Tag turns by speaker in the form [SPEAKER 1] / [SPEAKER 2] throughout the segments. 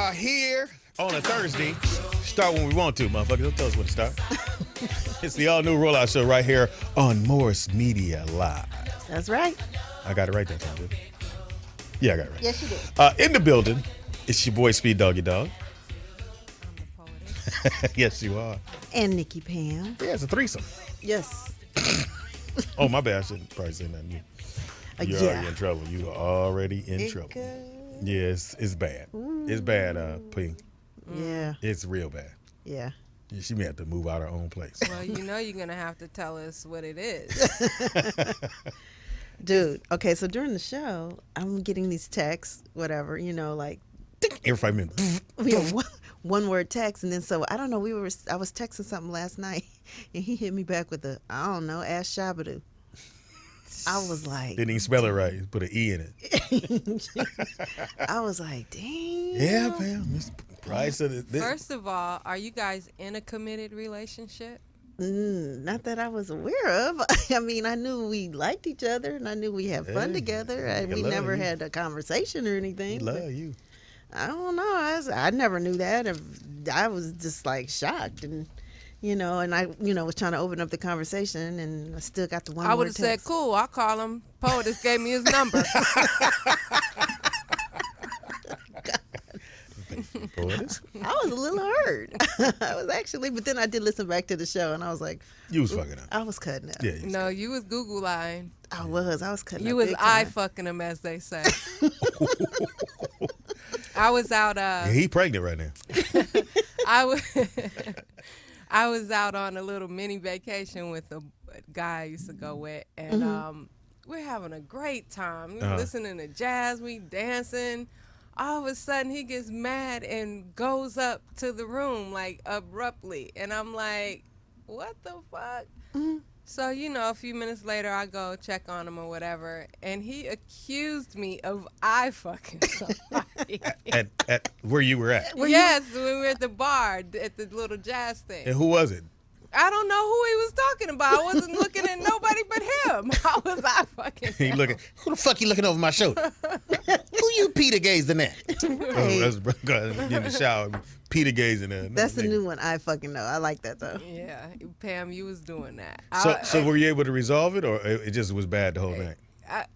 [SPEAKER 1] are here on a Thursday. Start when we want to, motherfucker. Don't tell us when to start. It's the all-new rollout show right here on Morris Media Live.
[SPEAKER 2] That's right.
[SPEAKER 1] I got it right that time, did I? Yeah, I got it right.
[SPEAKER 2] Yes, you did.
[SPEAKER 1] In the building, it's your boy Speed Doggy Dog.
[SPEAKER 3] I'm the poetess.
[SPEAKER 1] Yes, you are.
[SPEAKER 2] And Nikki Pam.
[SPEAKER 1] Yeah, it's a threesome.
[SPEAKER 2] Yes.
[SPEAKER 1] Oh, my bad. I shouldn't probably say nothing. You're already in trouble. You are already in trouble. Yes, it's bad. It's bad, P.
[SPEAKER 2] Yeah.
[SPEAKER 1] It's real bad.
[SPEAKER 2] Yeah.
[SPEAKER 1] She may have to move out her own place.
[SPEAKER 3] Well, you know you're going to have to tell us what it is.
[SPEAKER 2] Dude, okay, so during the show, I'm getting these texts, whatever, like
[SPEAKER 1] Every 5 minutes.
[SPEAKER 2] one word text, and then so I don't know. I was texting something last night, and he hit me back with I don't know, ask Shabba-Doo. I was like,
[SPEAKER 1] Didn't even spell it right. He put an E in it.
[SPEAKER 2] I was like, dang.
[SPEAKER 1] Yeah, man. Price of it.
[SPEAKER 3] First of all, are you guys in a committed relationship?
[SPEAKER 2] Not that I was aware of. I mean, I knew we liked each other, and I knew we had fun together. And we never had a conversation or anything.
[SPEAKER 1] He love you.
[SPEAKER 2] I don't know. I never knew that. I was just like shocked, and and I was trying to open up the conversation, and I still got the one.
[SPEAKER 3] I would have said, "Cool, I'll call him." Poetess gave me his number.
[SPEAKER 1] Poetess?
[SPEAKER 2] I was a little hurt. I was actually, but then I did listen back to the show, and I was like,
[SPEAKER 1] You was fucking up.
[SPEAKER 2] I was cutting up.
[SPEAKER 1] Yeah.
[SPEAKER 3] No, you was Google lying.
[SPEAKER 2] I was cutting up.
[SPEAKER 3] You was
[SPEAKER 2] big
[SPEAKER 3] eye
[SPEAKER 2] time.
[SPEAKER 3] fucking him, as they say. I was out.
[SPEAKER 1] Yeah, he pregnant right now.
[SPEAKER 3] I was. I was out on a little mini vacation with a guy I used to go with, and we're having a great time. We listening to jazz, we dancing. All of a sudden, he gets mad and goes up to the room like abruptly, and I'm like, "What the fuck?" So a few minutes later, I go check on him or whatever, and he accused me of eye fucking somebody.
[SPEAKER 1] at where you were at.
[SPEAKER 3] Yes, when we were at the bar at the little jazz thing.
[SPEAKER 1] And who was it?
[SPEAKER 3] I don't know who he was talking about. I wasn't looking at nobody but him. I was eye fucking
[SPEAKER 1] He
[SPEAKER 3] him.
[SPEAKER 1] looking. Who the fuck you looking over my shoulder? Who you Peter gazing at? Oh, that's in the shower. Peter gazing at.
[SPEAKER 2] That's the new one. I fucking know. I like that though.
[SPEAKER 3] Yeah, Pam, you was doing that.
[SPEAKER 1] So were you able to resolve it, or it just was bad the whole night?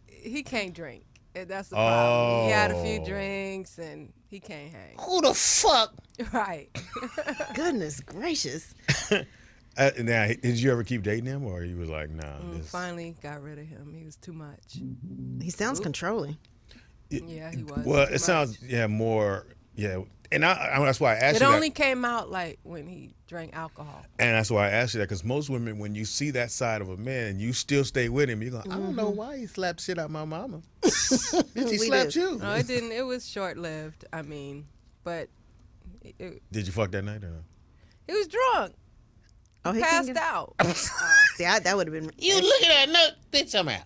[SPEAKER 3] He can't drink. That's the problem. He had a few drinks and he can't hang.
[SPEAKER 1] Who the fuck?
[SPEAKER 3] Right.
[SPEAKER 2] Goodness gracious.
[SPEAKER 1] Now, did you ever keep dating him, or you was like, nah?
[SPEAKER 3] Finally got rid of him. He was too much.
[SPEAKER 2] He sounds controlling.
[SPEAKER 3] Yeah, he was.
[SPEAKER 1] Well,
[SPEAKER 3] too
[SPEAKER 1] it
[SPEAKER 3] much.
[SPEAKER 1] sounds more. Yeah, and that's why I asked
[SPEAKER 3] It
[SPEAKER 1] you
[SPEAKER 3] only
[SPEAKER 1] that.
[SPEAKER 3] came out like when he drank alcohol.
[SPEAKER 1] And that's why I asked you that, because most women, when you see that side of a man and you still stay with him, you're going, I don't know why he slapped shit out my mama. Bitch, he slapped you.
[SPEAKER 3] No, it didn't. It was short lived. I mean, but
[SPEAKER 1] Did you fuck that night or no?
[SPEAKER 3] he was drunk.
[SPEAKER 2] Oh, he
[SPEAKER 3] Passed out.
[SPEAKER 2] See, that would have been.
[SPEAKER 1] You look at that note, bitch, I'm out.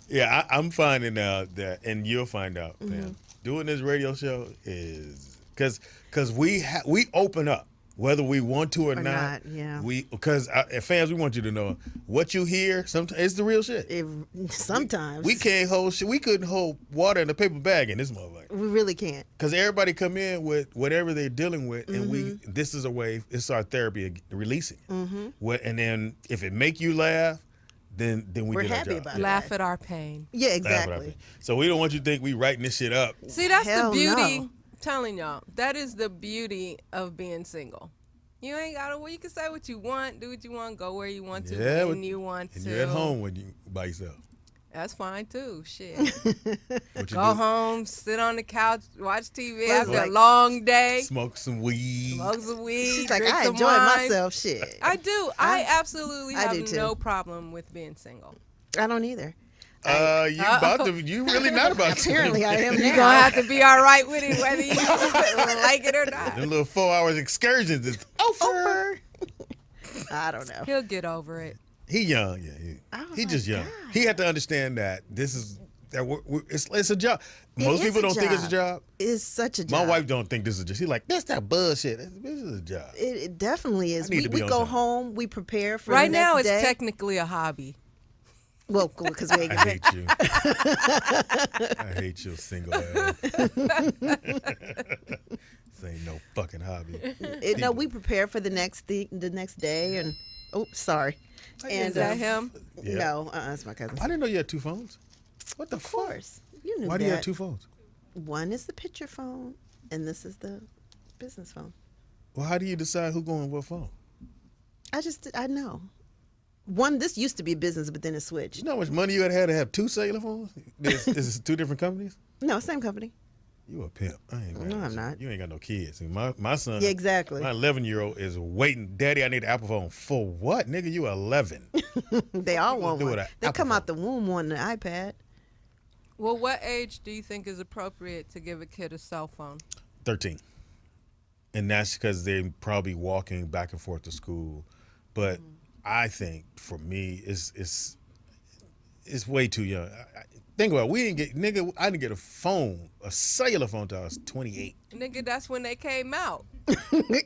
[SPEAKER 1] Yeah, I'm finding out that, and you'll find out, man. Doing this radio show is because we open up whether we want to or not.
[SPEAKER 2] Yeah.
[SPEAKER 1] Because fans, we want you to know what you hear. Sometimes it's the real shit.
[SPEAKER 2] Sometimes
[SPEAKER 1] We can't hold shit. We couldn't hold water in a paper bag in this motherfucker.
[SPEAKER 2] we really can't.
[SPEAKER 1] Because everybody come in with whatever they're dealing with, and this is a way. It's our therapy of releasing it. And then if it make you laugh, then we
[SPEAKER 2] We're
[SPEAKER 1] did our
[SPEAKER 2] happy
[SPEAKER 1] job.
[SPEAKER 2] about it.
[SPEAKER 3] Laugh at our pain.
[SPEAKER 2] Yeah,
[SPEAKER 1] Laugh at our
[SPEAKER 2] exactly.
[SPEAKER 1] pain. So we don't want you to think we writing this shit up.
[SPEAKER 3] See, that's
[SPEAKER 2] Hell
[SPEAKER 3] the beauty.
[SPEAKER 2] no.
[SPEAKER 3] Telling y'all, that is the beauty of being single. You ain't gotta. Well, you can say what you want, do what you want, go where you want to, when you want
[SPEAKER 1] and
[SPEAKER 3] to.
[SPEAKER 1] you're at home when you by yourself.
[SPEAKER 3] That's fine too. Shit.
[SPEAKER 1] What you
[SPEAKER 3] Go
[SPEAKER 1] do?
[SPEAKER 3] home, sit on the couch, watch TV
[SPEAKER 2] Well,
[SPEAKER 3] after
[SPEAKER 2] like-
[SPEAKER 3] a long day.
[SPEAKER 1] Smoke some weed.
[SPEAKER 3] Smoke some weed.
[SPEAKER 2] She's like,
[SPEAKER 3] drink
[SPEAKER 2] I
[SPEAKER 3] some
[SPEAKER 2] enjoy
[SPEAKER 3] wine.
[SPEAKER 2] myself. Shit.
[SPEAKER 3] I do. I absolutely
[SPEAKER 2] I
[SPEAKER 3] have
[SPEAKER 2] do too.
[SPEAKER 3] no problem with being single.
[SPEAKER 2] I don't either.
[SPEAKER 1] You really not about to.
[SPEAKER 2] Apparently, I am
[SPEAKER 3] You're
[SPEAKER 2] now.
[SPEAKER 3] gonna have to be all right with it, whether you like it or not.
[SPEAKER 1] Them little 4 hours excursions is over.
[SPEAKER 2] I don't know.
[SPEAKER 3] He'll get over it.
[SPEAKER 1] He young, he just young. He had to understand that it's a job. Most
[SPEAKER 2] is
[SPEAKER 1] people
[SPEAKER 2] a
[SPEAKER 1] don't think it's a job.
[SPEAKER 2] It's such a job.
[SPEAKER 1] My wife don't think this is a job. She's like, that's that bullshit. This is a job.
[SPEAKER 2] It definitely is.
[SPEAKER 1] I need
[SPEAKER 2] We
[SPEAKER 1] to be on
[SPEAKER 2] go
[SPEAKER 1] time.
[SPEAKER 2] home. We prepare for
[SPEAKER 3] Right
[SPEAKER 2] the next
[SPEAKER 3] now, it's
[SPEAKER 2] day.
[SPEAKER 3] technically a hobby.
[SPEAKER 2] Well, because we ain't
[SPEAKER 1] I
[SPEAKER 2] getting
[SPEAKER 1] hate you. I hate your single ass. This ain't no fucking hobby.
[SPEAKER 2] No, we prepare for the next day, and sorry. And
[SPEAKER 3] Is that him?
[SPEAKER 1] Yeah.
[SPEAKER 2] No, it's my cousin.
[SPEAKER 1] I didn't know you had two phones. What the
[SPEAKER 2] Of
[SPEAKER 1] fuck?
[SPEAKER 2] course, you knew
[SPEAKER 1] Why
[SPEAKER 2] that.
[SPEAKER 1] do you have two phones?
[SPEAKER 2] One is the picture phone, and this is the business phone.
[SPEAKER 1] Well, how do you decide who going what phone?
[SPEAKER 2] I know. This used to be a business, but then it switched.
[SPEAKER 1] You know how much money you had to have two cellular phones? Is this two different companies?
[SPEAKER 2] No, same company.
[SPEAKER 1] You a pimp. I ain't mad
[SPEAKER 2] No,
[SPEAKER 1] at
[SPEAKER 2] I'm
[SPEAKER 1] you.
[SPEAKER 2] not.
[SPEAKER 1] You ain't got no kids. My son.
[SPEAKER 2] Yeah, exactly.
[SPEAKER 1] My 11-year-old is waiting. Daddy, I need an Apple phone. For what? Nigga, you 11.
[SPEAKER 2] They all
[SPEAKER 1] you gonna
[SPEAKER 2] want
[SPEAKER 1] do
[SPEAKER 2] one.
[SPEAKER 1] with an
[SPEAKER 2] They
[SPEAKER 1] Apple
[SPEAKER 2] come
[SPEAKER 1] phone?
[SPEAKER 2] out the womb wanting an iPad.
[SPEAKER 3] Well, what age do you think is appropriate to give a kid a cell phone?
[SPEAKER 1] 13. And that's because they're probably walking back and forth to school. But I think for me, it's way too young. Think about it. I didn't get a phone, a cellular phone till I was 28.
[SPEAKER 3] Nigga, that's when they came out.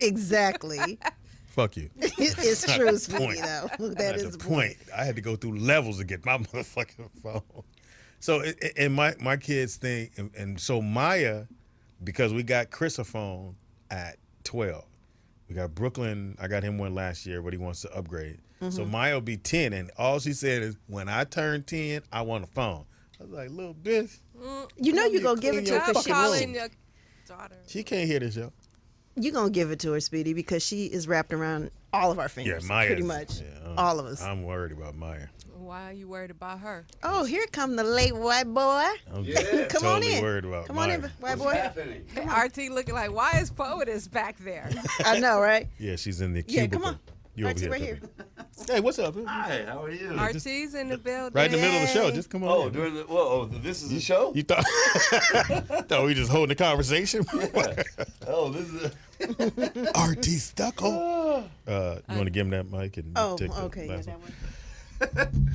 [SPEAKER 2] Exactly.
[SPEAKER 1] Fuck you.
[SPEAKER 2] It's
[SPEAKER 1] Not
[SPEAKER 2] true,
[SPEAKER 1] the
[SPEAKER 2] Speedy,
[SPEAKER 1] point.
[SPEAKER 2] though. That
[SPEAKER 1] Not
[SPEAKER 2] is
[SPEAKER 1] the point. I had to go through levels to get my motherfucking phone. So, and my kids think, and so Maya, because we got Chris a phone at 12. We got Brooklyn, I got him one last year, but he wants to upgrade. So Maya will be 10, and all she said is, when I turn 10, I want a phone. I was like, little bitch.
[SPEAKER 2] You know you're going to give it to her
[SPEAKER 3] Stop
[SPEAKER 2] because she
[SPEAKER 3] calling
[SPEAKER 2] won't.
[SPEAKER 3] your daughter.
[SPEAKER 1] She can't hear this, yo.
[SPEAKER 2] You're going to give it to her, Speedy, because she is wrapped around all of our fingers.
[SPEAKER 1] Yeah, Maya.
[SPEAKER 2] Pretty much. All of us.
[SPEAKER 1] I'm worried about Maya.
[SPEAKER 3] Why are you worried about her?
[SPEAKER 2] Oh, here come the late white boy.
[SPEAKER 1] I'm
[SPEAKER 2] Come on
[SPEAKER 1] totally
[SPEAKER 2] in.
[SPEAKER 1] worried about
[SPEAKER 2] Come
[SPEAKER 1] Maya.
[SPEAKER 2] on in, white boy.
[SPEAKER 3] RT looking like, why is Poetess back there?
[SPEAKER 2] I know, right?
[SPEAKER 1] Yeah, she's in the
[SPEAKER 2] Yeah,
[SPEAKER 1] cubicle.
[SPEAKER 2] come on.
[SPEAKER 1] You over
[SPEAKER 2] RT
[SPEAKER 1] here.
[SPEAKER 2] right
[SPEAKER 1] come
[SPEAKER 2] here.
[SPEAKER 1] Hey, what's up?
[SPEAKER 4] Hi, how are you?
[SPEAKER 3] RT's in the building.
[SPEAKER 1] Right in the middle of the show.
[SPEAKER 2] Yay.
[SPEAKER 1] Just come on.
[SPEAKER 4] Oh,
[SPEAKER 1] in.
[SPEAKER 4] during the this is the show.
[SPEAKER 1] You thought we just holding the conversation?
[SPEAKER 4] Oh, this is.
[SPEAKER 1] RT Stucco. You want to give him that mic and
[SPEAKER 2] Oh,
[SPEAKER 1] take the
[SPEAKER 2] okay. Yeah,
[SPEAKER 1] last
[SPEAKER 2] that
[SPEAKER 1] one?
[SPEAKER 2] one.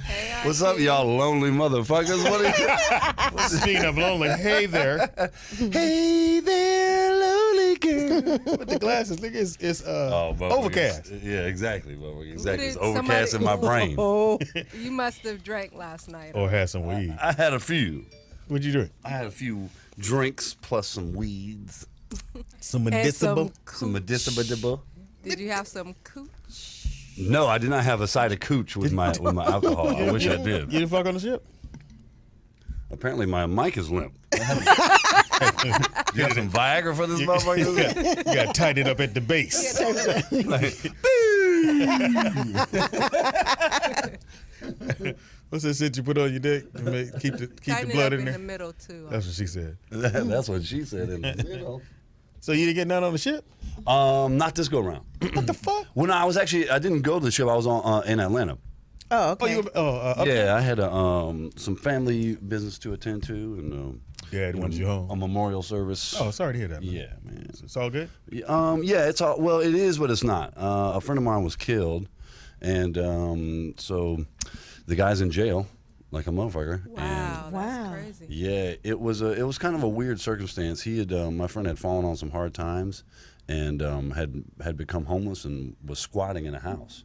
[SPEAKER 3] Hey,
[SPEAKER 4] What's
[SPEAKER 3] RT.
[SPEAKER 4] up, y'all lonely motherfuckers? What are you?
[SPEAKER 1] Speaking of lonely, hey there, hey there, lonely girl with the glasses. Look, it's
[SPEAKER 4] motherfuckers.
[SPEAKER 1] overcast.
[SPEAKER 4] Yeah, exactly, motherfuckers. Exactly. It's
[SPEAKER 3] did somebody-
[SPEAKER 4] overcast in my brain.
[SPEAKER 2] Oh,
[SPEAKER 3] You must have drank last night.
[SPEAKER 1] Or had some weed.
[SPEAKER 4] I had a few.
[SPEAKER 1] What'd you drink?
[SPEAKER 4] I had a few drinks plus some weeds,
[SPEAKER 1] Some
[SPEAKER 3] And
[SPEAKER 1] medicinal.
[SPEAKER 4] some medicinal.
[SPEAKER 3] Did you have some cooch?
[SPEAKER 4] No, I did not have a side of cooch with my alcohol. I wish I did.
[SPEAKER 1] You didn't fuck on the ship?
[SPEAKER 4] Apparently, my mic is limp. You got some Viagra for this motherfucker?
[SPEAKER 1] You got to tighten it up at the base. What's that shit you put on your dick to keep the
[SPEAKER 3] Tighten
[SPEAKER 1] blood
[SPEAKER 3] it up
[SPEAKER 1] in
[SPEAKER 3] in
[SPEAKER 1] there?
[SPEAKER 3] the middle too.
[SPEAKER 1] That's what she said.
[SPEAKER 4] That's what she said.
[SPEAKER 1] So you didn't get none on the ship?
[SPEAKER 4] Not this go round.
[SPEAKER 1] What the fuck?
[SPEAKER 4] When I didn't go to the show. I was on in Atlanta.
[SPEAKER 2] oh, okay.
[SPEAKER 1] You up
[SPEAKER 4] Yeah, I had some family business to attend to, and
[SPEAKER 1] Yeah, they wanted you home.
[SPEAKER 4] a memorial service.
[SPEAKER 1] Oh, sorry to hear that. Man.
[SPEAKER 4] Yeah, man.
[SPEAKER 1] It's all good?
[SPEAKER 4] Yeah, it's all well. It is, but it's not. A friend of mine was killed, and so the guy's in jail like a motherfucker.
[SPEAKER 3] Wow, that's
[SPEAKER 2] Wow.
[SPEAKER 3] crazy.
[SPEAKER 4] Yeah, it was kind of a weird circumstance. He had my friend had fallen on some hard times, and had become homeless and was squatting in a house.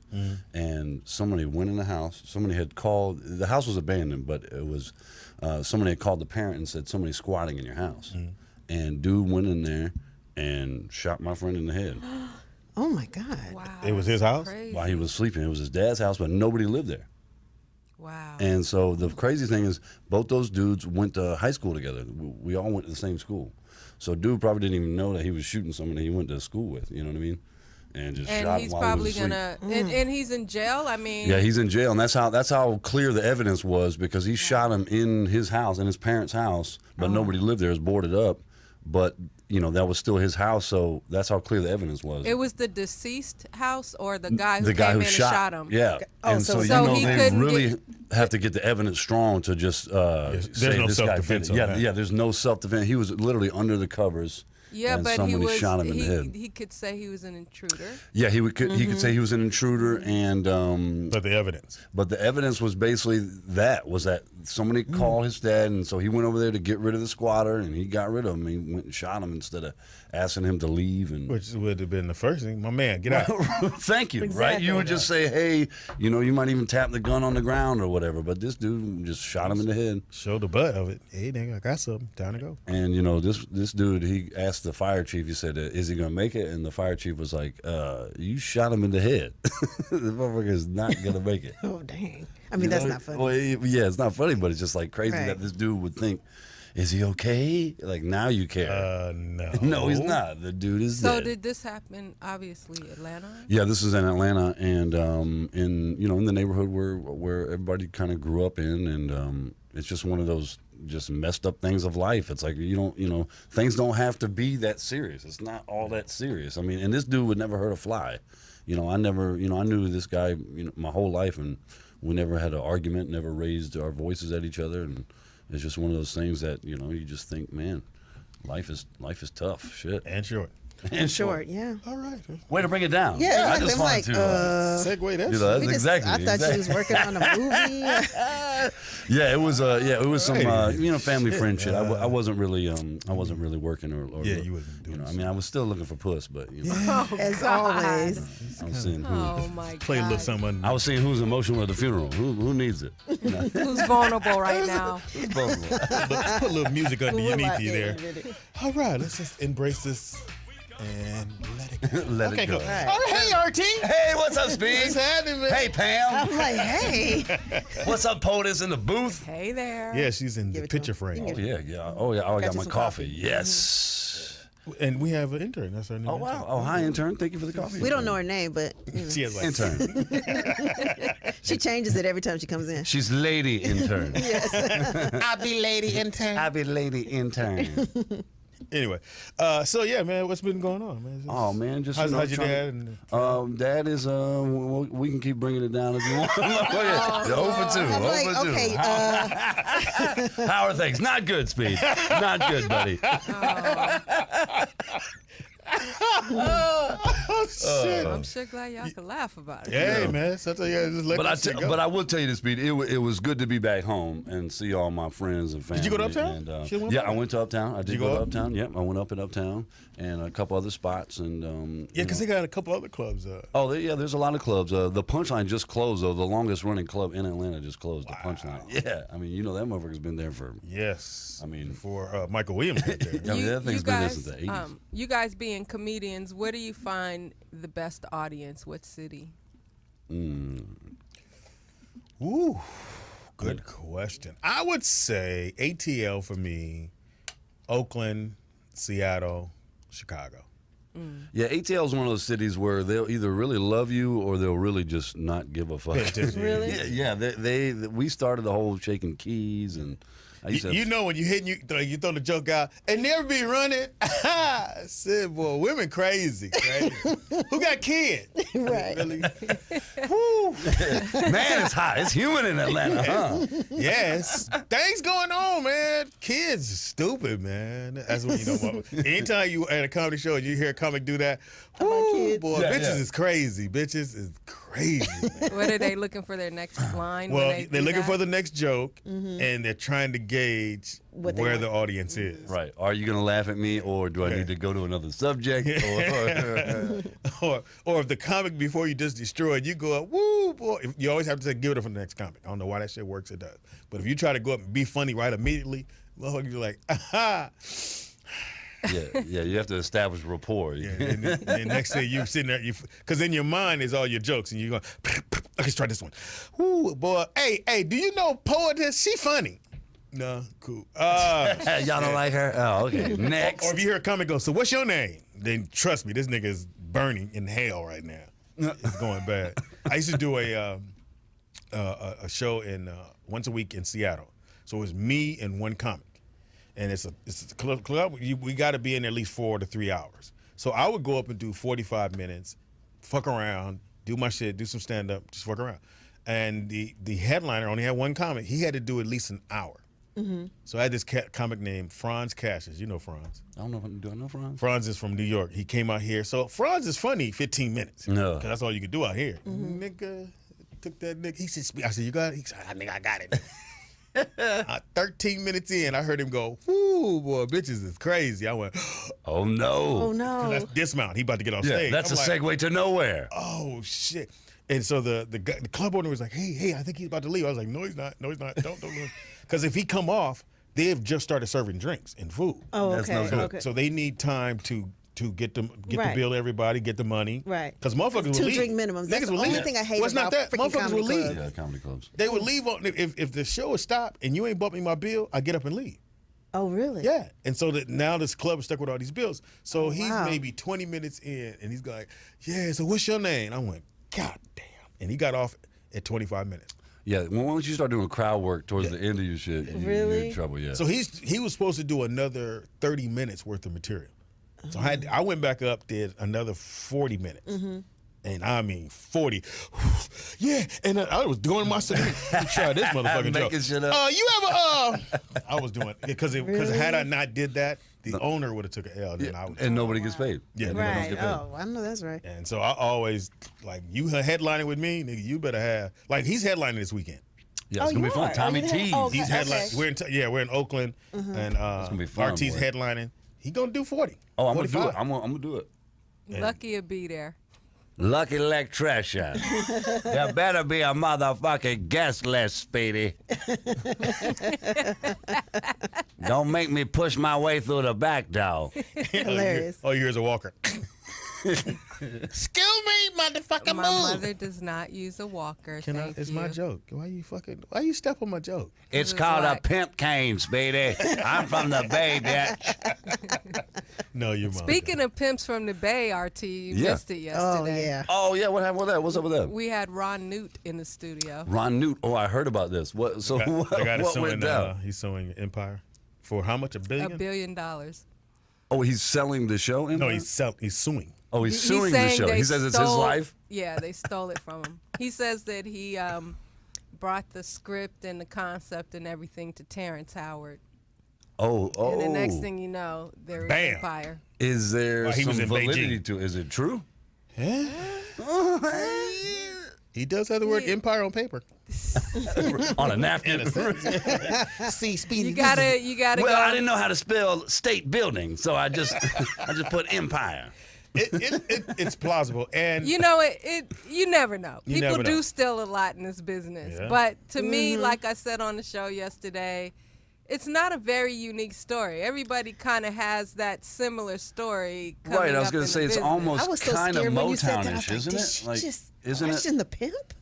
[SPEAKER 4] And somebody went in the house. Somebody had called. The house was abandoned, but it was somebody had called the parent and said somebody's squatting in your house. And dude went in there and shot my friend in the head
[SPEAKER 2] Oh, my God.
[SPEAKER 3] Wow.
[SPEAKER 1] It was his house?
[SPEAKER 3] Crazy.
[SPEAKER 4] while he was sleeping. It was his dad's house, but nobody lived there.
[SPEAKER 3] Wow.
[SPEAKER 4] And so the crazy thing is, both those dudes went to high school together. We all went to the same school. So dude probably didn't even know that he was shooting somebody he went to school with. You know what I mean? And just shot
[SPEAKER 3] And
[SPEAKER 4] him
[SPEAKER 3] he's
[SPEAKER 4] while he
[SPEAKER 3] probably
[SPEAKER 4] was asleep.
[SPEAKER 3] gonna, and he's in jail. I mean,
[SPEAKER 4] Yeah, he's in jail, and that's how clear the evidence was, because he shot him in his house, in his parents' house, but nobody lived there. It was boarded up, but that was still his house. So that's how clear the evidence was.
[SPEAKER 3] it was the deceased house or the guy who
[SPEAKER 4] The guy
[SPEAKER 3] came
[SPEAKER 4] who
[SPEAKER 3] in
[SPEAKER 4] shot,
[SPEAKER 3] and shot him.
[SPEAKER 4] Yeah,
[SPEAKER 2] Oh,
[SPEAKER 4] and
[SPEAKER 2] so-
[SPEAKER 3] So he
[SPEAKER 4] they
[SPEAKER 3] couldn't
[SPEAKER 4] really have to get the evidence strong to just
[SPEAKER 1] there's
[SPEAKER 4] say
[SPEAKER 1] no
[SPEAKER 4] this guy
[SPEAKER 1] self-defense
[SPEAKER 4] did it.
[SPEAKER 1] on that.
[SPEAKER 4] Yeah, there's no self-defense. He was literally under the covers,
[SPEAKER 3] Yeah,
[SPEAKER 4] and
[SPEAKER 3] but
[SPEAKER 4] somebody shot him in the head.
[SPEAKER 3] he could say he was an intruder.
[SPEAKER 4] Yeah, he could say he was an intruder, and
[SPEAKER 1] But the evidence.
[SPEAKER 4] but the evidence was basically that somebody called his dad, and so he went over there to get rid of the squatter, and he got rid of him. He went and shot him instead of asking him to leave. And
[SPEAKER 1] Which would have been the first thing. My man, get out.
[SPEAKER 4] thank you. Right? You would just say, hey, you might even tap the gun on the ground or whatever. But this dude just shot him in the head.
[SPEAKER 1] Show the butt of it. Hey, nigga, I got something. Time to go.
[SPEAKER 4] And this dude, he asked the fire chief. He said, "Is he gonna make it?" And the fire chief was like, "You shot him in the head. The motherfucker is not gonna make it."
[SPEAKER 2] Oh, dang. I mean, that's not funny.
[SPEAKER 4] Well, yeah, it's not funny, but it's just like crazy
[SPEAKER 2] Right.
[SPEAKER 4] that this dude would think, "Is he okay?" Like now you care.
[SPEAKER 1] No.
[SPEAKER 4] No, he's not. The dude is
[SPEAKER 3] So
[SPEAKER 4] dead.
[SPEAKER 3] did this happen? Obviously, Atlanta.
[SPEAKER 4] Yeah, this is in Atlanta, and in the neighborhood where everybody kind of grew up in, and it's just one of those just messed up things of life. It's like things don't have to be that serious. It's not all that serious. I mean, and this dude would never hurt a fly. I knew this guy my whole life, and we never had an argument, never raised our voices at each other, and it's just one of those things that you just think, man, life is tough, shit.
[SPEAKER 1] And short.
[SPEAKER 4] And
[SPEAKER 2] Short, yeah.
[SPEAKER 1] All right.
[SPEAKER 4] Way to bring it down.
[SPEAKER 2] Yeah,
[SPEAKER 4] I
[SPEAKER 2] exactly.
[SPEAKER 4] just
[SPEAKER 2] I'm
[SPEAKER 4] wanted
[SPEAKER 2] like,
[SPEAKER 4] to.
[SPEAKER 1] Segue that
[SPEAKER 4] that's
[SPEAKER 1] shit.
[SPEAKER 4] exactly.
[SPEAKER 2] I thought you was working on a movie.
[SPEAKER 4] Yeah, it was some
[SPEAKER 1] Hey.
[SPEAKER 4] family
[SPEAKER 1] Shit.
[SPEAKER 4] friend shit. I wasn't really working or
[SPEAKER 1] Yeah, you wasn't doing
[SPEAKER 4] I mean, I was still looking for puss, but
[SPEAKER 2] As always.
[SPEAKER 4] I was seeing who.
[SPEAKER 3] Oh my God.
[SPEAKER 1] Play a little something.
[SPEAKER 4] I was seeing who's emotional at the funeral. Who needs it?
[SPEAKER 3] Who's vulnerable right now?
[SPEAKER 1] Let's put a little music underneath you there.
[SPEAKER 2] Minute.
[SPEAKER 1] All right, let's just embrace this and let it go.
[SPEAKER 4] Let
[SPEAKER 1] Okay,
[SPEAKER 4] it go.
[SPEAKER 1] go. All right, hey, RT.
[SPEAKER 4] Hey, what's up, Speed?
[SPEAKER 1] What's happening, man?
[SPEAKER 4] Hey, Pam.
[SPEAKER 2] I'm like, hey.
[SPEAKER 4] What's up, Poetess in the booth?
[SPEAKER 3] Hey there.
[SPEAKER 1] Yeah, she's in
[SPEAKER 2] Give
[SPEAKER 1] the
[SPEAKER 2] it to
[SPEAKER 1] picture
[SPEAKER 2] him.
[SPEAKER 1] frame.
[SPEAKER 2] You can
[SPEAKER 4] Oh yeah. Oh yeah. Oh, I got
[SPEAKER 2] you
[SPEAKER 4] my
[SPEAKER 2] some
[SPEAKER 4] coffee.
[SPEAKER 2] coffee.
[SPEAKER 4] Yes.
[SPEAKER 1] And we have an intern. That's our new
[SPEAKER 4] Oh
[SPEAKER 1] intern.
[SPEAKER 4] wow. Oh hi, intern. Thank you for the coffee.
[SPEAKER 2] We don't know her name, but
[SPEAKER 1] She has like
[SPEAKER 4] Intern.
[SPEAKER 2] she changes it every time she comes in.
[SPEAKER 4] She's lady intern.
[SPEAKER 1] I'll be lady intern.
[SPEAKER 4] I be lady intern.
[SPEAKER 1] Anyway, so yeah, man, what's been going on, man?
[SPEAKER 4] Oh man, just
[SPEAKER 1] How's your
[SPEAKER 4] trying
[SPEAKER 1] dad?
[SPEAKER 4] to-
[SPEAKER 1] And,
[SPEAKER 4] Dad is we can keep bringing it down if you want. Look at 0 for 2.
[SPEAKER 2] I'm
[SPEAKER 4] 0
[SPEAKER 2] like,
[SPEAKER 4] for 2.
[SPEAKER 2] okay,
[SPEAKER 4] How are things? Not good, Speed. Not good, buddy.
[SPEAKER 1] oh shit!
[SPEAKER 3] I'm sure glad y'all could laugh about it.
[SPEAKER 1] Hey, man, sometimes you gotta just let that shit go.
[SPEAKER 4] But I will tell you this, Speed. It was good to be back home and see all my friends and family.
[SPEAKER 1] you go to Uptown?
[SPEAKER 4] And,
[SPEAKER 1] Shit went
[SPEAKER 4] yeah,
[SPEAKER 1] by?
[SPEAKER 4] I went to Uptown. I did
[SPEAKER 1] you
[SPEAKER 4] go
[SPEAKER 1] go
[SPEAKER 4] to
[SPEAKER 1] up?
[SPEAKER 4] Uptown. Yep, I went up in Uptown and a couple other spots. And
[SPEAKER 1] Yeah, because they got a couple other clubs.
[SPEAKER 4] there's a lot of clubs. The Punchline just closed, though. The longest running club in Atlanta just closed. The Punchline. Yeah, I mean, that motherfucker's been there for.
[SPEAKER 1] Yes.
[SPEAKER 4] I mean-
[SPEAKER 1] before Michael Williams got there.
[SPEAKER 4] I mean, that thing's been there since the 80s.
[SPEAKER 3] You guys being comedians, where do you find the best audience? What city?
[SPEAKER 1] Ooh, good question. I would say ATL for me, Oakland, Seattle, Chicago.
[SPEAKER 4] Yeah, ATL is one of those cities where they'll either really love you or they'll really just not give a fuck.
[SPEAKER 2] Really?
[SPEAKER 4] Yeah. We started the whole shaking keys, and I used to.
[SPEAKER 1] You know when you hit you throw the joke out and never be running. I said, boy, women crazy. Who got kids?
[SPEAKER 2] Right.
[SPEAKER 1] Really?
[SPEAKER 4] Whew. Man, it's hot. It's humid in Atlanta, huh?
[SPEAKER 1] Yes. Things going on, man. Kids are stupid, man. That's what anytime you at a comedy show and you hear a comic do that, whoo,
[SPEAKER 2] kids.
[SPEAKER 1] boy,
[SPEAKER 4] Yeah,
[SPEAKER 1] bitches
[SPEAKER 4] yeah.
[SPEAKER 1] is crazy. Bitches is crazy, man.
[SPEAKER 3] What are they looking for their next line?
[SPEAKER 1] Well,
[SPEAKER 3] when they
[SPEAKER 1] they're
[SPEAKER 3] do
[SPEAKER 1] looking
[SPEAKER 3] that?
[SPEAKER 1] for the next joke, and they're trying to gauge
[SPEAKER 2] What they
[SPEAKER 1] where
[SPEAKER 2] want.
[SPEAKER 1] the audience is.
[SPEAKER 4] Right. Are you gonna laugh at me, or do I need to go to another subject?
[SPEAKER 1] Or if the comic before you just destroyed, you go up, woo, boy. You always have to say, give it up for the next comic. I don't know why that shit works, it does. But if you try to go up and be funny right immediately, motherfucker, you're like, aha.
[SPEAKER 4] yeah. You have to establish rapport.
[SPEAKER 1] Yeah, and then next thing you sitting there, because in your mind is all your jokes, and you're going, okay, let's try this one. Woo, boy, hey, do you know Poetess? She funny. No, cool.
[SPEAKER 4] Y'all don't like her? Oh, okay. Next.
[SPEAKER 1] Or if you hear a comic go, so what's your name? Then trust me, this nigga is burning in hell right now. It's going bad. I used to do a show in once a week in Seattle. So it was me and one comic. And it's a club. We got to be in there at least 4 to 3 hours. So I would go up and do 45 minutes, fuck around, do my shit, do some stand up, just fuck around. And the headliner only had one comic. He had to do at least an hour. So I had this comic named Franz Cassius. You know Franz.
[SPEAKER 4] I don't know. Do I know Franz?
[SPEAKER 1] Franz is from New York. He came out here. So Franz is funny 15 minutes.
[SPEAKER 4] No.
[SPEAKER 1] Because that's all you can do out here. Nigga took that nigga. He said, I said, you got it? He said, I think I got it. 13 minutes in, I heard him go, whoo, boy, bitches is crazy. I went,
[SPEAKER 4] Oh no.
[SPEAKER 2] Oh no.
[SPEAKER 1] that's dismount. He about to get off
[SPEAKER 4] Yeah,
[SPEAKER 1] stage.
[SPEAKER 4] that's
[SPEAKER 1] I'm
[SPEAKER 4] a
[SPEAKER 1] like,
[SPEAKER 4] segue to nowhere.
[SPEAKER 1] oh, shit. And so the club owner was like, hey, I think he's about to leave. I was like, no, he's not. Don't leave. Because if he come off, they have just started serving drinks and food.
[SPEAKER 2] Oh,
[SPEAKER 4] That's
[SPEAKER 2] okay.
[SPEAKER 4] no good.
[SPEAKER 2] Okay.
[SPEAKER 1] So they need time to get the
[SPEAKER 2] Right.
[SPEAKER 1] bill to everybody, get the money.
[SPEAKER 2] Right.
[SPEAKER 1] Because motherfuckers will
[SPEAKER 2] Two
[SPEAKER 1] leave.
[SPEAKER 2] drink minimums. That's
[SPEAKER 1] Niggas
[SPEAKER 2] the
[SPEAKER 1] will
[SPEAKER 2] only
[SPEAKER 1] leave.
[SPEAKER 2] thing I hate
[SPEAKER 1] Well, it's not
[SPEAKER 2] about
[SPEAKER 1] that.
[SPEAKER 2] freaking
[SPEAKER 1] Motherfuckers
[SPEAKER 2] comedy
[SPEAKER 1] will leave.
[SPEAKER 2] clubs.
[SPEAKER 4] Yeah, comedy clubs.
[SPEAKER 1] They would leave on if the show is stopped and you ain't bought me my bill, I get up and leave.
[SPEAKER 2] Oh, really?
[SPEAKER 1] Yeah. And so that now this club is stuck with all these bills. So he's
[SPEAKER 2] wow.
[SPEAKER 1] maybe 20 minutes in and he's like, yeah, so what's your name? I went, God damn. And he got off at 25 minutes.
[SPEAKER 4] Yeah, once you start doing crowd work towards the end of your shit, you're
[SPEAKER 2] Really?
[SPEAKER 4] in trouble. Yeah.
[SPEAKER 1] So he was supposed to do another 30 minutes worth of material. So I went back up, did another 40 minutes. And I mean 40. Yeah, and I was doing my try this motherfucking joke.
[SPEAKER 4] Making shit up.
[SPEAKER 1] You ever I was doing because had I not did that, the owner would have took an L. Then I would.
[SPEAKER 4] and nobody gets paid.
[SPEAKER 1] Yeah,
[SPEAKER 4] Nobody else
[SPEAKER 2] Right.
[SPEAKER 4] get paid.
[SPEAKER 2] Oh, I know that's right.
[SPEAKER 1] And so I always like you headlining with me, nigga. You better have like he's headlining this weekend.
[SPEAKER 4] Yeah, it's
[SPEAKER 2] Oh,
[SPEAKER 4] gonna be
[SPEAKER 2] you
[SPEAKER 4] fun.
[SPEAKER 2] are?
[SPEAKER 4] Tommy
[SPEAKER 2] Oh, you
[SPEAKER 4] T.
[SPEAKER 2] have- oh,
[SPEAKER 1] He's
[SPEAKER 2] okay.
[SPEAKER 1] headlining. We're in Oakland, and
[SPEAKER 4] gonna be fun,
[SPEAKER 1] RT's
[SPEAKER 4] boy.
[SPEAKER 1] headlining. He gonna do 40.
[SPEAKER 4] Oh, I'm gonna do
[SPEAKER 1] 45.
[SPEAKER 4] it. I'm gonna do it.
[SPEAKER 3] Lucky to be there.
[SPEAKER 4] Lucky electrician. There better be a motherfucking guest list, Speedy. Don't make me push my way through the back door.
[SPEAKER 2] Hilarious.
[SPEAKER 1] Oh, here's a walker. Excuse me, motherfucker,
[SPEAKER 3] My mother does not use a walker. Thank
[SPEAKER 1] It's
[SPEAKER 3] you.
[SPEAKER 1] my joke. Why you step on my joke?
[SPEAKER 4] It's
[SPEAKER 3] It's
[SPEAKER 4] called a
[SPEAKER 3] like-
[SPEAKER 4] pimp cane, Speedy. I'm from the Bay, bitch.
[SPEAKER 1] No, your mom.
[SPEAKER 3] Speaking of pimps from the Bay, RT, you
[SPEAKER 4] Yeah.
[SPEAKER 3] missed it
[SPEAKER 2] Oh,
[SPEAKER 3] yesterday.
[SPEAKER 2] yeah.
[SPEAKER 4] Oh yeah, what happened with that? What's up with that?
[SPEAKER 3] We had Ron Newt in the studio.
[SPEAKER 4] Ron Newt. Oh, I heard about this. What? So what,
[SPEAKER 1] the guy that's
[SPEAKER 4] what went down?
[SPEAKER 1] he's suing Empire for how much? $1 billion?
[SPEAKER 3] $1 billion.
[SPEAKER 4] Oh, he's selling the show.
[SPEAKER 1] No,
[SPEAKER 4] Empire?
[SPEAKER 1] he's suing.
[SPEAKER 4] Oh, he's
[SPEAKER 3] He's
[SPEAKER 4] suing the
[SPEAKER 3] saying
[SPEAKER 4] show.
[SPEAKER 3] they
[SPEAKER 4] He says it's his
[SPEAKER 3] stole-
[SPEAKER 4] life.
[SPEAKER 3] Yeah, they stole it from him. He says that he brought the script and the concept and everything to Terrence Howard.
[SPEAKER 4] Oh.
[SPEAKER 3] And the next thing you know, there is
[SPEAKER 1] Bam.
[SPEAKER 3] Empire.
[SPEAKER 4] Is there
[SPEAKER 1] Well, he was
[SPEAKER 4] some
[SPEAKER 1] in
[SPEAKER 4] validity
[SPEAKER 1] Beijing.
[SPEAKER 4] to it? Is it true?
[SPEAKER 1] He does have the word Empire on paper.
[SPEAKER 4] On a napkin.
[SPEAKER 1] See, Speedy.
[SPEAKER 3] You gotta
[SPEAKER 4] Well,
[SPEAKER 3] go.
[SPEAKER 4] I didn't know how to spell state building, so I just put empire.
[SPEAKER 1] It's plausible, and
[SPEAKER 3] You know it. You never know.
[SPEAKER 1] You
[SPEAKER 3] People
[SPEAKER 1] never know.
[SPEAKER 3] do steal a lot in this business,
[SPEAKER 1] Yeah.
[SPEAKER 3] but to me, like I said on the show yesterday, it's not a very unique story. Everybody kind of has that similar story.
[SPEAKER 4] Right, I was
[SPEAKER 3] going to
[SPEAKER 4] say it's
[SPEAKER 2] I
[SPEAKER 4] almost
[SPEAKER 2] was so
[SPEAKER 4] kind of
[SPEAKER 2] scared when you said that. I was
[SPEAKER 4] Motownish,
[SPEAKER 2] like,
[SPEAKER 4] isn't
[SPEAKER 2] did
[SPEAKER 4] it?
[SPEAKER 2] she
[SPEAKER 4] Like,
[SPEAKER 2] just
[SPEAKER 4] isn't it?
[SPEAKER 2] question the pimp?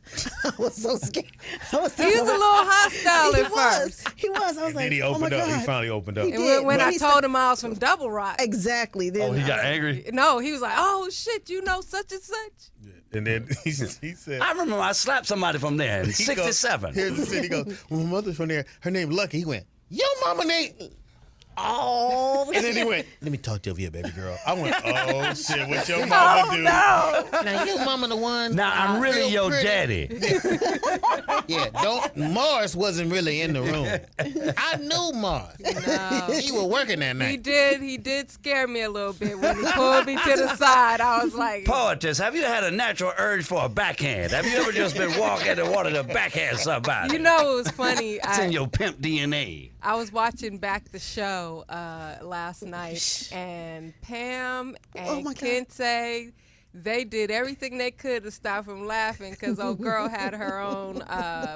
[SPEAKER 2] I was so scared. I was
[SPEAKER 3] He was a little hostile
[SPEAKER 2] he
[SPEAKER 3] at
[SPEAKER 2] was.
[SPEAKER 3] first.
[SPEAKER 2] He was. I was
[SPEAKER 1] and
[SPEAKER 2] like,
[SPEAKER 1] then he
[SPEAKER 2] oh my
[SPEAKER 1] opened up.
[SPEAKER 2] God.
[SPEAKER 1] He finally opened up.
[SPEAKER 2] He
[SPEAKER 3] And
[SPEAKER 2] did.
[SPEAKER 3] when
[SPEAKER 2] But
[SPEAKER 3] I
[SPEAKER 2] he
[SPEAKER 3] told him I was from Double Rock,
[SPEAKER 2] Exactly. Then
[SPEAKER 4] Oh, he got angry.
[SPEAKER 3] no, he was like, "Oh shit, you know such and such."
[SPEAKER 1] And then he said,
[SPEAKER 4] I remember I slapped somebody from there in
[SPEAKER 1] he goes-
[SPEAKER 4] '67.
[SPEAKER 1] Here's the thing. He goes, well, my mother's from there. Her name Lucky. He went, your mama name.
[SPEAKER 2] Oh.
[SPEAKER 1] And then he went, let me talk to you, baby girl. I went, oh shit, what your mama do?
[SPEAKER 2] Now your mama the one.
[SPEAKER 4] Now I'm really
[SPEAKER 1] real
[SPEAKER 4] your
[SPEAKER 1] pretty.
[SPEAKER 4] daddy.
[SPEAKER 1] Yeah, Mars wasn't really in the room. I knew Mars.
[SPEAKER 3] No.
[SPEAKER 1] He was working that
[SPEAKER 3] He
[SPEAKER 1] night.
[SPEAKER 3] did scare me a little bit when he pulled me to the side. I was like,
[SPEAKER 4] Poetess, have you had a natural urge for a backhand? Have you ever just been walking and wanted to backhand somebody?
[SPEAKER 3] you know, it was funny.
[SPEAKER 4] It's in your pimp DNA.
[SPEAKER 3] I was watching back the show last night, and Pam
[SPEAKER 2] Oh
[SPEAKER 3] and
[SPEAKER 2] my God.
[SPEAKER 3] Kente, they did everything they could to stop from laughing because old girl had her own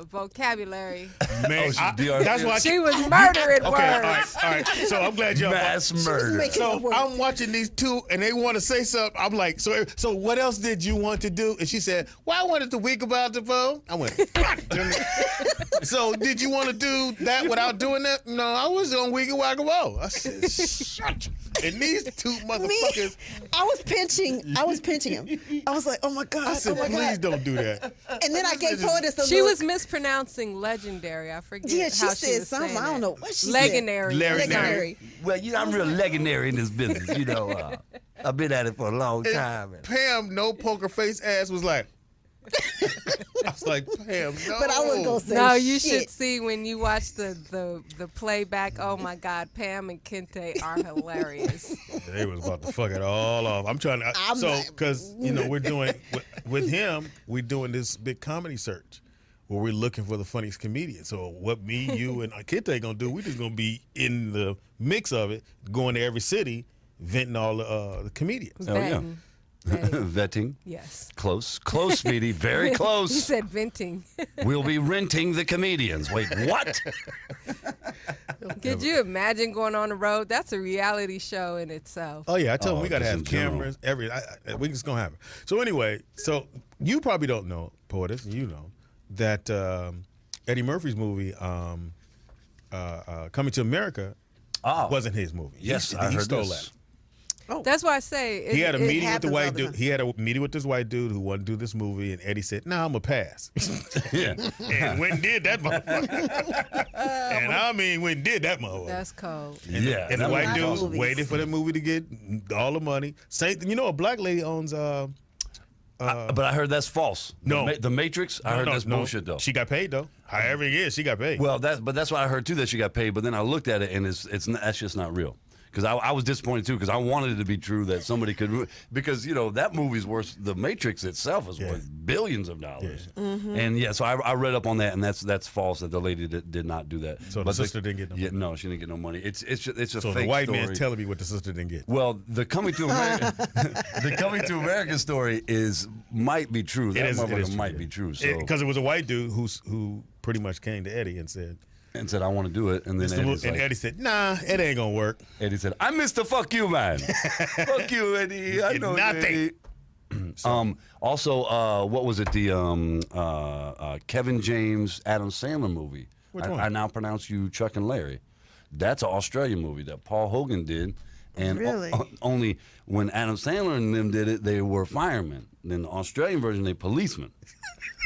[SPEAKER 3] vocabulary.
[SPEAKER 1] Man,
[SPEAKER 4] DR.
[SPEAKER 1] that's why
[SPEAKER 3] She was murdering
[SPEAKER 1] Okay,
[SPEAKER 3] words.
[SPEAKER 1] all right. So I'm glad y'all.
[SPEAKER 4] Mass murder.
[SPEAKER 2] making-
[SPEAKER 1] So I'm watching these two, and they want to say something. I'm like, so what else did you want to do? And she said, well, I wanted to week about the phone. I went, "God damn it." So did you want to do that without doing that? No, I was on week about the phone. I said, shut. And these two motherfuckers.
[SPEAKER 2] I was pinching him. I was like, oh my God.
[SPEAKER 1] I said,
[SPEAKER 2] oh my
[SPEAKER 1] please
[SPEAKER 2] God.
[SPEAKER 1] don't do that.
[SPEAKER 2] And then I gave Poetess a
[SPEAKER 3] She
[SPEAKER 2] look.
[SPEAKER 3] was mispronouncing legendary. I forget
[SPEAKER 2] Yeah, she
[SPEAKER 3] how
[SPEAKER 2] said
[SPEAKER 3] she was
[SPEAKER 2] something.
[SPEAKER 3] saying
[SPEAKER 2] I don't
[SPEAKER 3] it.
[SPEAKER 2] know what she
[SPEAKER 3] Legendary.
[SPEAKER 1] said.
[SPEAKER 2] Legendary.
[SPEAKER 4] Well, I'm real legendary in this business. You know, I've been at it for a long time.
[SPEAKER 1] Pam, no poker face ass, was like, I was like, Pam, no.
[SPEAKER 2] But I wasn't gonna say
[SPEAKER 3] No, you
[SPEAKER 2] shit.
[SPEAKER 3] should see when you watch the playback. Oh my God, Pam and Kente are hilarious.
[SPEAKER 1] They was about to fuck it all off. I'm trying to.
[SPEAKER 2] I'm
[SPEAKER 1] So,
[SPEAKER 2] not-
[SPEAKER 1] because, you know, we're doing, with him, we're doing this big comedy search where we're looking for the funniest comedian. So, what me, you, and Kente gonna do, we just gonna be in the mix of it, going to every city, venting all the comedians.
[SPEAKER 4] Oh, yeah.
[SPEAKER 3] Vetting. Vetting.
[SPEAKER 4] Vetting.
[SPEAKER 3] Yes.
[SPEAKER 4] Close, Speedy, very
[SPEAKER 3] He
[SPEAKER 4] close.
[SPEAKER 3] said venting.
[SPEAKER 4] We'll be renting the comedians. Wait, what?
[SPEAKER 3] Could you imagine going on the road? That's a reality show in itself.
[SPEAKER 1] Oh yeah, I tell them
[SPEAKER 4] Oh,
[SPEAKER 1] we gotta
[SPEAKER 4] just
[SPEAKER 1] have
[SPEAKER 4] in general.
[SPEAKER 1] cameras. We just gonna have it. So anyway, so you probably don't know, Poetess, you know that Eddie Murphy's movie, Coming to America,
[SPEAKER 4] Oh,
[SPEAKER 1] wasn't his movie.
[SPEAKER 4] yes,
[SPEAKER 1] he
[SPEAKER 4] I heard
[SPEAKER 1] stole
[SPEAKER 4] this.
[SPEAKER 1] that.
[SPEAKER 3] That's why I say
[SPEAKER 1] He had a meeting with the
[SPEAKER 2] happens all
[SPEAKER 1] white
[SPEAKER 2] the
[SPEAKER 1] dude.
[SPEAKER 2] time.
[SPEAKER 1] He had a meeting with this white dude who wanted to do this movie, and Eddie said, "Nah, I'm gonna pass."
[SPEAKER 4] Yeah.
[SPEAKER 1] And went and did that motherfucker. And I mean, went and did that motherfucker.
[SPEAKER 3] that's cold.
[SPEAKER 4] Yeah.
[SPEAKER 1] And the
[SPEAKER 4] that
[SPEAKER 1] white
[SPEAKER 4] was
[SPEAKER 1] dude
[SPEAKER 2] awesome.
[SPEAKER 4] awesome.
[SPEAKER 1] waited for the movie to get all the money. Same, you know, a black lady owns.
[SPEAKER 4] But I heard that's false.
[SPEAKER 1] No.
[SPEAKER 4] The Matrix. I heard that's bullshit though.
[SPEAKER 1] She got paid though. However it is, she got paid.
[SPEAKER 4] Well, that's what I heard too, that she got paid. But then I looked at it and that's just not real. Because I was disappointed too, because I wanted it to be true that somebody could, because you know that movie's worth, the Matrix itself is worth billions of dollars. And yeah, so I read up on that, and that's false, that the lady did not do that.
[SPEAKER 1] So the sister didn't get no money?
[SPEAKER 4] Yeah, no, she didn't get no money. It's a
[SPEAKER 1] so
[SPEAKER 4] fake
[SPEAKER 1] the white
[SPEAKER 4] story.
[SPEAKER 1] man's telling me what the sister didn't get.
[SPEAKER 4] Well, the Coming to America, the Coming to America story might be true. That motherfucker might be true. So
[SPEAKER 1] Because it was a white dude who pretty much came to Eddie and said,
[SPEAKER 4] and said I want to do it, and then Eddie's
[SPEAKER 1] and
[SPEAKER 4] like,
[SPEAKER 1] Eddie said, "Nah, it ain't gonna work."
[SPEAKER 4] Eddie said, "I'm Mr. Fuck You Man. Fuck you, Eddie. I
[SPEAKER 1] Get
[SPEAKER 4] know
[SPEAKER 1] nothing."
[SPEAKER 4] Eddie." Also, what was it? The Kevin James Adam Sandler movie.
[SPEAKER 1] Which one?
[SPEAKER 4] I now pronounce you Chuck and Larry. That's an Australian movie that Paul Hogan did, and
[SPEAKER 2] Really?
[SPEAKER 4] only when Adam Sandler and them did it, they were firemen. Then the Australian version, they policemen.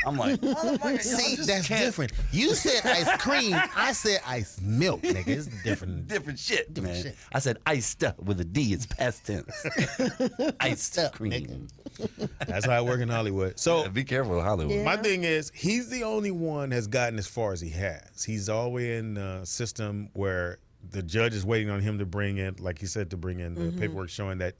[SPEAKER 4] I'm like, motherfucker,
[SPEAKER 1] See,
[SPEAKER 4] y'all just
[SPEAKER 1] that's
[SPEAKER 4] can't-
[SPEAKER 1] different. You said ice cream. I said ice milk, nigga. It's different.
[SPEAKER 4] Different shit, man.
[SPEAKER 1] shit.
[SPEAKER 4] I said iced with a D. It's past tense. Iced cream.
[SPEAKER 1] That's how I work in Hollywood. So
[SPEAKER 4] Yeah, be careful with Hollywood.
[SPEAKER 2] Yeah.
[SPEAKER 1] my thing is, he's the only one has gotten as far as he has. He's always in a system where the judge is waiting on him to bring in, like he said, to bring in the paperwork showing that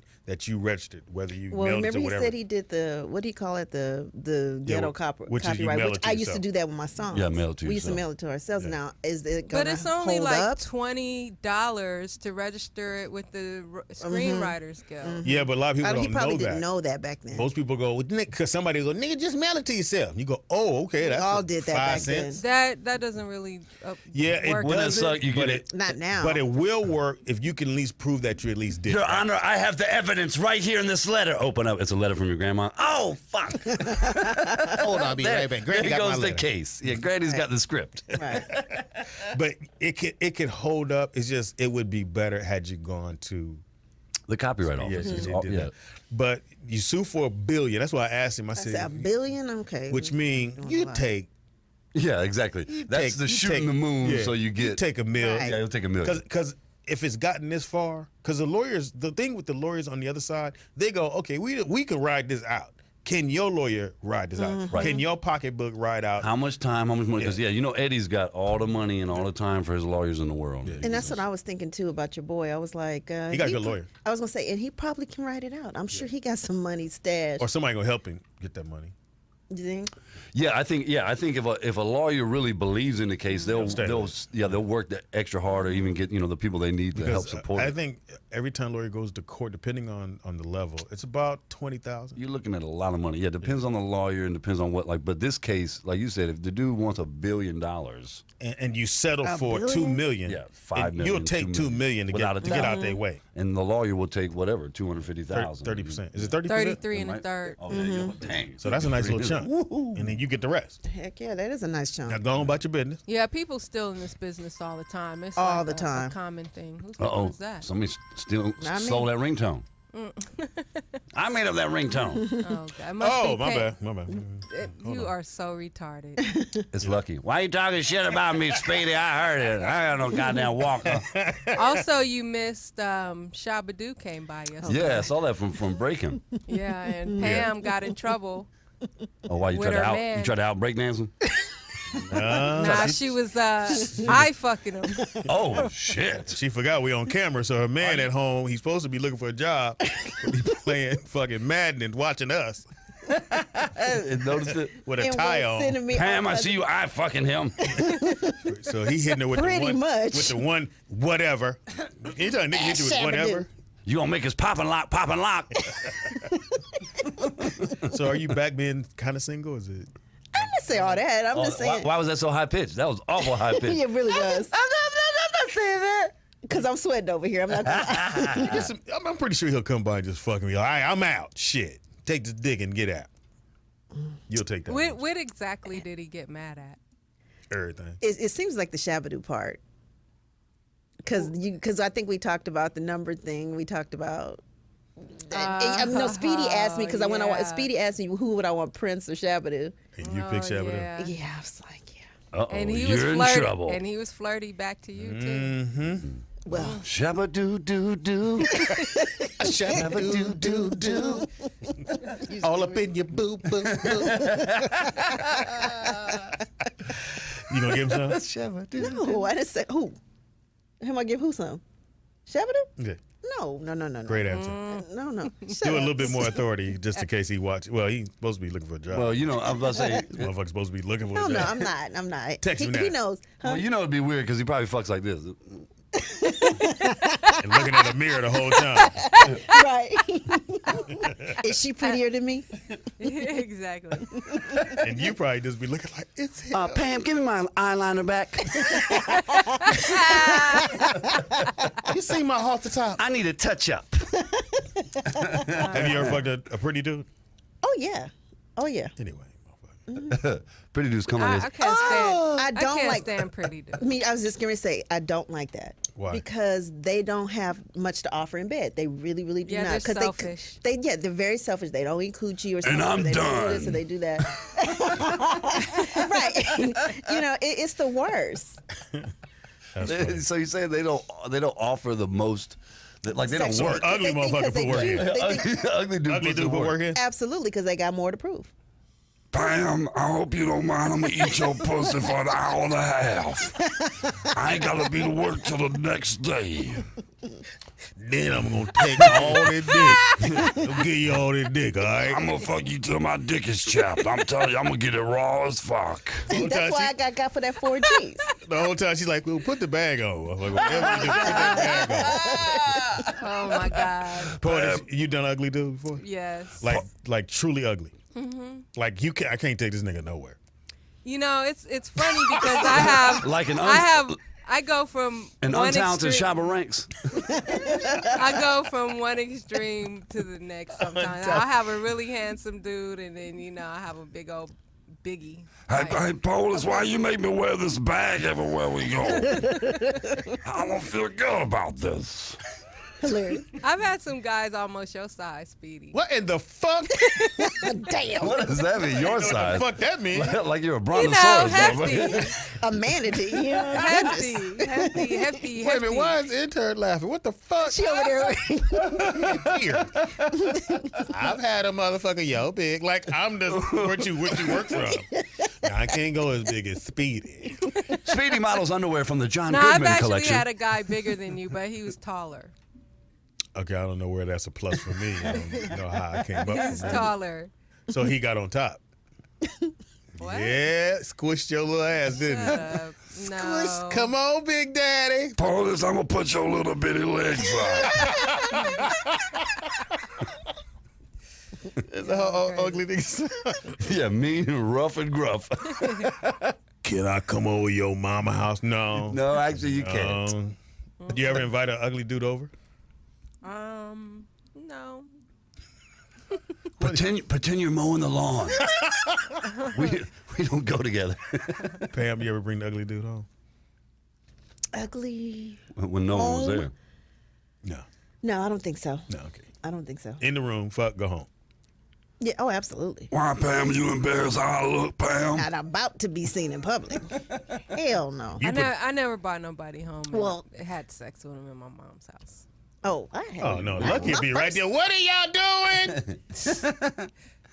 [SPEAKER 1] you registered, whether you
[SPEAKER 2] Well,
[SPEAKER 1] mailed it
[SPEAKER 2] remember
[SPEAKER 1] or
[SPEAKER 2] he
[SPEAKER 1] whatever.
[SPEAKER 2] said he did the, what do you call it, the ghetto
[SPEAKER 1] which is you
[SPEAKER 2] copyright,
[SPEAKER 1] mail
[SPEAKER 2] which
[SPEAKER 1] it to
[SPEAKER 2] I used
[SPEAKER 1] yourself.
[SPEAKER 2] to do that with my songs.
[SPEAKER 4] Yeah, mail it to
[SPEAKER 2] We used to
[SPEAKER 4] yourself.
[SPEAKER 2] mail it to ourselves. Now, is it going
[SPEAKER 3] But
[SPEAKER 2] to
[SPEAKER 3] it's only
[SPEAKER 2] hold
[SPEAKER 3] like
[SPEAKER 2] up?
[SPEAKER 3] $20 to register it with the Screenwriters Guild.
[SPEAKER 1] Yeah, but a lot of people
[SPEAKER 2] He
[SPEAKER 1] don't
[SPEAKER 2] probably
[SPEAKER 1] know
[SPEAKER 2] didn't
[SPEAKER 1] that.
[SPEAKER 2] know that back then.
[SPEAKER 1] Most people go, because somebody go, nigga, just mail it to yourself. You go, oh, okay, that's
[SPEAKER 2] all did that
[SPEAKER 1] 5
[SPEAKER 2] back
[SPEAKER 1] cents.
[SPEAKER 3] That doesn't really
[SPEAKER 1] Yeah, it
[SPEAKER 3] work.
[SPEAKER 4] When it
[SPEAKER 1] doesn't,
[SPEAKER 4] suck, you
[SPEAKER 1] but
[SPEAKER 4] get it.
[SPEAKER 2] Not now.
[SPEAKER 1] But it will work if you can at least prove that you at least did.
[SPEAKER 4] Your
[SPEAKER 1] that.
[SPEAKER 4] Honor, I have the evidence right here in this letter. Open up. It's a letter from your grandma. Oh, fuck.
[SPEAKER 1] Hold on, I'll be right back. Granny
[SPEAKER 4] there
[SPEAKER 1] got my
[SPEAKER 4] goes the
[SPEAKER 1] letter.
[SPEAKER 4] case. Yeah, Granny's got the script.
[SPEAKER 2] Right.
[SPEAKER 1] But it could hold up. It's just it would be better had you gone to
[SPEAKER 4] The copyright office.
[SPEAKER 1] yeah,
[SPEAKER 4] is
[SPEAKER 1] you
[SPEAKER 4] all-
[SPEAKER 1] did
[SPEAKER 4] yeah.
[SPEAKER 1] that. But you sue for $1 billion. That's why I asked him. I
[SPEAKER 2] I
[SPEAKER 1] said,
[SPEAKER 2] said, $1 billion? Okay.
[SPEAKER 1] which means
[SPEAKER 2] Doing a
[SPEAKER 1] you
[SPEAKER 2] lot.
[SPEAKER 1] take
[SPEAKER 4] Yeah, exactly. That's the shooting the moon,
[SPEAKER 1] yeah,
[SPEAKER 4] so you get.
[SPEAKER 1] you take $1 million.
[SPEAKER 2] Right.
[SPEAKER 4] Yeah, you'll take $1 million.
[SPEAKER 1] Because if it's gotten this far, because the thing with the lawyers on the other side, they go, okay, we can ride this out. Can your lawyer ride this out?
[SPEAKER 4] Right.
[SPEAKER 1] Can your pocketbook ride out?
[SPEAKER 4] How much time, how much money? Because, yeah, you know, Eddie's got all the money and all the time for his lawyers in the world.
[SPEAKER 2] And that's what I was thinking too about your boy. I was like,
[SPEAKER 1] He got a good lawyer.
[SPEAKER 2] I was gonna say, and he probably can write it out. I'm sure he got some money stashed.
[SPEAKER 1] Or somebody gonna help him get that money.
[SPEAKER 2] You think?
[SPEAKER 4] Yeah, I think if a lawyer really believes in the case, they'll work that extra hard or even get the people they need to help
[SPEAKER 1] Because
[SPEAKER 4] support
[SPEAKER 1] I
[SPEAKER 4] it.
[SPEAKER 1] think every time lawyer goes to court, depending on the level, it's about $20,000.
[SPEAKER 4] You're looking at a lot of money. Yeah, it depends on the lawyer and depends on what. But this case, like you said, if the dude wants $1 billion,
[SPEAKER 1] And you settle
[SPEAKER 2] $1
[SPEAKER 1] for
[SPEAKER 2] billion?
[SPEAKER 1] $2 million.
[SPEAKER 4] Yeah, $5 million,
[SPEAKER 1] You'll take
[SPEAKER 4] $2
[SPEAKER 1] $2 million to
[SPEAKER 4] without
[SPEAKER 1] get
[SPEAKER 4] a doubt.
[SPEAKER 1] out their way.
[SPEAKER 4] and the lawyer will take whatever, $250,000.
[SPEAKER 1] 30%. Is it 30%?
[SPEAKER 3] 33 and a third.
[SPEAKER 4] Oh, yeah, yeah, dang.
[SPEAKER 1] So that's a nice little chunk. And then you get the rest.
[SPEAKER 2] Heck yeah, that is a nice chunk.
[SPEAKER 1] Now go on about your business.
[SPEAKER 3] Yeah, people still in this business all the time. It's
[SPEAKER 2] All
[SPEAKER 3] like
[SPEAKER 2] the time.
[SPEAKER 3] a common thing. Whose
[SPEAKER 4] Uh-oh,
[SPEAKER 3] was that?
[SPEAKER 4] somebody still
[SPEAKER 2] Not
[SPEAKER 4] stole
[SPEAKER 2] me.
[SPEAKER 4] that ringtone. I made up that ringtone.
[SPEAKER 3] Oh, God. It must
[SPEAKER 1] Oh,
[SPEAKER 3] be
[SPEAKER 1] my
[SPEAKER 3] Pam.
[SPEAKER 1] bad. My bad.
[SPEAKER 3] You are so retarded.
[SPEAKER 4] It's lucky. Why you talking shit about me, Speedy? I heard it. I got no goddamn walker.
[SPEAKER 3] Also, you missed Shabba-Doo came by yesterday.
[SPEAKER 4] Yeah, I saw that from Breaking.
[SPEAKER 3] Yeah, and Pam got in trouble
[SPEAKER 4] Oh, why you
[SPEAKER 3] With
[SPEAKER 4] tried to
[SPEAKER 3] her man.
[SPEAKER 4] you tried to out break dancing?
[SPEAKER 3] Nah, she was eye fucking him.
[SPEAKER 4] Oh shit!
[SPEAKER 1] She forgot we on camera, so her man at home, he's supposed to be looking for a job, but he playing fucking Madden and watching us
[SPEAKER 4] And noticed it.
[SPEAKER 1] with a
[SPEAKER 2] And
[SPEAKER 1] tie
[SPEAKER 2] was
[SPEAKER 1] on.
[SPEAKER 2] sending me
[SPEAKER 4] Pam,
[SPEAKER 2] all
[SPEAKER 4] I see you eye fucking him.
[SPEAKER 1] So he hitting her with
[SPEAKER 2] Pretty
[SPEAKER 1] the one,
[SPEAKER 2] much.
[SPEAKER 1] with the one whatever. Anytime nigga hit you with
[SPEAKER 2] Shabba-Doo.
[SPEAKER 1] whatever.
[SPEAKER 4] You gonna make us pop and lock, pop and lock.
[SPEAKER 1] So are you back being kind of single? Is it?
[SPEAKER 2] I didn't say all that. I'm just saying.
[SPEAKER 4] Why was that so high pitched? That was awful high pitched.
[SPEAKER 2] It really was. I'm not saying that. Because I'm sweating over here. I'm not gonna lie.
[SPEAKER 1] I'm pretty sure he'll come by and just fucking me. All right, I'm out. Shit. Take this dick and get out. You'll take that.
[SPEAKER 3] What exactly did he get mad at?
[SPEAKER 1] Everything.
[SPEAKER 2] It seems like the Shabba-Doo part. Because I think we talked about the number thing. We talked about. No, Speedy asked me because Speedy asked me who would I want, Prince or Shabba-Doo.
[SPEAKER 1] And you pick Shabba-Doo.
[SPEAKER 3] Yeah.
[SPEAKER 2] Yeah, I was like, yeah.
[SPEAKER 4] Uh-oh,
[SPEAKER 3] And he was
[SPEAKER 4] you're in
[SPEAKER 3] flirty.
[SPEAKER 4] trouble.
[SPEAKER 3] And he was flirty back to you too.
[SPEAKER 1] Mm-hmm.
[SPEAKER 2] Well,
[SPEAKER 4] Shabba-doo-doo-doo.
[SPEAKER 1] Shabba-Doo-doo-doo. All up in your boo, boo, boo. You gonna give him some?
[SPEAKER 4] Shabba-doo.
[SPEAKER 2] no, I didn't say who. Him I give who some? Shabba-Doo?
[SPEAKER 1] Yeah.
[SPEAKER 2] No.
[SPEAKER 1] Great answer.
[SPEAKER 2] No.
[SPEAKER 1] Do a little bit more authority just in case he watch. Well, he's supposed to be looking for a job.
[SPEAKER 4] Well, you know, I was about to say.
[SPEAKER 1] This motherfucker's supposed to be looking for
[SPEAKER 2] No,
[SPEAKER 1] a job.
[SPEAKER 2] I'm not.
[SPEAKER 1] Text me now.
[SPEAKER 2] He knows. Huh?
[SPEAKER 4] Well, you know it'd be weird because he probably fucks like this.
[SPEAKER 1] And looking at the mirror the whole time.
[SPEAKER 2] Right. Is she prettier than me?
[SPEAKER 3] Exactly.
[SPEAKER 1] And you probably just be looking like, it's him.
[SPEAKER 4] Pam, give me my eyeliner back.
[SPEAKER 1] You see my heart to top.
[SPEAKER 4] I need a touch up.
[SPEAKER 1] Have you ever fucked a pretty dude?
[SPEAKER 2] Oh yeah.
[SPEAKER 1] Anyway,
[SPEAKER 4] Pretty dudes come like
[SPEAKER 3] I
[SPEAKER 4] this.
[SPEAKER 3] can't stand.
[SPEAKER 2] I don't
[SPEAKER 3] can't
[SPEAKER 2] like.
[SPEAKER 3] stand pretty dudes.
[SPEAKER 2] I mean, I was just gonna say I don't like that.
[SPEAKER 1] Why?
[SPEAKER 2] Because they don't have much to offer in bed. They really, really do
[SPEAKER 3] Yeah,
[SPEAKER 2] not.
[SPEAKER 3] they're
[SPEAKER 2] 'Cause
[SPEAKER 3] selfish.
[SPEAKER 2] They're very selfish. They don't eat coochie or something.
[SPEAKER 4] I'm
[SPEAKER 2] they don't do
[SPEAKER 4] done.
[SPEAKER 2] this or they do that. Right. You know, it's the worst.
[SPEAKER 1] that's funny.
[SPEAKER 4] So you say they don't offer the most, like they don't
[SPEAKER 2] Sexual-
[SPEAKER 4] work.
[SPEAKER 1] Ugly
[SPEAKER 2] They think
[SPEAKER 1] motherfucker
[SPEAKER 2] 'cause they
[SPEAKER 1] put work
[SPEAKER 2] cute.
[SPEAKER 1] in.
[SPEAKER 2] They think-
[SPEAKER 4] Ugly dude
[SPEAKER 1] Ugly
[SPEAKER 4] puts
[SPEAKER 1] dude
[SPEAKER 4] in
[SPEAKER 1] put work in?
[SPEAKER 2] Absolutely, because they got more to prove.
[SPEAKER 5] Pam, I hope you don't mind. I'm gonna eat your pussy for an hour and a half. I ain't gotta be to work till the next day.
[SPEAKER 1] Then I'm gonna take all that dick. I'll give you all that dick, all right?
[SPEAKER 5] I'm gonna fuck you till my dick is chapped. I'm telling you, I'm gonna get it raw as fuck.
[SPEAKER 1] whole time
[SPEAKER 2] That's why
[SPEAKER 1] she-
[SPEAKER 2] I got for that 4Gs.
[SPEAKER 1] The whole time she's like, well, put the bag on. I'm like, whatever you do, put that bag on.
[SPEAKER 3] Oh my God.
[SPEAKER 1] Poetess, you done ugly dude before?
[SPEAKER 3] Yes.
[SPEAKER 1] Like truly ugly. Like I can't take this nigga nowhere.
[SPEAKER 3] You know, it's funny because I have
[SPEAKER 4] Like
[SPEAKER 3] I go from
[SPEAKER 4] an
[SPEAKER 3] one
[SPEAKER 4] untalented
[SPEAKER 3] extreme,
[SPEAKER 4] Shabba Ranks.
[SPEAKER 3] I go from one extreme to the next sometimes. I'll have a really handsome dude and then I have a big old biggie.
[SPEAKER 5] Hey, Polis, why you make me wear this bag everywhere we go? I don't feel good about this.
[SPEAKER 2] Hilarious.
[SPEAKER 3] I've had some guys almost your size, Speedy.
[SPEAKER 1] What in the fuck?
[SPEAKER 2] Damn.
[SPEAKER 4] What does that mean? Your
[SPEAKER 1] What the
[SPEAKER 4] size?
[SPEAKER 1] fuck that mean?
[SPEAKER 4] Like you're a
[SPEAKER 3] You
[SPEAKER 4] brontosaurus.
[SPEAKER 3] know,
[SPEAKER 4] motherfucker.
[SPEAKER 3] hefty,
[SPEAKER 2] A manatee. You know?
[SPEAKER 3] hefty.
[SPEAKER 1] Wait a minute, why is the intern laughing? What the fuck?
[SPEAKER 2] She over there.
[SPEAKER 1] Here. I've had a motherfucker yo big. Like I'm just what you work from. Now, I can't go as big as Speedy.
[SPEAKER 4] Speedy models underwear from the John
[SPEAKER 3] No, I've
[SPEAKER 4] Goodman
[SPEAKER 3] actually
[SPEAKER 4] collection.
[SPEAKER 3] had a guy bigger than you, but he was taller.
[SPEAKER 1] Okay, I don't know where that's a plus for me. I don't know how I came up
[SPEAKER 3] He
[SPEAKER 1] from
[SPEAKER 3] was
[SPEAKER 1] that.
[SPEAKER 3] taller.
[SPEAKER 1] So he got on top.
[SPEAKER 3] What?
[SPEAKER 1] Yeah, squished your little ass, didn't he?
[SPEAKER 3] No.
[SPEAKER 1] Squish, come on, Big Daddy.
[SPEAKER 5] Polis, I'm gonna put your little bitty legs up.
[SPEAKER 1] That's how ugly niggas.
[SPEAKER 4] Yeah, mean and rough and gruff.
[SPEAKER 1] Can I come over your mama house? No.
[SPEAKER 4] No, actually, you can't.
[SPEAKER 1] You ever invite an ugly dude over?
[SPEAKER 3] No.
[SPEAKER 4] Pretend you're mowing the lawn. we don't go together.
[SPEAKER 1] Pam, you ever bring the ugly dude home?
[SPEAKER 2] Ugly.
[SPEAKER 4] When no one was there.
[SPEAKER 1] No.
[SPEAKER 2] No, I don't think so.
[SPEAKER 1] No, okay.
[SPEAKER 2] I don't think so.
[SPEAKER 1] In the room, fuck, go home.
[SPEAKER 2] Yeah. Oh, absolutely.
[SPEAKER 5] Why, Pam, you embarrassed how I look, Pam?
[SPEAKER 2] Not about to be seen in public. Hell no.
[SPEAKER 3] I never brought nobody home. And
[SPEAKER 2] Well-
[SPEAKER 3] had sex with him in my mom's house.
[SPEAKER 2] Oh, I had.
[SPEAKER 1] Oh, no. Lucky be right there. What are y'all doing?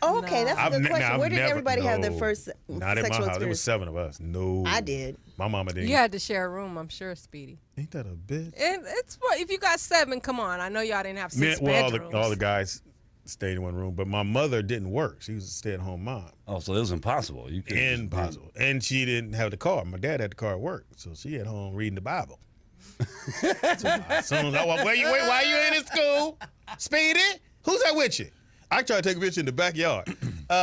[SPEAKER 2] Oh, okay, that's a good question.
[SPEAKER 1] I've
[SPEAKER 2] Where did
[SPEAKER 1] never-
[SPEAKER 2] everybody have their
[SPEAKER 1] no,
[SPEAKER 2] first
[SPEAKER 1] Not in my
[SPEAKER 2] sexual
[SPEAKER 1] house. There was
[SPEAKER 2] experience?
[SPEAKER 1] 7 of us. No.
[SPEAKER 2] I did.
[SPEAKER 1] My mama didn't.
[SPEAKER 3] You had to share a room, I'm sure, Speedy.
[SPEAKER 1] Ain't that a bitch?
[SPEAKER 3] And it's if you got 7, come on. I know y'all didn't have 6
[SPEAKER 1] Well,
[SPEAKER 3] bedrooms.
[SPEAKER 1] all the guys stayed in one room, but my mother didn't work. She was a stay-at-home mom.
[SPEAKER 4] Oh, so it was impossible. You couldn't
[SPEAKER 1] Impossible. And she didn't have the car. My dad had the car at work, so she at home reading the Bible. So as soon as I walk, why you in this school? Speedy? Who's that with you? I tried to take a picture in the backyard.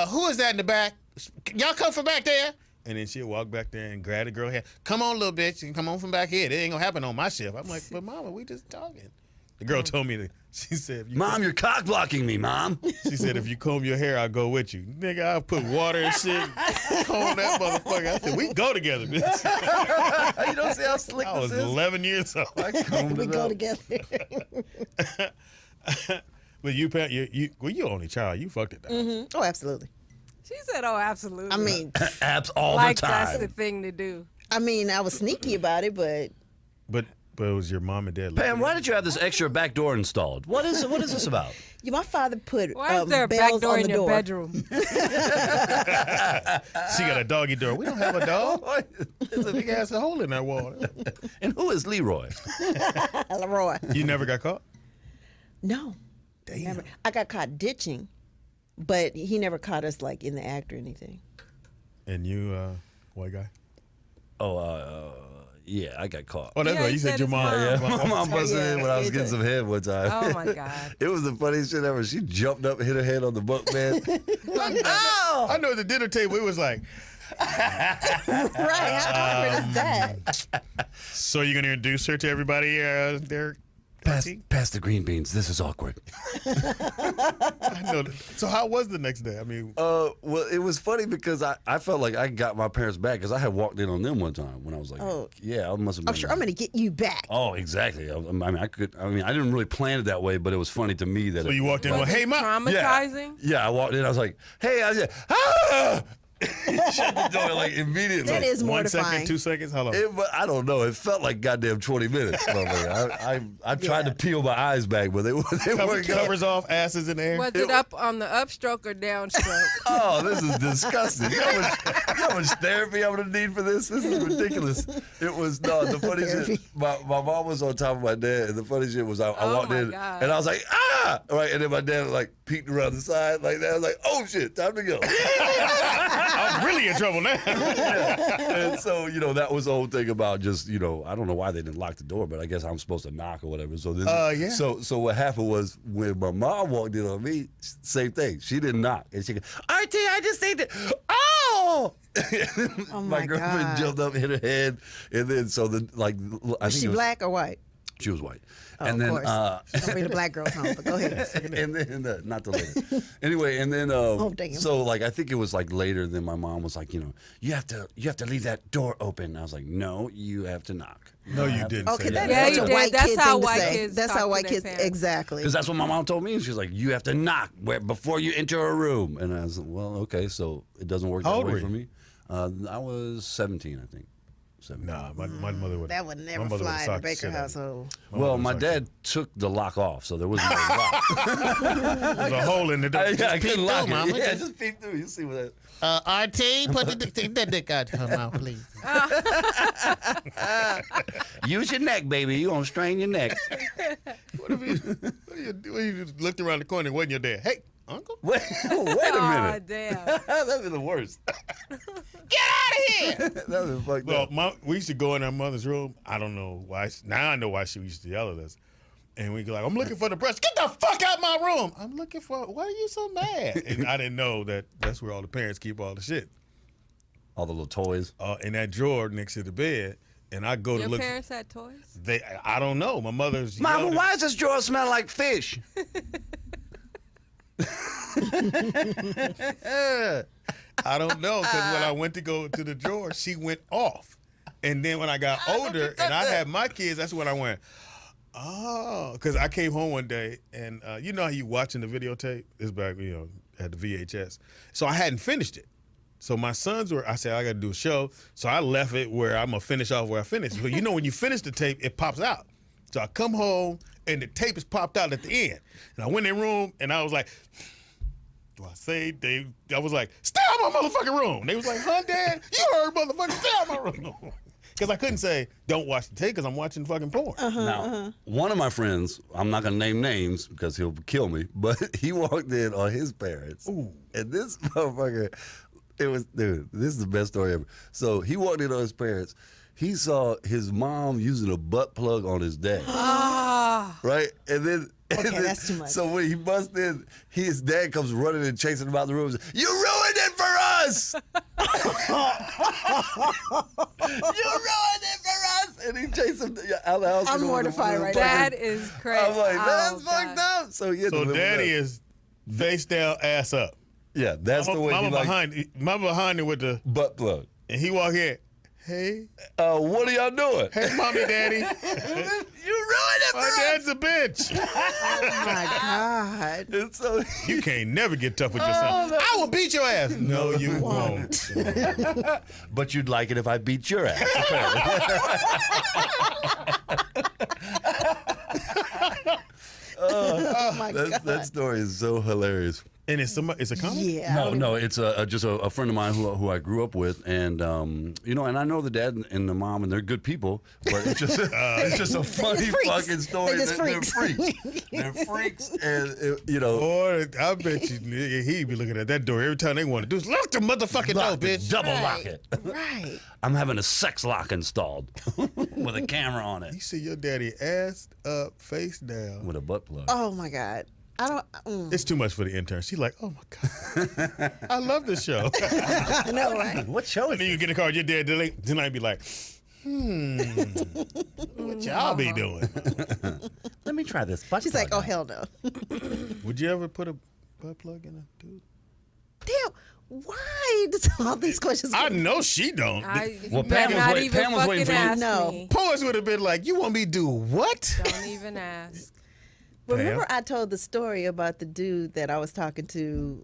[SPEAKER 1] Who is that in the back? Y'all come from back there? And then she'll walk back there and grab the girl hair. Come on, little bitch, and come on from back here. It ain't gonna happen on my shift. I'm like, but mama, we just talking. The girl told me that. She said,
[SPEAKER 4] Mom, you're cock blocking me, Mom.
[SPEAKER 1] She said, if you comb your hair, I'll go with you. Nigga, I'll put water and shit, comb that motherfucker. I said, we go together, bitch.
[SPEAKER 4] You don't see how slick
[SPEAKER 1] I was 11 years old.
[SPEAKER 2] We go together.
[SPEAKER 1] But you only child. You fucked it down.
[SPEAKER 2] Oh, absolutely.
[SPEAKER 3] She said, oh, absolutely.
[SPEAKER 2] I mean,
[SPEAKER 4] Abs all
[SPEAKER 3] like
[SPEAKER 4] the
[SPEAKER 3] that's
[SPEAKER 4] time.
[SPEAKER 3] the thing to do.
[SPEAKER 2] I was sneaky about it, but
[SPEAKER 1] But it was your mom and dad.
[SPEAKER 4] Pam, why did you have this extra back door installed? What is this about?
[SPEAKER 2] my father put
[SPEAKER 3] Why is there a back
[SPEAKER 2] bells
[SPEAKER 3] door
[SPEAKER 2] on
[SPEAKER 3] in
[SPEAKER 2] the
[SPEAKER 3] your
[SPEAKER 2] door.
[SPEAKER 3] bedroom?
[SPEAKER 1] She got a doggy door. We don't have a dog. There's a big ass hole in that wall.
[SPEAKER 4] And who is Leroy?
[SPEAKER 2] Leroy.
[SPEAKER 1] You never got caught?
[SPEAKER 2] No,
[SPEAKER 1] Damn.
[SPEAKER 2] never. I got caught ditching, but he never caught us like in the act or anything.
[SPEAKER 1] And you, white guy?
[SPEAKER 4] Yeah, I got caught.
[SPEAKER 1] Oh, that's
[SPEAKER 3] Yeah,
[SPEAKER 1] right.
[SPEAKER 3] he
[SPEAKER 1] You said
[SPEAKER 3] said
[SPEAKER 1] your
[SPEAKER 3] his
[SPEAKER 1] mom.
[SPEAKER 3] mom.
[SPEAKER 1] Yeah,
[SPEAKER 4] My mom busted in when I was
[SPEAKER 2] Yeah,
[SPEAKER 4] getting some head one time.
[SPEAKER 3] Oh, my God.
[SPEAKER 4] It was the funniest shit ever. She jumped up and hit her head on the bunk bed.
[SPEAKER 1] I know at the dinner table, it was like,
[SPEAKER 2] Right? How awkward is that?
[SPEAKER 1] so you're going to introduce her to everybody there?
[SPEAKER 4] Pass the green beans. This is awkward.
[SPEAKER 1] I know. So how was the next day? I mean,
[SPEAKER 4] Well, it was funny because I felt like I got my parents back because I had walked in on them one time when I was like,
[SPEAKER 2] Oh.
[SPEAKER 4] yeah, I must have been.
[SPEAKER 2] I'm sure I'm going to get you back.
[SPEAKER 4] Oh, exactly. I didn't really plan it that way, but it was funny to me that.
[SPEAKER 1] so you walked in
[SPEAKER 3] Was
[SPEAKER 1] going, hey,
[SPEAKER 3] it
[SPEAKER 1] mom.
[SPEAKER 3] traumatizing?
[SPEAKER 4] Yeah, I walked in. I was like, hey, I said, ah! Shut the door like immediately.
[SPEAKER 2] That is
[SPEAKER 1] 1 second,
[SPEAKER 2] mortifying.
[SPEAKER 1] 2 seconds? How long?
[SPEAKER 4] I don't know. It felt like goddamn 20 minutes. I tried to peel my eyes back, but they weren't
[SPEAKER 1] Covers off, asses in the air.
[SPEAKER 3] Was it up on the upstroke or downstroke?
[SPEAKER 4] Oh, this is disgusting. You know how much therapy I'm gonna need for this? This is ridiculous. It was the funny shit. My mom was on top of my dad, and the funny shit was I walked
[SPEAKER 3] my
[SPEAKER 4] in
[SPEAKER 3] God.
[SPEAKER 4] and I was like, ah! Right, and then my dad like peeked around the side like that. I was like, oh shit, time to go.
[SPEAKER 1] I'm really in trouble now.
[SPEAKER 4] And so, that was the whole thing about just, I don't know why they didn't lock the door, but I guess I'm supposed to knock or whatever. So this,
[SPEAKER 1] Yeah.
[SPEAKER 4] So what happened was when my mom walked in on me, same thing. She didn't knock, and she go, RT, I just think that, oh.
[SPEAKER 2] Oh,
[SPEAKER 4] my
[SPEAKER 2] my
[SPEAKER 4] girlfriend
[SPEAKER 2] God.
[SPEAKER 4] jumped up, hit her head, and then I think
[SPEAKER 2] Is she
[SPEAKER 4] it was,
[SPEAKER 2] black or white?
[SPEAKER 4] She was white.
[SPEAKER 2] Oh,
[SPEAKER 4] and
[SPEAKER 2] of
[SPEAKER 4] then
[SPEAKER 2] course. Don't bring the black girls home, but go ahead.
[SPEAKER 4] and then not the later. Anyway, and then
[SPEAKER 2] damn.
[SPEAKER 4] so like I think it was like later. Then my mom was like, you have to leave that door open. And I was like, no, you have to knock.
[SPEAKER 1] No, you didn't
[SPEAKER 2] Okay,
[SPEAKER 1] say
[SPEAKER 2] that
[SPEAKER 1] that.
[SPEAKER 3] Yeah,
[SPEAKER 2] that's
[SPEAKER 3] you
[SPEAKER 2] a
[SPEAKER 3] did.
[SPEAKER 2] white
[SPEAKER 3] That's
[SPEAKER 2] kid
[SPEAKER 3] how
[SPEAKER 2] thing to
[SPEAKER 3] white
[SPEAKER 2] say.
[SPEAKER 3] kids
[SPEAKER 2] That's
[SPEAKER 3] talk
[SPEAKER 2] how
[SPEAKER 3] to
[SPEAKER 2] white
[SPEAKER 3] their
[SPEAKER 2] kids
[SPEAKER 3] parents.
[SPEAKER 2] exactly.
[SPEAKER 4] Because that's what my mom told me. She was like, you have to knock before you enter a room. And I was like, well, okay, so it doesn't work
[SPEAKER 1] How
[SPEAKER 4] that
[SPEAKER 1] old
[SPEAKER 4] way
[SPEAKER 1] were
[SPEAKER 4] for
[SPEAKER 1] you?
[SPEAKER 4] me. I was 17, I think. 17.
[SPEAKER 1] Nah, my mother would.
[SPEAKER 2] That would never
[SPEAKER 1] my mother
[SPEAKER 2] fly in the
[SPEAKER 1] socked
[SPEAKER 2] Baker
[SPEAKER 1] shit out of me.
[SPEAKER 2] household.
[SPEAKER 4] Well, my
[SPEAKER 1] mother socked
[SPEAKER 4] dad took the lock off, so there was no lock.
[SPEAKER 1] There's a hole in the door.
[SPEAKER 4] I couldn't lock it.
[SPEAKER 6] Mama.
[SPEAKER 4] Yeah, just peep through. You see what that.
[SPEAKER 6] RT, put the dick out her mouth, please.
[SPEAKER 4] Use your neck, baby. You gonna strain your neck.
[SPEAKER 1] What you just looked around the corner and wasn't your dad? Hey, uncle.
[SPEAKER 4] Wait a
[SPEAKER 3] Oh,
[SPEAKER 4] minute.
[SPEAKER 3] damn.
[SPEAKER 4] That'd be the worst. That'd be fucked
[SPEAKER 1] Well,
[SPEAKER 4] up.
[SPEAKER 1] we used to go in our mother's room. I don't know why. Now I know why she used to yell at us. And we go like, I'm looking for the brush. Get the fuck out my room. I'm looking for. Why are you so mad? And I didn't know that's where all the parents keep all the shit.
[SPEAKER 4] All the little toys.
[SPEAKER 1] In that drawer next to the bed. And I go
[SPEAKER 3] Your
[SPEAKER 1] to look.
[SPEAKER 3] parents had toys?
[SPEAKER 1] I don't know. My mother's.
[SPEAKER 4] Mama,
[SPEAKER 1] yelled at-
[SPEAKER 4] why does this drawer smell like fish?
[SPEAKER 1] I don't know, because when I went to go to the drawer, she went off. And then when I got older and I had my kids, that's when I went, oh, because I came home one day and you know how you watching the videotape? It's back, at the VHS. So I hadn't finished it. So my sons I said, I got to do a show. So I left it where I'm going to finish off where I finished. But when you finish the tape, it pops out. So I come home and the tape is popped out at the end. And I went in the room and I was like, do I say? I was like, stay out my motherfucking room. They was like, huh, Dad? You heard, motherfucker, stay out my room. Because I couldn't say, don't watch the tape because I'm watching fucking porn.
[SPEAKER 4] Now, one of my friends, I'm not going to name names because he'll kill me, but he walked in on his parents.
[SPEAKER 1] Ooh.
[SPEAKER 4] And this motherfucker, dude, this is the best story ever. So he walked in on his parents. He saw his mom using a butt plug on his dad. Right? And then.
[SPEAKER 2] Okay, that's too much.
[SPEAKER 4] So when he busts in, his dad comes running and chasing him out the room. And says, you ruined it for us! You ruined it for us! And he chased him out of the house.
[SPEAKER 2] I'm mortified right now.
[SPEAKER 3] That is crazy.
[SPEAKER 4] I'm like, that's
[SPEAKER 3] Oh,
[SPEAKER 4] fucked
[SPEAKER 3] God.
[SPEAKER 4] up. So, yeah,
[SPEAKER 1] So daddy is face down, ass up.
[SPEAKER 4] yeah, that's the way he
[SPEAKER 1] Mama
[SPEAKER 4] like
[SPEAKER 1] behind him with the,
[SPEAKER 4] butt plug.
[SPEAKER 1] and he walk in. Hey,
[SPEAKER 4] What are y'all doing?
[SPEAKER 1] hey, mommy, daddy.
[SPEAKER 4] You ruined it for
[SPEAKER 1] My
[SPEAKER 4] us!
[SPEAKER 1] dad's a bitch.
[SPEAKER 2] Oh my God.
[SPEAKER 4] And so
[SPEAKER 1] You can't never get tough with your son. I will beat your ass. No, you won't.
[SPEAKER 4] but you'd like it if I beat your ass.
[SPEAKER 2] Oh my God.
[SPEAKER 4] That story is so hilarious.
[SPEAKER 1] And it's a comedy?
[SPEAKER 2] Yeah.
[SPEAKER 4] No, it's just a friend of mine who I grew up with, and and I know the dad and the mom, and they're good people, but it's just a funny
[SPEAKER 2] freaks.
[SPEAKER 4] fucking story.
[SPEAKER 2] They're just
[SPEAKER 4] They're
[SPEAKER 2] freaks.
[SPEAKER 4] freaks. They're freaks, and
[SPEAKER 1] Boy, I bet you he'd be looking at that door every time they want to do is lock the motherfucking door, bitch.
[SPEAKER 4] double lock
[SPEAKER 2] Right.
[SPEAKER 4] it.
[SPEAKER 2] Right.
[SPEAKER 4] I'm having a sex lock installed with a camera on it
[SPEAKER 1] You see your daddy ass up, face down.
[SPEAKER 4] with a butt plug.
[SPEAKER 2] Oh my God. I don't.
[SPEAKER 1] It's too much for the intern. She's like, oh my God, I love this show.
[SPEAKER 2] I know, right?
[SPEAKER 4] What show
[SPEAKER 1] And then you get in the car with your dad tonight and be like, what y'all be doing?
[SPEAKER 4] Let me try this butt
[SPEAKER 2] She's
[SPEAKER 4] plug
[SPEAKER 2] like, oh
[SPEAKER 4] out.
[SPEAKER 2] hell no.
[SPEAKER 1] Would you ever put a butt plug in a dude?
[SPEAKER 2] Damn. Why does all these questions?
[SPEAKER 1] I know she don't.
[SPEAKER 4] Well,
[SPEAKER 3] You better
[SPEAKER 4] Pam was
[SPEAKER 3] not
[SPEAKER 4] wait-
[SPEAKER 3] even
[SPEAKER 4] Pam was waiting
[SPEAKER 3] fucking
[SPEAKER 4] for you.
[SPEAKER 3] ask
[SPEAKER 2] No.
[SPEAKER 3] me.
[SPEAKER 1] Poets would have been like, you want me to do what?
[SPEAKER 3] Don't even ask.
[SPEAKER 2] Remember, I told the story about the dude that I was talking to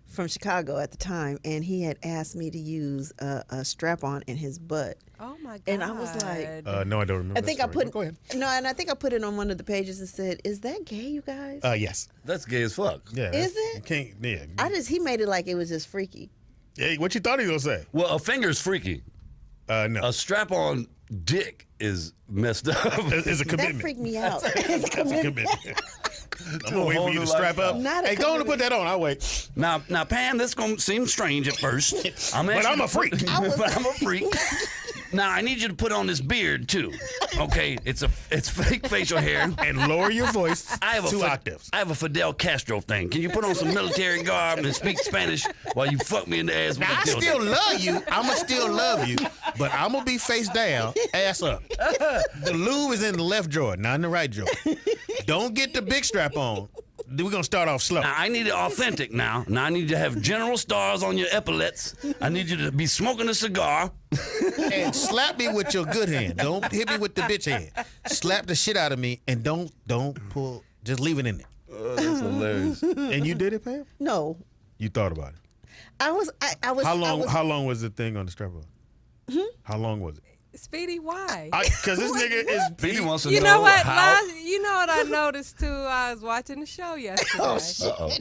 [SPEAKER 2] from Chicago at the time, and he had asked me to use a strap-on in his butt.
[SPEAKER 3] Oh my God.
[SPEAKER 2] And I was like,
[SPEAKER 1] No, I don't remember.
[SPEAKER 2] I think
[SPEAKER 1] that
[SPEAKER 2] I
[SPEAKER 1] story,
[SPEAKER 2] put
[SPEAKER 1] but go ahead.
[SPEAKER 2] no, and I think I put it on one of the pages and said, "Is that gay, you guys?"
[SPEAKER 1] Yes.
[SPEAKER 4] That's gay as fuck.
[SPEAKER 1] Yeah.
[SPEAKER 2] Is
[SPEAKER 1] that's-
[SPEAKER 2] it?
[SPEAKER 1] You can't. Yeah.
[SPEAKER 2] He made it like it was just freaky.
[SPEAKER 1] Hey, what you thought he was gonna say?
[SPEAKER 4] Well, a finger's freaky.
[SPEAKER 1] No.
[SPEAKER 4] A strap-on dick is messed up.
[SPEAKER 1] It's a
[SPEAKER 2] That
[SPEAKER 1] commitment.
[SPEAKER 2] freaked me out.
[SPEAKER 1] That's a commitment. I'm gonna wait for you to strap up.
[SPEAKER 2] Not a
[SPEAKER 1] Hey, go on and put
[SPEAKER 2] commitment.
[SPEAKER 1] that on. I'll wait.
[SPEAKER 4] Now, Pam, this gonna seem strange at first.
[SPEAKER 1] But I'm a freak.
[SPEAKER 4] But I'm a freak. Now, I need you to put on this beard too. Okay, it's fake facial hair.
[SPEAKER 1] And lower your voice
[SPEAKER 4] I have
[SPEAKER 1] 2
[SPEAKER 4] a
[SPEAKER 1] octaves.
[SPEAKER 4] I have a Fidel Castro thing. Can you put on some military garb and speak Spanish while you fuck me in the ass with
[SPEAKER 1] Now,
[SPEAKER 4] a
[SPEAKER 1] I
[SPEAKER 4] dildo?
[SPEAKER 1] still love you. I'ma still love you, but I'm gonna be face down, ass up. The lube is in the left drawer, not in the right drawer. Don't get the big strap on. We're gonna start off slow.
[SPEAKER 4] Now, I need it authentic now. Now, I need you to have general stars on your epaulets. I need you to be smoking a cigar.
[SPEAKER 1] And slap me with your good hand. Don't hit me with the bitch hand. Slap the shit out of me and don't pull. Just leave it in there.
[SPEAKER 4] Oh, that's hilarious.
[SPEAKER 1] And you did it, Pam?
[SPEAKER 2] No,
[SPEAKER 1] You thought about it.
[SPEAKER 2] I was.
[SPEAKER 1] How long was the thing on the strap on? How long was it?
[SPEAKER 3] Speedy, why?
[SPEAKER 1] Because this nigga is.
[SPEAKER 4] Speedy wants to
[SPEAKER 3] You
[SPEAKER 4] know
[SPEAKER 3] know what?
[SPEAKER 4] how.
[SPEAKER 3] You know what I noticed too? I was watching the show yesterday,
[SPEAKER 4] Uh-oh.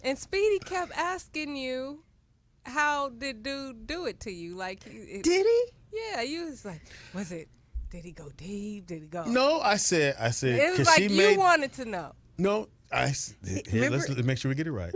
[SPEAKER 3] and Speedy kept asking you, "How did dude do it to you?" Like,
[SPEAKER 2] Did he?
[SPEAKER 3] yeah, you was like, "Was it? Did he go deep? Did he go?"
[SPEAKER 1] No, I said,
[SPEAKER 3] it was
[SPEAKER 1] because
[SPEAKER 3] like
[SPEAKER 1] she
[SPEAKER 3] you
[SPEAKER 1] made.
[SPEAKER 3] wanted to know.
[SPEAKER 1] No, here, let's make sure we get it right.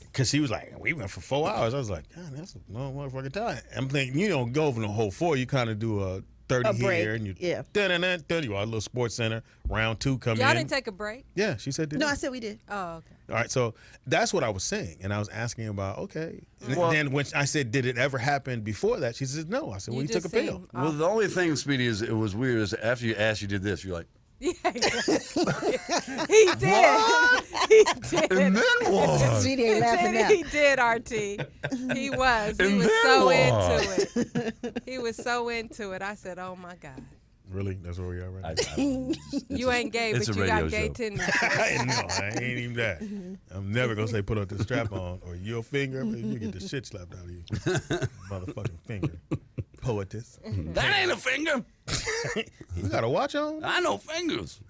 [SPEAKER 1] Because she was like, we went for 4 hours. I was like, God, that's a long motherfucking time. I'm thinking, you don't go for the whole 4. You kind of do a 30
[SPEAKER 2] A break,
[SPEAKER 1] here. And you,
[SPEAKER 2] yeah.
[SPEAKER 1] 30, you are a little sports center. Round 2 come
[SPEAKER 3] Y'all
[SPEAKER 1] in.
[SPEAKER 3] didn't take a break.
[SPEAKER 1] Yeah, she said did
[SPEAKER 2] No,
[SPEAKER 1] it?
[SPEAKER 2] I said we did.
[SPEAKER 3] Oh, okay.
[SPEAKER 1] All right, so that's what I was saying. And I was asking about, okay. And then when I said, did it ever happen before that? She said, no. I said, well, you took a
[SPEAKER 3] just
[SPEAKER 1] pill.
[SPEAKER 3] seem
[SPEAKER 4] Well, the only thing, Speedy, is it was weird is after you asked, you did this. You're like,
[SPEAKER 3] Yeah, he did. He did.
[SPEAKER 4] and then what?
[SPEAKER 2] Sweetie ain't laughing now.
[SPEAKER 3] He did, RT. He was. He
[SPEAKER 4] And
[SPEAKER 3] was
[SPEAKER 4] then
[SPEAKER 3] so
[SPEAKER 4] what?
[SPEAKER 3] into it. He was so into it. I said, "Oh my God,
[SPEAKER 1] Really? That's where we are right now?
[SPEAKER 3] you ain't gay,
[SPEAKER 4] it's
[SPEAKER 3] but
[SPEAKER 4] a
[SPEAKER 3] you got
[SPEAKER 4] radio
[SPEAKER 3] gay
[SPEAKER 4] show.
[SPEAKER 3] tendencies."
[SPEAKER 1] No, I ain't even that. I'm never gonna say put up the strap on or your finger. You get the shit slapped out of you, motherfucking finger. Poetess.
[SPEAKER 4] That ain't a finger.
[SPEAKER 1] You got a watch on?
[SPEAKER 4] I know fingers.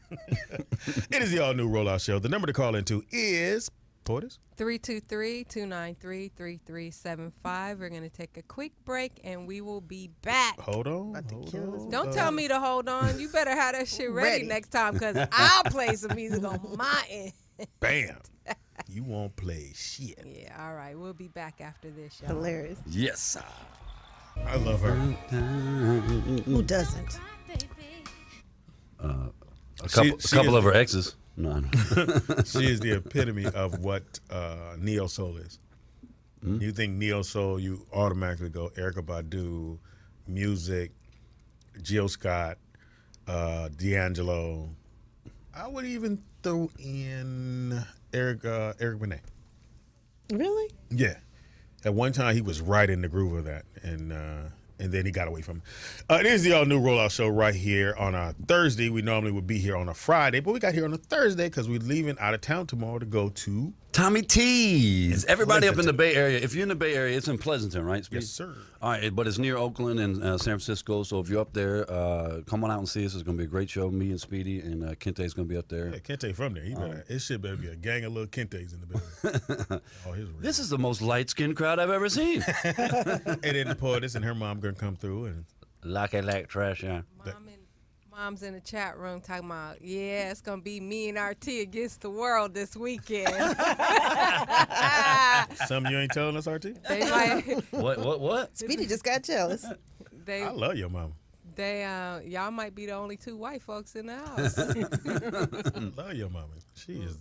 [SPEAKER 1] It is the all new Rollout Show. The number to call into is Poetess?
[SPEAKER 3] 323-293-3375. We're going to take a quick break, and we will be back.
[SPEAKER 1] Hold on.
[SPEAKER 2] About to
[SPEAKER 1] Hold
[SPEAKER 2] kill us.
[SPEAKER 1] on.
[SPEAKER 3] Don't tell me to hold on. You better have that shit ready next time, because I'll play some music on my end.
[SPEAKER 1] Bam. You won't play shit.
[SPEAKER 3] Yeah, all right. We'll be back after this, y'all.
[SPEAKER 2] Hilarious.
[SPEAKER 4] Yes, sir.
[SPEAKER 1] I love her.
[SPEAKER 2] Who doesn't?
[SPEAKER 4] A couple of her exes. No.
[SPEAKER 1] She is the epitome of what neo soul is. You think neo soul, you automatically go Erykah Badu, music, Jill Scott, D'Angelo. I would even throw in Eric Benet.
[SPEAKER 2] Really?
[SPEAKER 1] Yeah. At one time, he was right in the groove of that, and then he got away from it. It is the all-new Rollout Show right here on a Thursday. We normally would be here on a Friday, but we got here on a Thursday because we're leaving out of town tomorrow to go to...
[SPEAKER 4] Tommy T's. Everybody up in the
[SPEAKER 1] Pleasanton.
[SPEAKER 4] Bay Area. If you're in the Bay Area, it's in Pleasanton, right? Speedy?
[SPEAKER 1] Yes, sir.
[SPEAKER 4] All right, but it's near Oakland and San Francisco. So if you're up there, come on out and see us. It's going to be a great show. Me and Speedy and Kente's going to be up there.
[SPEAKER 1] Yeah, Kente from there. It should better be a gang of little Kentes in the building. Oh, his real.
[SPEAKER 4] This is the most light-skinned crowd I've ever seen.
[SPEAKER 1] And then the Poetess and her mom going to come through. And
[SPEAKER 4] like trash, yeah.
[SPEAKER 3] Mom's in the chat room talking about, yeah, it's going to be me and RT against the world this weekend.
[SPEAKER 1] something you ain't telling us, RT?
[SPEAKER 3] They might,
[SPEAKER 4] What?
[SPEAKER 2] Speedy just got jealous.
[SPEAKER 1] I love your mama.
[SPEAKER 3] Y'all might be the only two white folks in the house.
[SPEAKER 1] I love your mama. She is...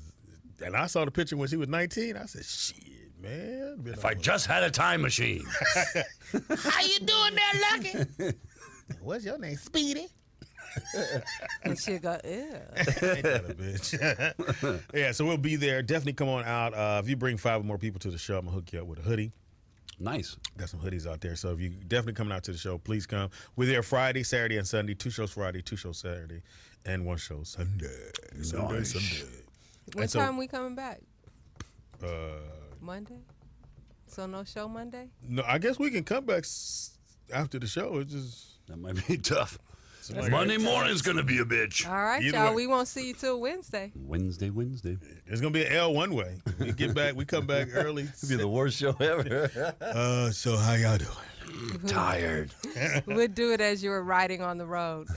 [SPEAKER 1] And I saw the picture when she was 19. I said, shit, man.
[SPEAKER 4] If I just had a time machine.
[SPEAKER 6] How you doing there, Lucky?
[SPEAKER 1] What's your name? Speedy?
[SPEAKER 3] And she'll go, ew.
[SPEAKER 1] Ain't that a bitch? Yeah, so we'll be there. Definitely come on out. If you bring 5 or more people to the show, I'm going to hook you up with a hoodie.
[SPEAKER 4] Nice.
[SPEAKER 1] Got some hoodies out there. So if you definitely coming out to the show, please come. We're there Friday, Saturday, and Sunday. 2 shows Friday, 2 shows Saturday, and 1 show Sunday. Sunday.
[SPEAKER 3] What time we coming back? Monday? So no show Monday?
[SPEAKER 1] No, I guess we can come back after the show. It's just...
[SPEAKER 4] That might be tough.
[SPEAKER 1] like
[SPEAKER 5] Monday morning's gonna be a bitch.
[SPEAKER 3] All right,
[SPEAKER 1] Either
[SPEAKER 3] y'all.
[SPEAKER 1] way.
[SPEAKER 3] We won't see you till Wednesday.
[SPEAKER 4] Wednesday.
[SPEAKER 1] It's going to be an L one way. We get back. We come back early.
[SPEAKER 4] It'll be the worst show ever.
[SPEAKER 1] So how y'all doing?
[SPEAKER 4] Tired.
[SPEAKER 3] We'll do it as you were riding on the road.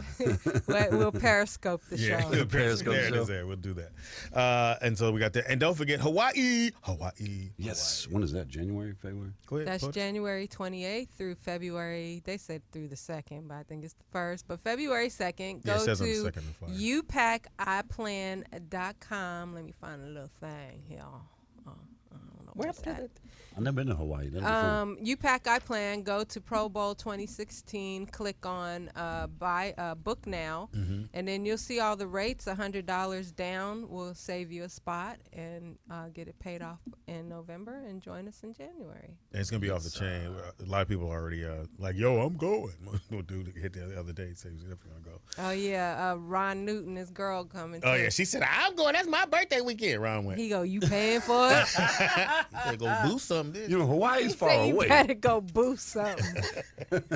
[SPEAKER 3] We'll periscope the
[SPEAKER 1] Yeah,
[SPEAKER 3] show.
[SPEAKER 4] Periscope
[SPEAKER 1] there it
[SPEAKER 4] show.
[SPEAKER 1] is. There, we'll do that. And so we got that. And don't forget Hawaii.
[SPEAKER 4] Yes. When is that? January, February?
[SPEAKER 1] Go ahead.
[SPEAKER 3] That's
[SPEAKER 1] Poetess.
[SPEAKER 3] January 28th through February. They said through the 2nd, but I think it's the 1st. But February 2nd,
[SPEAKER 1] Yeah, it
[SPEAKER 3] go
[SPEAKER 1] says on the
[SPEAKER 3] to
[SPEAKER 1] 2nd in the flyer.
[SPEAKER 3] upaciplan.com. Let me find a little thing here. Oh, I don't know
[SPEAKER 2] Where I
[SPEAKER 3] what's
[SPEAKER 2] put
[SPEAKER 3] that.
[SPEAKER 2] it?
[SPEAKER 4] I've never been to Hawaii. That'd be fun.
[SPEAKER 3] UPAC iPlan, go to Pro Bowl 2016, click on buy book now, and then you'll see all the rates. $100 down will save you a spot and get it paid off in November and join us in January.
[SPEAKER 1] And it's gonna be off the chain. A lot of people are already like, "Yo, I'm going." No dude hit the other day, so he's definitely gonna go.
[SPEAKER 3] Oh yeah, Ron Newton, his girl coming.
[SPEAKER 1] Oh
[SPEAKER 3] too.
[SPEAKER 1] yeah, she said, "I'm going. That's my birthday weekend." Ron went.
[SPEAKER 3] He go, you paying for it?
[SPEAKER 1] They go boost something.
[SPEAKER 4] You know, Hawaii's far
[SPEAKER 3] Say you
[SPEAKER 4] away.
[SPEAKER 3] better go boost something.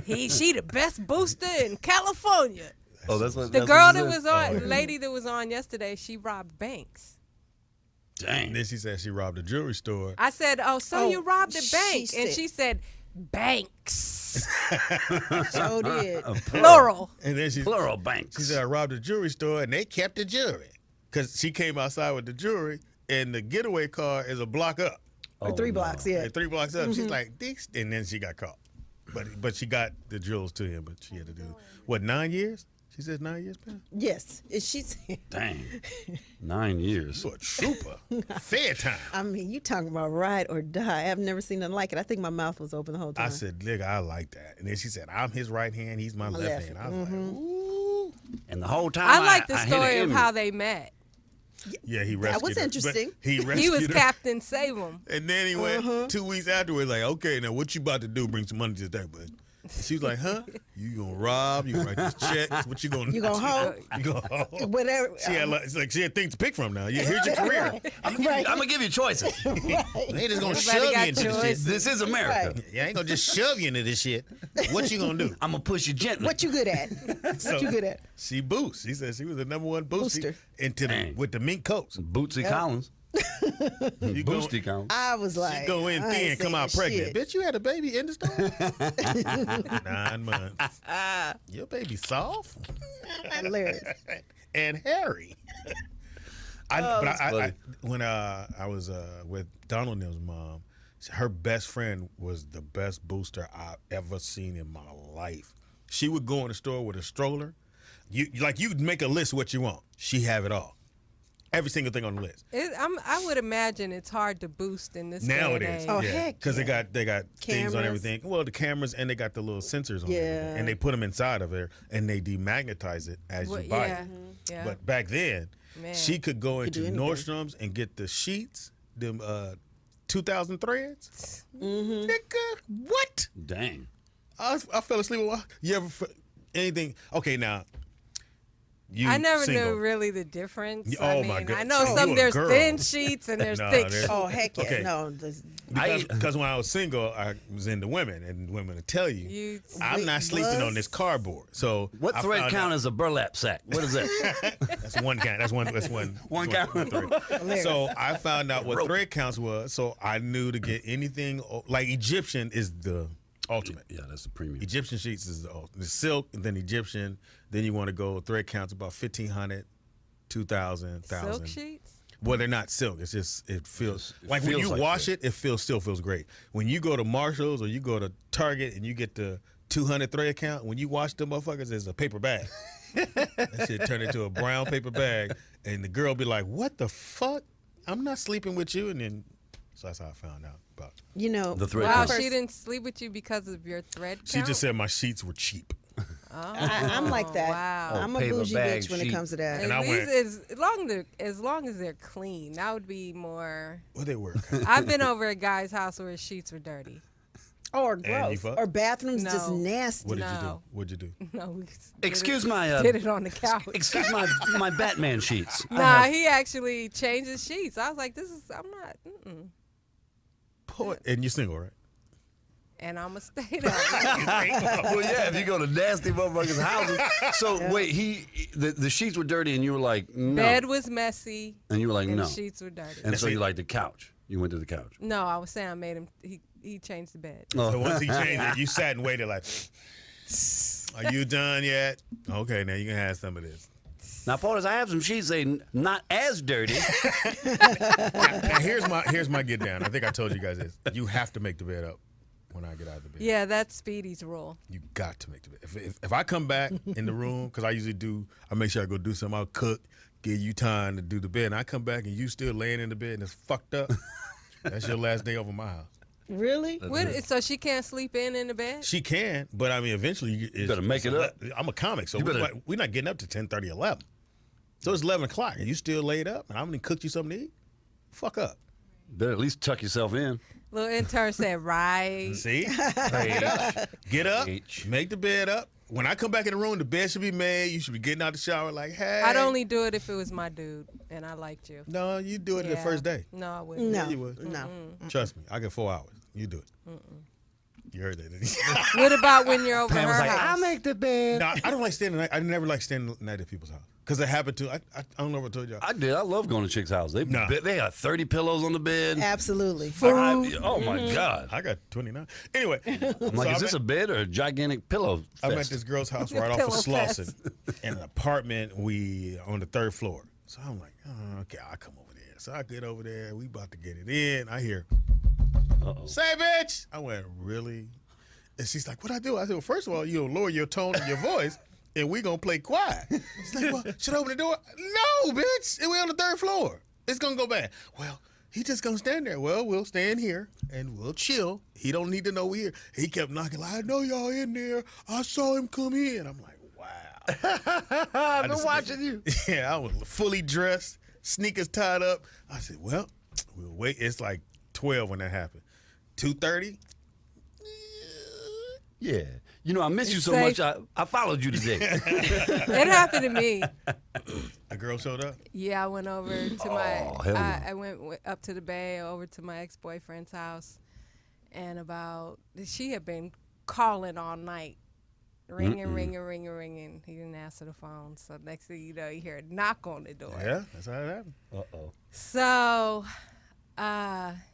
[SPEAKER 3] She the best booster in California.
[SPEAKER 4] Oh, that's what
[SPEAKER 3] The
[SPEAKER 4] that's
[SPEAKER 3] girl
[SPEAKER 4] what
[SPEAKER 3] that
[SPEAKER 4] it
[SPEAKER 3] was
[SPEAKER 4] said?
[SPEAKER 3] on, the lady that was on yesterday, she robbed banks.
[SPEAKER 4] Dang.
[SPEAKER 1] And then she said she robbed a jewelry store.
[SPEAKER 3] I said, "Oh, so you robbed a
[SPEAKER 2] she
[SPEAKER 3] bank?" And
[SPEAKER 2] said-
[SPEAKER 3] she said, "Banks,
[SPEAKER 2] Sure did.
[SPEAKER 3] plural."
[SPEAKER 1] And then she
[SPEAKER 4] Plural banks.
[SPEAKER 1] She said I robbed a jewelry store and they kept the jewelry because she came outside with the jewelry and the getaway car is a block up.
[SPEAKER 2] Or 3 blocks, yeah.
[SPEAKER 1] And 3 blocks up. She's like, "Dix," and then she got caught. But she got the jewels to him. But she had to do 9 years? She said 9 years, man.
[SPEAKER 2] Yes. She said,
[SPEAKER 4] Dang. 9 years.
[SPEAKER 1] You a trooper. Fair time.
[SPEAKER 2] I mean, you talking about ride or die. I've never seen nothing like it. I think my mouth was open the whole time.
[SPEAKER 1] I said, "Nigga, I like that." And then she said, "I'm his right hand. He's my left hand." I was like, "Ooh."
[SPEAKER 4] And the whole time
[SPEAKER 3] I like the
[SPEAKER 4] hit
[SPEAKER 3] story
[SPEAKER 4] an
[SPEAKER 3] of how they met.
[SPEAKER 1] Yeah, he
[SPEAKER 2] That
[SPEAKER 1] rescued
[SPEAKER 2] was
[SPEAKER 1] her. But
[SPEAKER 2] interesting.
[SPEAKER 1] He rescued
[SPEAKER 3] He was
[SPEAKER 1] her.
[SPEAKER 3] Captain Save 'em.
[SPEAKER 1] And then he went 2 weeks afterwards, like, "Okay, now what you about to do? Bring some money to that, bud." And she was like, "Huh? You gonna rob? You gonna write these checks? What you gonna?
[SPEAKER 2] You gonna hold?
[SPEAKER 1] You gonna hold?"
[SPEAKER 2] Whatever.
[SPEAKER 1] She had like, it's like she had things to pick from now. Yeah, here's your career.
[SPEAKER 4] I'm gonna give you choices.
[SPEAKER 1] They just gonna
[SPEAKER 3] Everybody
[SPEAKER 1] shove you
[SPEAKER 3] got
[SPEAKER 1] into this shit.
[SPEAKER 3] choices.
[SPEAKER 4] This is America.
[SPEAKER 2] Right.
[SPEAKER 1] Yeah, I ain't gonna just shove you into this shit. What you gonna do?
[SPEAKER 4] I'm gonna push you gently.
[SPEAKER 2] What you good at? What you good at?
[SPEAKER 1] She boosts. She said she was the #1 booster
[SPEAKER 2] Booster.
[SPEAKER 1] into
[SPEAKER 4] Dang.
[SPEAKER 1] with the mink coats.
[SPEAKER 4] Bootsy Collins.
[SPEAKER 1] You go,
[SPEAKER 4] Boosty count.
[SPEAKER 2] I was like,
[SPEAKER 1] she go in
[SPEAKER 2] I
[SPEAKER 1] thin,
[SPEAKER 2] ain't
[SPEAKER 1] come out
[SPEAKER 2] saying
[SPEAKER 1] pregnant.
[SPEAKER 2] shit.
[SPEAKER 1] Bitch, you had a baby in the store? 9 months. Your baby soft
[SPEAKER 2] Hilarious.
[SPEAKER 1] and hairy. When I was with Donald and his mom, her best friend was the best booster I've ever seen in my life. She would go in the store with a stroller. You'd make a list of what you want. She have it all. Every single thing on the list.
[SPEAKER 3] I would imagine it's hard to boost in this
[SPEAKER 1] Now
[SPEAKER 3] day
[SPEAKER 1] it
[SPEAKER 3] and
[SPEAKER 1] is.
[SPEAKER 3] age.
[SPEAKER 2] Oh,
[SPEAKER 1] yeah.
[SPEAKER 2] heck
[SPEAKER 1] Because
[SPEAKER 2] yeah.
[SPEAKER 1] they got things on
[SPEAKER 2] Cameras.
[SPEAKER 1] everything. Well, the cameras, and they got the little sensors on everything. And they put them inside of there, and they demagnetize it as you buy it.
[SPEAKER 3] Yeah.
[SPEAKER 1] But back then,
[SPEAKER 3] Man.
[SPEAKER 1] she could go into
[SPEAKER 2] do anything.
[SPEAKER 1] Nordstrom's and get the sheets, them 2,000 threads.
[SPEAKER 2] Mm-hmm.
[SPEAKER 1] Nigga, what?
[SPEAKER 4] Dang.
[SPEAKER 1] I fell asleep. You ever anything? Okay, now.
[SPEAKER 3] I never
[SPEAKER 1] single.
[SPEAKER 3] knew really the difference.
[SPEAKER 1] Oh,
[SPEAKER 3] I
[SPEAKER 1] my
[SPEAKER 3] mean,
[SPEAKER 1] God.
[SPEAKER 3] I know
[SPEAKER 1] So
[SPEAKER 3] some
[SPEAKER 1] you a
[SPEAKER 3] there's
[SPEAKER 1] girl.
[SPEAKER 3] thin sheets and there's
[SPEAKER 1] No,
[SPEAKER 3] thick
[SPEAKER 1] there's-
[SPEAKER 3] sheets.
[SPEAKER 2] Oh, heck yeah.
[SPEAKER 1] Okay.
[SPEAKER 2] No.
[SPEAKER 1] Because when I was single, I was into women, and women will tell you, I'm not sleeping on this cardboard. So
[SPEAKER 4] What
[SPEAKER 1] I
[SPEAKER 4] thread
[SPEAKER 1] found
[SPEAKER 4] count
[SPEAKER 1] out-
[SPEAKER 4] as a burlap sack? What is that?
[SPEAKER 1] That's one count. That's one.
[SPEAKER 4] One count.
[SPEAKER 1] thread. So I found out what thread counts was. So I knew to get anything like Egyptian is the ultimate.
[SPEAKER 4] Yeah, that's the premium.
[SPEAKER 1] Egyptian sheets is the ultimate. The silk, and then Egyptian. Then you want to go thread counts about 1,500, 2,000, 1,000.
[SPEAKER 3] Silk sheets?
[SPEAKER 1] Well, they're not silk. It's just it feels
[SPEAKER 4] It
[SPEAKER 1] like when
[SPEAKER 4] feels
[SPEAKER 1] you
[SPEAKER 4] like
[SPEAKER 1] wash
[SPEAKER 4] silk.
[SPEAKER 1] it, still feels great. When you go to Marshalls or you go to Target and you get the 200 thread count, when you wash them motherfuckers, it's a paper bag. That shit turned into a brown paper bag, and the girl be like, "What the fuck? I'm not sleeping with you." And then so that's how I found out about it.
[SPEAKER 2] You know,
[SPEAKER 4] The thread
[SPEAKER 3] Wow,
[SPEAKER 4] count.
[SPEAKER 3] she didn't sleep with you because of your thread count?
[SPEAKER 1] She just said my sheets were cheap.
[SPEAKER 2] I'm like that.
[SPEAKER 3] Wow.
[SPEAKER 2] I'm a
[SPEAKER 4] paper
[SPEAKER 2] bougie
[SPEAKER 4] bag
[SPEAKER 2] bitch when
[SPEAKER 4] sheet.
[SPEAKER 2] it comes to that.
[SPEAKER 1] And
[SPEAKER 3] At
[SPEAKER 1] I
[SPEAKER 3] least
[SPEAKER 1] went-
[SPEAKER 3] as long as they're clean, that would be more.
[SPEAKER 1] Well, they were.
[SPEAKER 3] I've been over at a guy's house where his sheets were dirty.
[SPEAKER 2] Or
[SPEAKER 1] you
[SPEAKER 2] gross.
[SPEAKER 1] fuck?
[SPEAKER 2] Or bathrooms just
[SPEAKER 3] No.
[SPEAKER 2] nasty.
[SPEAKER 1] What did you do?
[SPEAKER 3] No.
[SPEAKER 1] What'd you do?
[SPEAKER 3] No, we
[SPEAKER 4] Excuse
[SPEAKER 3] did it,
[SPEAKER 4] my
[SPEAKER 3] did it on the couch.
[SPEAKER 4] excuse my Batman sheets.
[SPEAKER 3] Nah, he actually changed his sheets. I was like, I'm not.
[SPEAKER 1] And you're single, right?
[SPEAKER 3] And I'm going to stay there.
[SPEAKER 4] Well, yeah, if you go to nasty motherfuckers' houses. So wait, the sheets were dirty, and you were like, no.
[SPEAKER 3] Bed was messy.
[SPEAKER 4] And you were like,
[SPEAKER 3] And
[SPEAKER 4] no.
[SPEAKER 3] the sheets were dirty.
[SPEAKER 4] And so you like the couch. You went to the couch.
[SPEAKER 3] No, I was saying I made him. He changed the bed.
[SPEAKER 1] So once he changed it, you sat and waited like, "Are you done yet? Okay, now you can have some of this."
[SPEAKER 4] Now, Poetess, I have some sheets say not as dirty.
[SPEAKER 1] Now here's my get down. I think I told you guys this. You have to make the bed up when I get out of the bed.
[SPEAKER 3] Yeah, that's Speedy's rule.
[SPEAKER 1] You got to make the bed. If I come back in the room, because I usually I make sure I go do something. I'll cook, give you time to do the bed. And I come back and you still laying in the bed and it's fucked up. That's your last day over my house.
[SPEAKER 2] Really?
[SPEAKER 3] So she can't sleep in the bed?
[SPEAKER 1] She can, but I mean, eventually you
[SPEAKER 4] better make it up.
[SPEAKER 1] I'm a comic, so
[SPEAKER 4] You better-
[SPEAKER 1] we're not getting up to 10:30, 11. So it's 11 o'clock, and you still laid up, and I'm gonna cook you something to eat. Fuck up.
[SPEAKER 4] Better at least tuck yourself in.
[SPEAKER 3] Little intern said, right.
[SPEAKER 1] See?
[SPEAKER 4] H.
[SPEAKER 1] Get up,
[SPEAKER 4] H.
[SPEAKER 1] make the bed up. When I come back in the room, the bed should be made. You should be getting out the shower like, hey.
[SPEAKER 3] I'd only do it if it was my dude and I liked you.
[SPEAKER 1] No, you do it the
[SPEAKER 3] Yeah.
[SPEAKER 1] first day.
[SPEAKER 3] No, I wouldn't.
[SPEAKER 2] No.
[SPEAKER 1] you would.
[SPEAKER 2] No.
[SPEAKER 1] Trust me, I get 4 hours. You do it. You heard that, didn't you?
[SPEAKER 3] What about when you're over
[SPEAKER 4] Pam was
[SPEAKER 3] her
[SPEAKER 4] like,
[SPEAKER 3] house?
[SPEAKER 4] I make the bed.
[SPEAKER 1] No, I don't like staying the night. I never like staying the night at people's house. Because it happened to, I don't know if I told y'all.
[SPEAKER 4] I did. I love going to chicks' house. They
[SPEAKER 1] Nah.
[SPEAKER 4] they got 30 pillows on the bed.
[SPEAKER 2] Absolutely.
[SPEAKER 4] Oh my God.
[SPEAKER 1] I got 29. Anyway.
[SPEAKER 4] I'm like, is this a bed or a gigantic pillow
[SPEAKER 1] I'm at
[SPEAKER 4] fest?
[SPEAKER 1] this girl's house right off of
[SPEAKER 3] Pillow
[SPEAKER 1] Slauson in an apartment we on the 3rd floor. So I'm like, oh, okay, I'll come over there. So I get over there. We about to get it in. I hear, say, bitch. I went, really? And she's like, what I do? I said, well, first of all, you lower your tone of your voice and we going to play quiet. She's like, well, should I open the door? No, bitch. And we're on the 3rd floor. It's going to go bad. Well, he just going to stand there. Well, we'll stand here and we'll chill. He don't need to know we're here. He kept knocking like, I know y'all in there. I saw him come in. I'm like, wow.
[SPEAKER 4] I've been watching you.
[SPEAKER 1] Yeah, I was fully dressed, sneakers tied up. I said, well, we'll wait. It's like 12 when that happened. 2:30.
[SPEAKER 4] Yeah. You know, I miss you so
[SPEAKER 3] Safe.
[SPEAKER 4] much. I followed you today.
[SPEAKER 3] It happened to me.
[SPEAKER 1] A girl showed up.
[SPEAKER 3] Yeah, I went over to
[SPEAKER 4] Oh, hell no.
[SPEAKER 3] I went up to the bay, over to my ex-boyfriend's house, and she had been calling all night, ringing. He didn't answer the phone. So next thing you know, you hear a knock on the door.
[SPEAKER 1] Yeah, that's how it happened.
[SPEAKER 4] Uh-oh.
[SPEAKER 3] So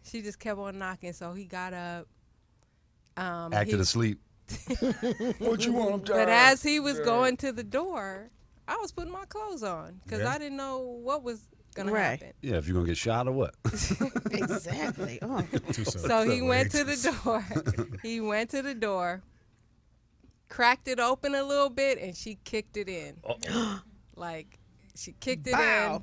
[SPEAKER 3] She just kept on knocking, so he got up.
[SPEAKER 4] Acted asleep. What you want? I'm tired.
[SPEAKER 3] But as he was going to the door, I was putting my clothes on because I didn't know what was going to happen.
[SPEAKER 4] Yeah, if you're going to get shot or what?
[SPEAKER 2] Exactly. Oh.
[SPEAKER 3] So he went to the door. He went to the door, cracked it open a little bit, and she kicked it in. Like, she kicked it in.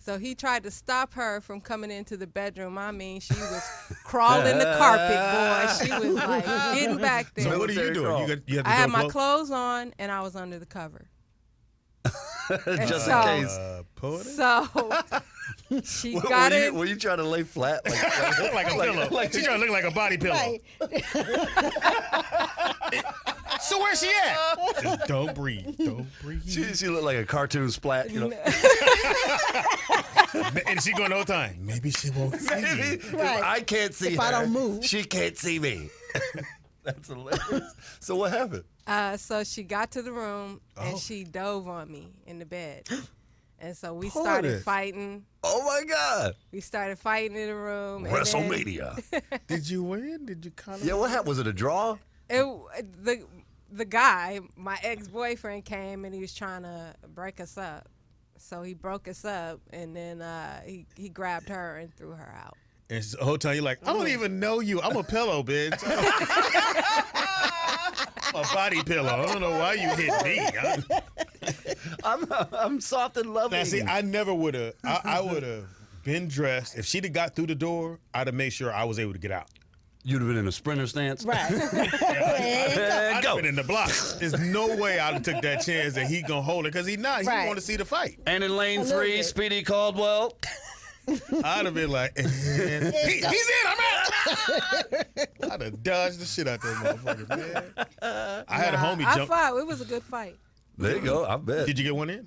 [SPEAKER 3] So he tried to stop her from coming into the bedroom. I mean, she was crawling the carpet, boy. She was like getting back there.
[SPEAKER 1] So what are you doing? You
[SPEAKER 3] I had my clothes on and I was under the cover.
[SPEAKER 4] Just in case.
[SPEAKER 1] Poetess?
[SPEAKER 3] So she got it.
[SPEAKER 4] Were you trying to lay flat?
[SPEAKER 1] Like a pillow. She trying to look like a body pillow.
[SPEAKER 2] Right.
[SPEAKER 1] So where's she at? Just don't breathe. Don't breathe.
[SPEAKER 4] She looked like a cartoon splat, you know.
[SPEAKER 1] And she going the whole time. Maybe she won't see me.
[SPEAKER 2] Right.
[SPEAKER 4] I can't see her.
[SPEAKER 2] I don't move.
[SPEAKER 4] She can't see me. That's hilarious. So what happened?
[SPEAKER 3] So she got to the room and she dove on me in the bed. And so we
[SPEAKER 1] Poetess.
[SPEAKER 3] started fighting.
[SPEAKER 4] Oh my God.
[SPEAKER 3] We started fighting in the room. and
[SPEAKER 4] WrestleMania.
[SPEAKER 1] Did you win? Did you kind of?
[SPEAKER 4] Yeah, what happened? Was it a draw?
[SPEAKER 3] The guy, my ex-boyfriend, came and he was trying to break us up. So he broke us up, and then he grabbed her and threw her out.
[SPEAKER 1] And the whole time you're like, I don't even know you. I'm a pillow, bitch. I'm a body pillow. I don't know why you hit me.
[SPEAKER 4] I'm soft and loving.
[SPEAKER 1] Now, see, I never would have. I would have been dressed. If she'd have got through the door, I'd have made sure I was able to get out.
[SPEAKER 4] You'd have been in a sprinter stance.
[SPEAKER 2] Right.
[SPEAKER 1] I'd have been in the block. There's no way I'd have took that chance that he gonna hold it because he not. He want to see the fight.
[SPEAKER 4] And in lane 3, Speedy Caldwell.
[SPEAKER 1] I'd have been like, he's in, I'm out. I'd have dodged the shit out that motherfucker, man. I had a homie
[SPEAKER 3] I
[SPEAKER 1] jump.
[SPEAKER 3] fought. It was a good fight.
[SPEAKER 4] There you go. I bet.
[SPEAKER 1] Did you get one in?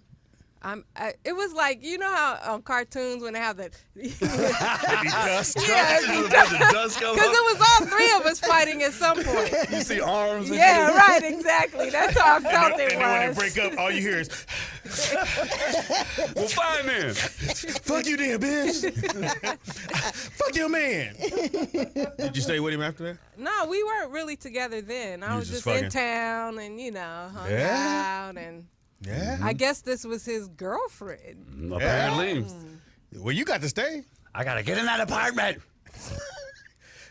[SPEAKER 3] It was like, you know how on cartoons when they have the
[SPEAKER 1] Dust.
[SPEAKER 3] yeah,
[SPEAKER 4] the dust come
[SPEAKER 3] because
[SPEAKER 4] up.
[SPEAKER 3] it was all three of us fighting at some point.
[SPEAKER 4] You see arms. And
[SPEAKER 3] Yeah, right, exactly. That's how I felt it
[SPEAKER 1] And then when they
[SPEAKER 3] was.
[SPEAKER 1] break up, all you hear is,
[SPEAKER 4] Well, fine then.
[SPEAKER 1] fuck you then, bitch. Fuck your man. Did you stay with him after that?
[SPEAKER 3] No, we weren't really together then. I
[SPEAKER 1] You
[SPEAKER 3] was
[SPEAKER 1] just
[SPEAKER 3] just in
[SPEAKER 1] fucking-
[SPEAKER 3] town and hung
[SPEAKER 1] Yeah?
[SPEAKER 3] out and
[SPEAKER 1] Yeah.
[SPEAKER 3] I guess this was his girlfriend.
[SPEAKER 4] Apparently.
[SPEAKER 1] Well, you got to stay.
[SPEAKER 4] I got to get in that apartment.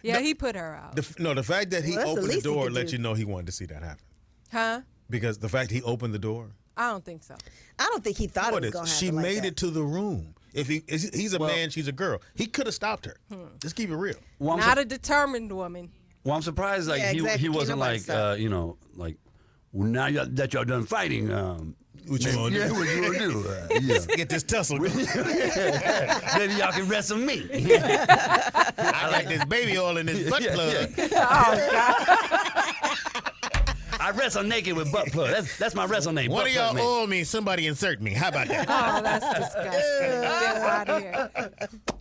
[SPEAKER 3] Yeah, he put her out.
[SPEAKER 1] The fact that he
[SPEAKER 2] Well, that's the
[SPEAKER 1] opened the
[SPEAKER 2] least he
[SPEAKER 1] door
[SPEAKER 2] could
[SPEAKER 1] let
[SPEAKER 2] do.
[SPEAKER 1] you know he wanted to see that happen.
[SPEAKER 3] Huh?
[SPEAKER 1] Because the fact he opened the door.
[SPEAKER 3] I don't think so.
[SPEAKER 2] I don't think he thought it was going to happen
[SPEAKER 1] She
[SPEAKER 2] like
[SPEAKER 1] made
[SPEAKER 2] that.
[SPEAKER 1] it to the room. If he's a man, she's a girl. He could have stopped her. Let's keep it real.
[SPEAKER 4] Well,
[SPEAKER 3] Not a determined woman.
[SPEAKER 4] I'm surprised like
[SPEAKER 2] Yeah, exactly.
[SPEAKER 4] he
[SPEAKER 2] Can't
[SPEAKER 4] wasn't
[SPEAKER 2] nobody
[SPEAKER 4] like
[SPEAKER 2] stop.
[SPEAKER 4] like well, now that y'all done fighting.
[SPEAKER 1] What you gonna
[SPEAKER 4] Yeah,
[SPEAKER 1] do?
[SPEAKER 4] what you gonna do? Yeah.
[SPEAKER 1] Get this tussle going.
[SPEAKER 4] Maybe y'all can wrestle me.
[SPEAKER 1] I like this baby oil in this butt plug.
[SPEAKER 4] I wrestle naked with butt plug. That's my wrestle name.
[SPEAKER 1] One
[SPEAKER 4] butt
[SPEAKER 1] of y'all
[SPEAKER 4] plug man.
[SPEAKER 1] oil me, somebody insert me. How about that?
[SPEAKER 3] Oh, that's disgusting. Get out of here.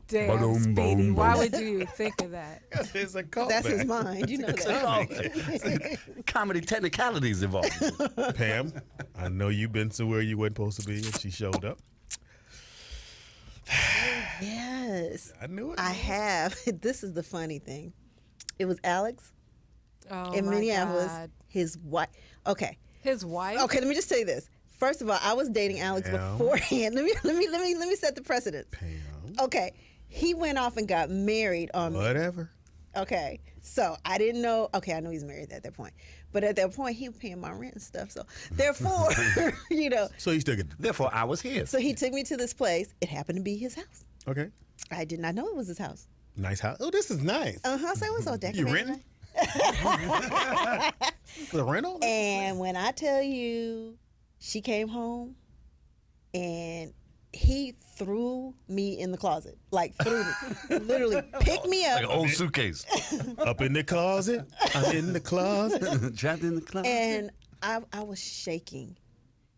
[SPEAKER 3] Damn,
[SPEAKER 4] Ba-dum,
[SPEAKER 3] Speedy.
[SPEAKER 4] boom,
[SPEAKER 3] Why
[SPEAKER 4] boom.
[SPEAKER 3] would you think of that?
[SPEAKER 1] It's a callback.
[SPEAKER 2] That's his mind. You know that.
[SPEAKER 4] Comedy technicalities involved.
[SPEAKER 1] Pam, I know you've been somewhere you weren't supposed to be, and she showed up.
[SPEAKER 2] Yes.
[SPEAKER 1] I knew it.
[SPEAKER 2] I have. This is the funny thing. It was Alex
[SPEAKER 3] Oh,
[SPEAKER 2] in
[SPEAKER 3] my
[SPEAKER 2] Minneapolis.
[SPEAKER 3] God.
[SPEAKER 2] His wife. Okay.
[SPEAKER 3] His wife?
[SPEAKER 2] Okay, let me just tell you this. First of all, I was dating Alex
[SPEAKER 1] Pam.
[SPEAKER 2] beforehand. Let me set the precedent.
[SPEAKER 1] Pam,
[SPEAKER 2] Okay. He went off and got married on me.
[SPEAKER 1] whatever.
[SPEAKER 2] Okay. So I didn't know. Okay, I know he's married at that point. But at that point, he was paying my rent and stuff. So therefore,
[SPEAKER 1] So you still get
[SPEAKER 4] Therefore, I was here.
[SPEAKER 2] so he took me to this place. It happened to be his house.
[SPEAKER 1] okay.
[SPEAKER 2] I did not know it was his house.
[SPEAKER 1] Nice house. Oh, this is nice.
[SPEAKER 2] So it was all
[SPEAKER 1] You
[SPEAKER 2] decorated.
[SPEAKER 1] renting? The rental?
[SPEAKER 2] And when I tell you, she came home and he threw me in the closet. Like threw me. Literally picked me
[SPEAKER 4] Like an
[SPEAKER 2] up.
[SPEAKER 4] old suitcase.
[SPEAKER 1] Up in the closet. I'm in the closet.
[SPEAKER 4] Trapped in the closet.
[SPEAKER 2] And I was shaking.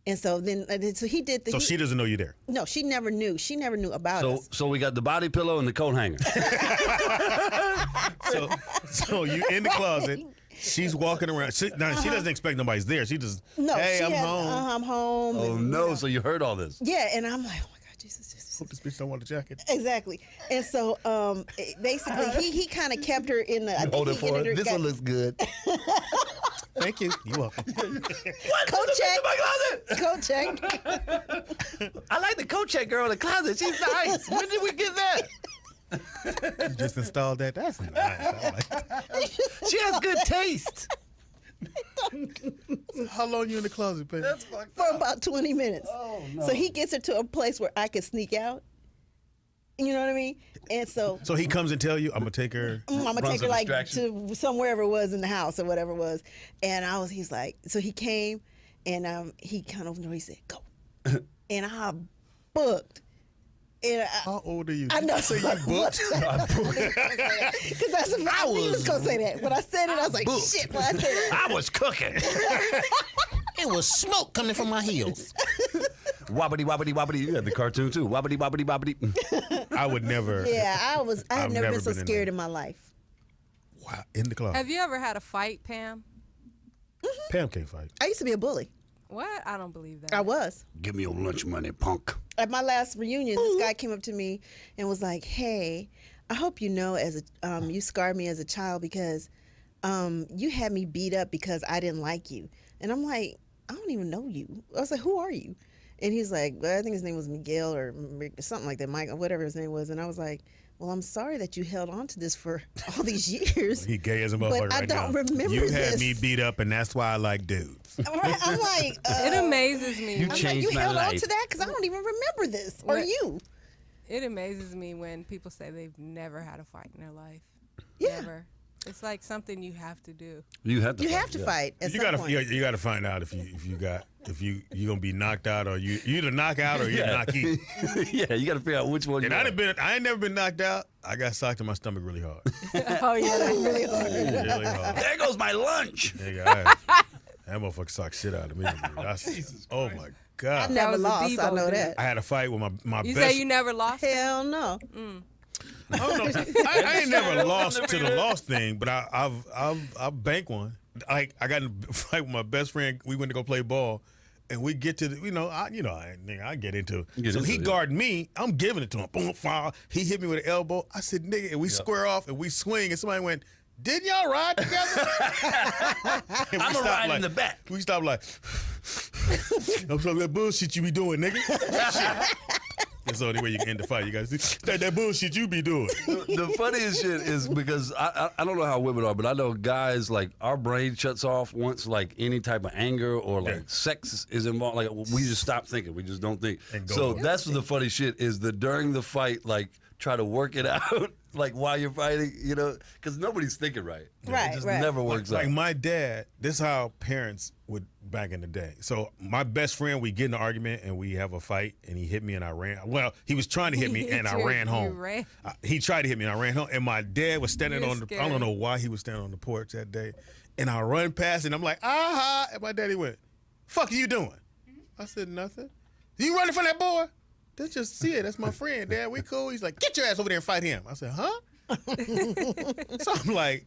[SPEAKER 2] And so then so he did the
[SPEAKER 1] So she doesn't know you're there.
[SPEAKER 2] No, she never knew. She never knew about us.
[SPEAKER 4] So we got the body pillow and the coat hanger.
[SPEAKER 1] So you in the closet. She's walking around. She doesn't expect nobody's there. She just,
[SPEAKER 2] No,
[SPEAKER 1] hey,
[SPEAKER 2] she
[SPEAKER 1] I'm
[SPEAKER 2] had,
[SPEAKER 1] home.
[SPEAKER 2] I'm home.
[SPEAKER 4] Oh
[SPEAKER 2] and,
[SPEAKER 4] no! So you heard all this?
[SPEAKER 2] Yeah, and I'm like, oh my God, Jesus.
[SPEAKER 1] Hope this bitch don't want a jacket.
[SPEAKER 2] Exactly. And so basically he kind of kept her in the. I think
[SPEAKER 7] Hold it
[SPEAKER 2] he
[SPEAKER 7] for
[SPEAKER 2] ended
[SPEAKER 7] her.
[SPEAKER 2] her.
[SPEAKER 7] This one looks good.
[SPEAKER 1] Thank you. You welcome.
[SPEAKER 2] Coat check. Coat check.
[SPEAKER 7] I like the coat check girl in the closet. She's nice. When did we get that?
[SPEAKER 1] You just installed that. That's nice. I like that.
[SPEAKER 7] She has good taste.
[SPEAKER 1] How long you in the closet, baby?
[SPEAKER 2] For about 20 minutes.
[SPEAKER 7] Oh, no.
[SPEAKER 2] So he gets her to a place where I could sneak out. You know what I mean? And so
[SPEAKER 1] So he comes and tell you, I'm gonna take her.
[SPEAKER 2] I'm gonna
[SPEAKER 4] Runs
[SPEAKER 2] take her
[SPEAKER 4] a
[SPEAKER 2] like
[SPEAKER 4] distraction.
[SPEAKER 2] to somewhere it was in the house or whatever it was. And he's like, so he came and he kind of, he said, go. And I booked. And
[SPEAKER 1] How old are you?
[SPEAKER 2] I know.
[SPEAKER 1] Did you say you booked?
[SPEAKER 2] Because that's what I knew he was gonna say that. When I said it, I was like, shit. When I said it,
[SPEAKER 7] I was cooking.
[SPEAKER 6] It was smoke coming from my heels.
[SPEAKER 7] Wobbity, wobbity, wobbity.
[SPEAKER 4] You had the cartoon too. Wobbity, wobbity, wobbity.
[SPEAKER 1] I would never.
[SPEAKER 2] yeah, I
[SPEAKER 1] I've
[SPEAKER 2] have never been so
[SPEAKER 1] in
[SPEAKER 2] scared
[SPEAKER 1] there.
[SPEAKER 2] in my life.
[SPEAKER 1] Wow, in the closet.
[SPEAKER 3] Have you ever had a fight, Pam?
[SPEAKER 1] Pam can't fight.
[SPEAKER 2] I used to be a bully.
[SPEAKER 3] What? I don't believe that.
[SPEAKER 2] I was.
[SPEAKER 5] Give me your lunch money, punk.
[SPEAKER 2] At my last reunion, this guy came up to me and was like, "Hey, I hope you know you scarred me as a child because you had me beat up because I didn't like you." And I'm like, "I don't even know you." I was like, "Who are you?" And he's like, "Well, I think his name was Miguel or something like that, Mike, or whatever his name was." And I was like, "Well, I'm sorry that you held on to this for all these years."
[SPEAKER 1] He gay as a motherfucker
[SPEAKER 2] I
[SPEAKER 1] right
[SPEAKER 2] don't
[SPEAKER 1] now.
[SPEAKER 2] remember
[SPEAKER 1] You had
[SPEAKER 2] this.
[SPEAKER 1] me beat up, and that's why I like dudes.
[SPEAKER 2] I'm like,
[SPEAKER 3] It amazes me.
[SPEAKER 2] I'm like,
[SPEAKER 7] changed
[SPEAKER 2] you
[SPEAKER 7] my
[SPEAKER 2] held on
[SPEAKER 7] life.
[SPEAKER 2] to that because I don't even remember this or
[SPEAKER 3] What?
[SPEAKER 2] you.
[SPEAKER 3] It amazes me when people say they've never had a fight in their life.
[SPEAKER 2] Yeah.
[SPEAKER 3] Never. It's like something you have to do.
[SPEAKER 4] You have to.
[SPEAKER 2] You
[SPEAKER 4] fight,
[SPEAKER 2] have to
[SPEAKER 4] yeah.
[SPEAKER 2] fight at
[SPEAKER 1] You
[SPEAKER 2] some
[SPEAKER 1] gotta,
[SPEAKER 2] point.
[SPEAKER 1] you gotta find out if you gonna be knocked out or you either knock out or you knock in.
[SPEAKER 4] Yeah, you got to figure out which one.
[SPEAKER 1] And
[SPEAKER 4] you
[SPEAKER 1] I ain't never been knocked out. I got socked in my stomach really hard.
[SPEAKER 3] Oh yeah, that's really hard.
[SPEAKER 1] Really hard.
[SPEAKER 5] There goes my lunch.
[SPEAKER 1] Nigga, that motherfucker socked shit out of me. Oh my
[SPEAKER 2] I
[SPEAKER 1] god.
[SPEAKER 2] never
[SPEAKER 3] was a
[SPEAKER 2] lost. I
[SPEAKER 3] Debo
[SPEAKER 2] know
[SPEAKER 3] dude.
[SPEAKER 2] that.
[SPEAKER 1] I had a fight with my
[SPEAKER 3] You
[SPEAKER 1] best.
[SPEAKER 3] say you never lost?
[SPEAKER 2] Hell no.
[SPEAKER 1] I don't know. I ain't never lost to the lost thing, but I've banked one. I got in a fight with my best friend. We went to go play ball, and we get to the, I get into it.
[SPEAKER 4] Get
[SPEAKER 1] So
[SPEAKER 4] into
[SPEAKER 1] he
[SPEAKER 4] it, yeah.
[SPEAKER 1] guarded me. I'm giving it to him. Boom, foul. He hit me with an elbow. I said, nigga, and we square off and we swing, and somebody went, didn't y'all ride together? And
[SPEAKER 5] I'm
[SPEAKER 1] stopped
[SPEAKER 5] riding in the back.
[SPEAKER 1] We stopped like, I'm talking that bullshit you be doing, nigga. Shit. That's the only way you can end the fight. You gotta see that bullshit you be doing.
[SPEAKER 4] The funniest shit is because I don't know how women are, but I know guys, like, our brain shuts off once like any type of anger or like
[SPEAKER 1] Yeah.
[SPEAKER 4] sex is involved. Like, we just stop thinking. We just don't think.
[SPEAKER 1] And go
[SPEAKER 4] So
[SPEAKER 1] on.
[SPEAKER 4] that's what the funny shit is. During the fight, like, try to work it out, like while you're fighting, because nobody's thinking right.
[SPEAKER 2] Right,
[SPEAKER 4] It just
[SPEAKER 2] right.
[SPEAKER 4] never works
[SPEAKER 1] Like
[SPEAKER 4] out.
[SPEAKER 1] my dad, this is how parents would back in the day. So my best friend, we get in an argument and we have a fight, and he hit me and I ran. Well, he was trying to hit me and I ran
[SPEAKER 3] You
[SPEAKER 1] home.
[SPEAKER 3] ran.
[SPEAKER 1] He tried to hit me and I ran home. And my dad was standing
[SPEAKER 3] You're
[SPEAKER 1] on the. I
[SPEAKER 3] scary.
[SPEAKER 1] don't know why he was standing on the porch that day. And I run past and I'm like, aha! And my daddy went, "Fuck are you doing?" I said, "Nothing." "You running from that boy?" "That's just see it. That's my friend, Dad. We cool." He's like, "Get your ass over there and fight him." I said, "Huh?" So I'm like,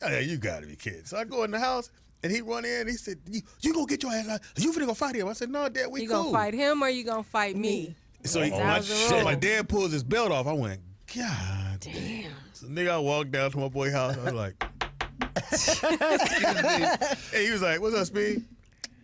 [SPEAKER 1] "Oh, yeah, you gotta be kidding." So I go in the house and he run in and he said, You go get your ass out. You finna go fight him." I said, "No, Dad, we
[SPEAKER 3] You
[SPEAKER 1] cool."
[SPEAKER 3] gonna fight him or you gonna fight me?
[SPEAKER 1] So,
[SPEAKER 3] That was the
[SPEAKER 1] my
[SPEAKER 3] rule.
[SPEAKER 1] dad pulls his belt off. I went, God damn. So nigga, I walked down to my boy's house. I was like, and he was like, "What's up, Speed?"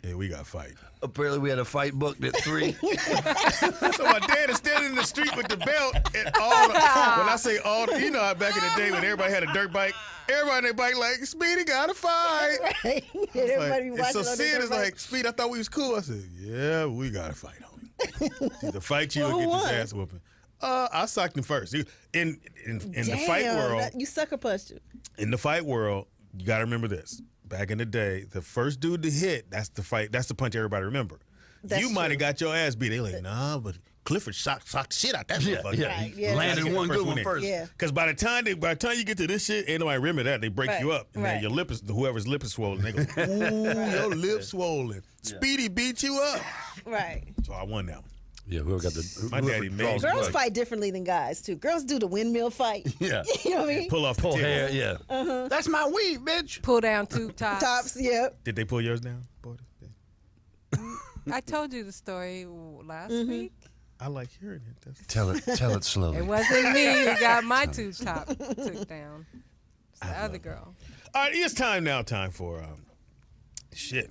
[SPEAKER 1] "Yeah, we got to fight."
[SPEAKER 4] Apparently, we had a fight booked at 3.
[SPEAKER 1] So my dad is standing in the street with the belt and all the, when I say all the, how back in the day when everybody had a dirt bike, everybody on their bike like, "Speedy gotta fight."
[SPEAKER 2] Right. Everybody
[SPEAKER 1] And
[SPEAKER 2] watching
[SPEAKER 1] so
[SPEAKER 2] on the
[SPEAKER 1] Sid is
[SPEAKER 2] dirt
[SPEAKER 1] like, "Speed, I thought we was cool." I said, "Yeah, we gotta fight, homie. Either fight you
[SPEAKER 2] Well,
[SPEAKER 1] or
[SPEAKER 2] who
[SPEAKER 1] get
[SPEAKER 2] won?
[SPEAKER 1] this ass whooping." I socked him first. In the fight
[SPEAKER 2] Damn,
[SPEAKER 1] world,
[SPEAKER 2] you sucker punched him.
[SPEAKER 1] in the fight world, you gotta remember this. Back in the day, the first dude to hit, that's the fight. That's the punch everybody remember.
[SPEAKER 2] That's
[SPEAKER 1] You might
[SPEAKER 2] true.
[SPEAKER 1] have got your ass beat. They like, nah, but Clifford socked the shit out that motherfucker.
[SPEAKER 2] Right, yeah.
[SPEAKER 4] Landed
[SPEAKER 1] Gotta get
[SPEAKER 4] one
[SPEAKER 1] the
[SPEAKER 4] good one
[SPEAKER 1] in.
[SPEAKER 4] first.
[SPEAKER 2] Yeah.
[SPEAKER 1] Because by the time you get to this shit, ain't nobody remember that. They break
[SPEAKER 2] Right,
[SPEAKER 1] you up, and then
[SPEAKER 2] right.
[SPEAKER 1] your lip is whoever's lip is swollen. They go, "Ooh, your lip swollen." Speedy beat you up,
[SPEAKER 2] Right.
[SPEAKER 1] so I won that one.
[SPEAKER 4] Yeah, whoever got the.
[SPEAKER 1] My daddy made
[SPEAKER 4] draws
[SPEAKER 1] me.
[SPEAKER 2] Girls
[SPEAKER 4] blood.
[SPEAKER 2] fight differently than guys too. Girls do the windmill fight.
[SPEAKER 4] Yeah.
[SPEAKER 2] You know what I mean?
[SPEAKER 1] Pull off the
[SPEAKER 4] Pull
[SPEAKER 1] tip.
[SPEAKER 4] hair, yeah.
[SPEAKER 5] That's my weed, bitch.
[SPEAKER 3] Pull down tube tops.
[SPEAKER 2] Tops, yeah.
[SPEAKER 1] Did they pull yours down?
[SPEAKER 3] I told you the story last week.
[SPEAKER 1] I like hearing it. That's
[SPEAKER 4] Tell it slowly.
[SPEAKER 3] It wasn't me who got my tube top took down. It's the other girl.
[SPEAKER 1] all right. It's time now. Time for shit.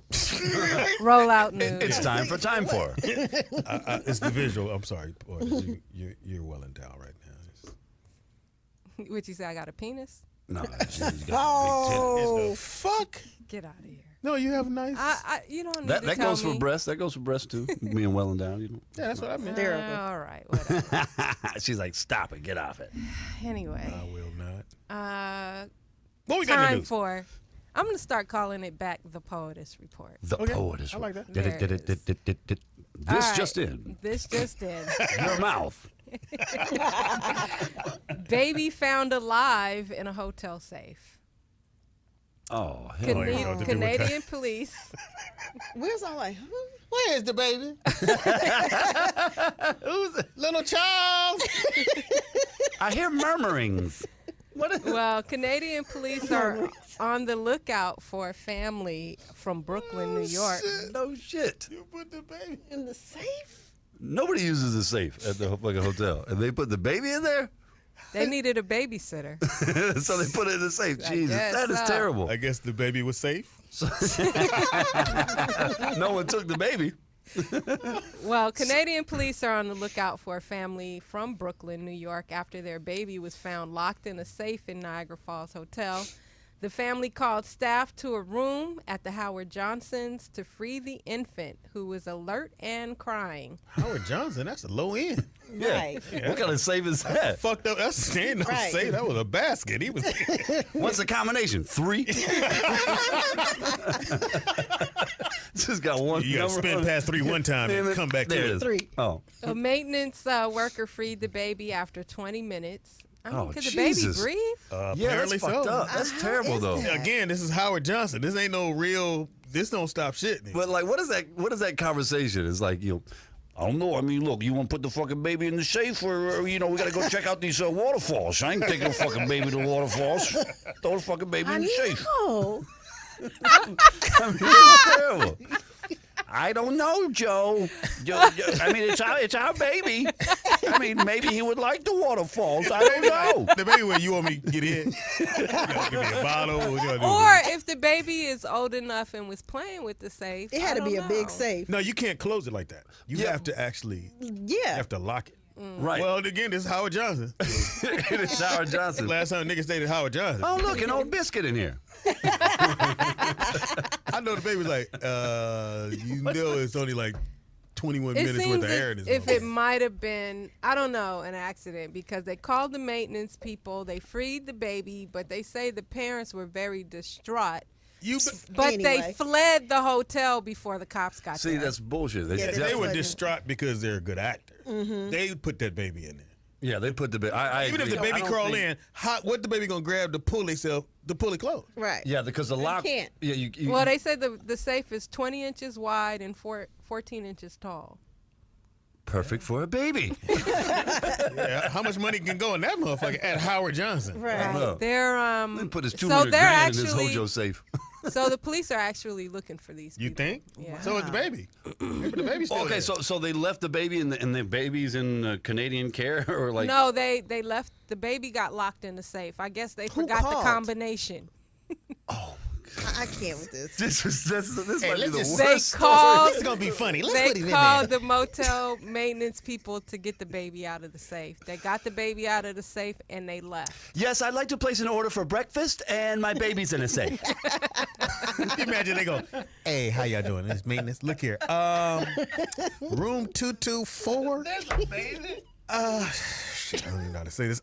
[SPEAKER 3] Roll out news.
[SPEAKER 4] It's time for time for.
[SPEAKER 1] It's the visual. I'm sorry, Poetess. You're well endowed right now.
[SPEAKER 3] What you say? I got a penis?
[SPEAKER 4] No, she's got
[SPEAKER 2] Oh,
[SPEAKER 1] Fuck.
[SPEAKER 3] Get out of here.
[SPEAKER 1] No, you have nice.
[SPEAKER 3] You don't need
[SPEAKER 4] that
[SPEAKER 3] to
[SPEAKER 4] that
[SPEAKER 3] tell
[SPEAKER 4] goes
[SPEAKER 3] me.
[SPEAKER 4] for breasts. That goes for breasts too. Being well endowed, you know.
[SPEAKER 1] Yeah, that's what I meant.
[SPEAKER 2] terrible.
[SPEAKER 3] All right, whatever.
[SPEAKER 4] She's like, stop it, get off it.
[SPEAKER 3] Anyway,
[SPEAKER 1] I will not. What we got in the
[SPEAKER 3] time
[SPEAKER 1] news?
[SPEAKER 3] for. I'm gonna start calling it back the Poetess Report.
[SPEAKER 4] The
[SPEAKER 1] Okay,
[SPEAKER 4] Poetess.
[SPEAKER 1] I like that.
[SPEAKER 3] There it is. All
[SPEAKER 4] This
[SPEAKER 3] right.
[SPEAKER 4] just in.
[SPEAKER 3] This just in.
[SPEAKER 4] Your mouth.
[SPEAKER 3] Baby found alive in a hotel safe.
[SPEAKER 4] Oh, hell.
[SPEAKER 1] you know what to do with
[SPEAKER 3] Canadian police.
[SPEAKER 2] Where's all like?
[SPEAKER 6] Where's the baby? Who's it? Little Charles?
[SPEAKER 4] I hear murmurings.
[SPEAKER 3] Well, Canadian police are on the lookout for a family from Brooklyn, New York.
[SPEAKER 4] No shit.
[SPEAKER 1] You put the baby.
[SPEAKER 2] In the safe?
[SPEAKER 4] Nobody uses a safe at the fucking hotel. And they put the baby in there?
[SPEAKER 3] They needed a babysitter.
[SPEAKER 4] So they put it in the safe.
[SPEAKER 3] I
[SPEAKER 4] Jesus,
[SPEAKER 3] guess
[SPEAKER 4] that is
[SPEAKER 3] so.
[SPEAKER 4] terrible.
[SPEAKER 1] I guess the baby was safe.
[SPEAKER 4] No one took the baby.
[SPEAKER 3] Well, Canadian police are on the lookout for a family from Brooklyn, New York, after their baby was found locked in a safe in Niagara Falls Hotel. The family called staff to a room at the Howard Johnson's to free the infant, who was alert and crying.
[SPEAKER 1] Howard Johnson, that's a low end.
[SPEAKER 2] Right.
[SPEAKER 4] What kind of safe is that?
[SPEAKER 1] Fucked up. That's ain't no
[SPEAKER 2] Right.
[SPEAKER 1] safe. That was a basket. He was.
[SPEAKER 4] What's the combination? 3? Just got one
[SPEAKER 1] You got to
[SPEAKER 4] number
[SPEAKER 1] spin
[SPEAKER 4] on it.
[SPEAKER 1] past 3 one time and come back
[SPEAKER 4] There
[SPEAKER 1] to
[SPEAKER 4] it
[SPEAKER 1] it.
[SPEAKER 4] is.
[SPEAKER 2] 3.
[SPEAKER 4] Oh.
[SPEAKER 3] A maintenance worker freed the baby after 20 minutes. I mean,
[SPEAKER 4] Oh,
[SPEAKER 3] could the baby
[SPEAKER 4] Jesus.
[SPEAKER 3] breathe?
[SPEAKER 4] Yeah,
[SPEAKER 1] Apparently
[SPEAKER 4] that's fucked
[SPEAKER 1] so.
[SPEAKER 4] up. That's terrible,
[SPEAKER 2] is
[SPEAKER 4] though.
[SPEAKER 2] that?
[SPEAKER 1] Again, this is Howard Johnson. This ain't no real. This don't stop shit.
[SPEAKER 4] But like, what is that conversation? It's like, you know, I don't know. I mean, look, you want to put the fucking baby in the safe, or you know, we got to go check out these waterfalls. I ain't taking the fucking baby to the waterfalls. Throw the fucking baby in the safe.
[SPEAKER 2] know.
[SPEAKER 4] I mean, it's terrible. I don't know, Joe. I mean, it's our baby. I mean, maybe he would like the waterfalls. I don't know.
[SPEAKER 1] The baby where you want me to get in? You gotta give me a bottle. What you gotta do?
[SPEAKER 3] Or if the baby is old enough and was playing with the safe.
[SPEAKER 2] It had to
[SPEAKER 3] I
[SPEAKER 2] be
[SPEAKER 3] don't
[SPEAKER 2] a big
[SPEAKER 3] know.
[SPEAKER 2] safe.
[SPEAKER 1] No, you can't close it like that. You
[SPEAKER 4] Yeah.
[SPEAKER 1] have to actually. You
[SPEAKER 2] Yeah.
[SPEAKER 1] have to lock it.
[SPEAKER 4] Right.
[SPEAKER 1] Well, again, this is Howard Johnson.
[SPEAKER 4] It's Howard Johnson.
[SPEAKER 1] Last time niggas stayed at Howard Johnson.
[SPEAKER 4] Oh, look, an old biscuit in here.
[SPEAKER 1] I know the baby's like, you know, it's only like 21
[SPEAKER 3] It
[SPEAKER 1] minutes
[SPEAKER 3] seems
[SPEAKER 1] worth of air in this.
[SPEAKER 3] if
[SPEAKER 1] motherfucker.
[SPEAKER 3] it might have been, I don't know, an accident, because they called the maintenance people, they freed the baby, but they say the parents were very distraught. But they
[SPEAKER 2] Anyway.
[SPEAKER 3] fled the hotel before the cops got
[SPEAKER 4] See,
[SPEAKER 3] there.
[SPEAKER 4] that's bullshit. They,
[SPEAKER 2] Yeah,
[SPEAKER 1] They
[SPEAKER 2] That's
[SPEAKER 1] were
[SPEAKER 2] what it-
[SPEAKER 1] distraught because they're a good actor.
[SPEAKER 2] Mm-hmm.
[SPEAKER 1] They put that baby in there.
[SPEAKER 4] yeah, they put the baby. I
[SPEAKER 1] Even if
[SPEAKER 4] agree.
[SPEAKER 1] the baby
[SPEAKER 4] I don't
[SPEAKER 1] crawl
[SPEAKER 4] think-
[SPEAKER 1] in, what the baby gonna grab to pull itself to pull it closed?
[SPEAKER 2] Right.
[SPEAKER 4] Yeah, because the lock.
[SPEAKER 2] can't.
[SPEAKER 4] Yeah, you
[SPEAKER 3] Well, they said the safe is 20 inches wide and 14 inches tall.
[SPEAKER 4] perfect for a baby.
[SPEAKER 1] Yeah, how much money can go in that motherfucker at Howard Johnson?
[SPEAKER 2] Right.
[SPEAKER 4] No.
[SPEAKER 3] They're
[SPEAKER 4] They put his
[SPEAKER 3] so
[SPEAKER 4] 200
[SPEAKER 3] they're
[SPEAKER 4] grand in
[SPEAKER 3] actually
[SPEAKER 4] his Hojo safe.
[SPEAKER 3] so the police are actually looking for these
[SPEAKER 1] You
[SPEAKER 3] people.
[SPEAKER 1] think?
[SPEAKER 3] Yeah.
[SPEAKER 1] So it's the baby. Maybe the baby's still
[SPEAKER 4] Okay,
[SPEAKER 1] there.
[SPEAKER 4] so they left the baby and the baby's in Canadian care or like.
[SPEAKER 3] No, they left. The baby got locked in the safe. I guess they
[SPEAKER 2] Who
[SPEAKER 3] forgot the
[SPEAKER 2] called?
[SPEAKER 3] combination.
[SPEAKER 2] I can't with this.
[SPEAKER 4] This might be
[SPEAKER 6] let's
[SPEAKER 4] the
[SPEAKER 6] just-
[SPEAKER 4] worst.
[SPEAKER 3] They
[SPEAKER 4] story.
[SPEAKER 3] called.
[SPEAKER 6] This is gonna be funny. Let's
[SPEAKER 3] They
[SPEAKER 6] put him in
[SPEAKER 3] called
[SPEAKER 6] there.
[SPEAKER 3] the motel maintenance people to get the baby out of the safe. They got the baby out of the safe and they left.
[SPEAKER 4] Yes, I'd like to place an order for breakfast, and my baby's in a safe.
[SPEAKER 1] Can you imagine they go,
[SPEAKER 6] Hey, how y'all doing? This maintenance. Look here. Room 224.
[SPEAKER 1] shit, I don't even know how to say this.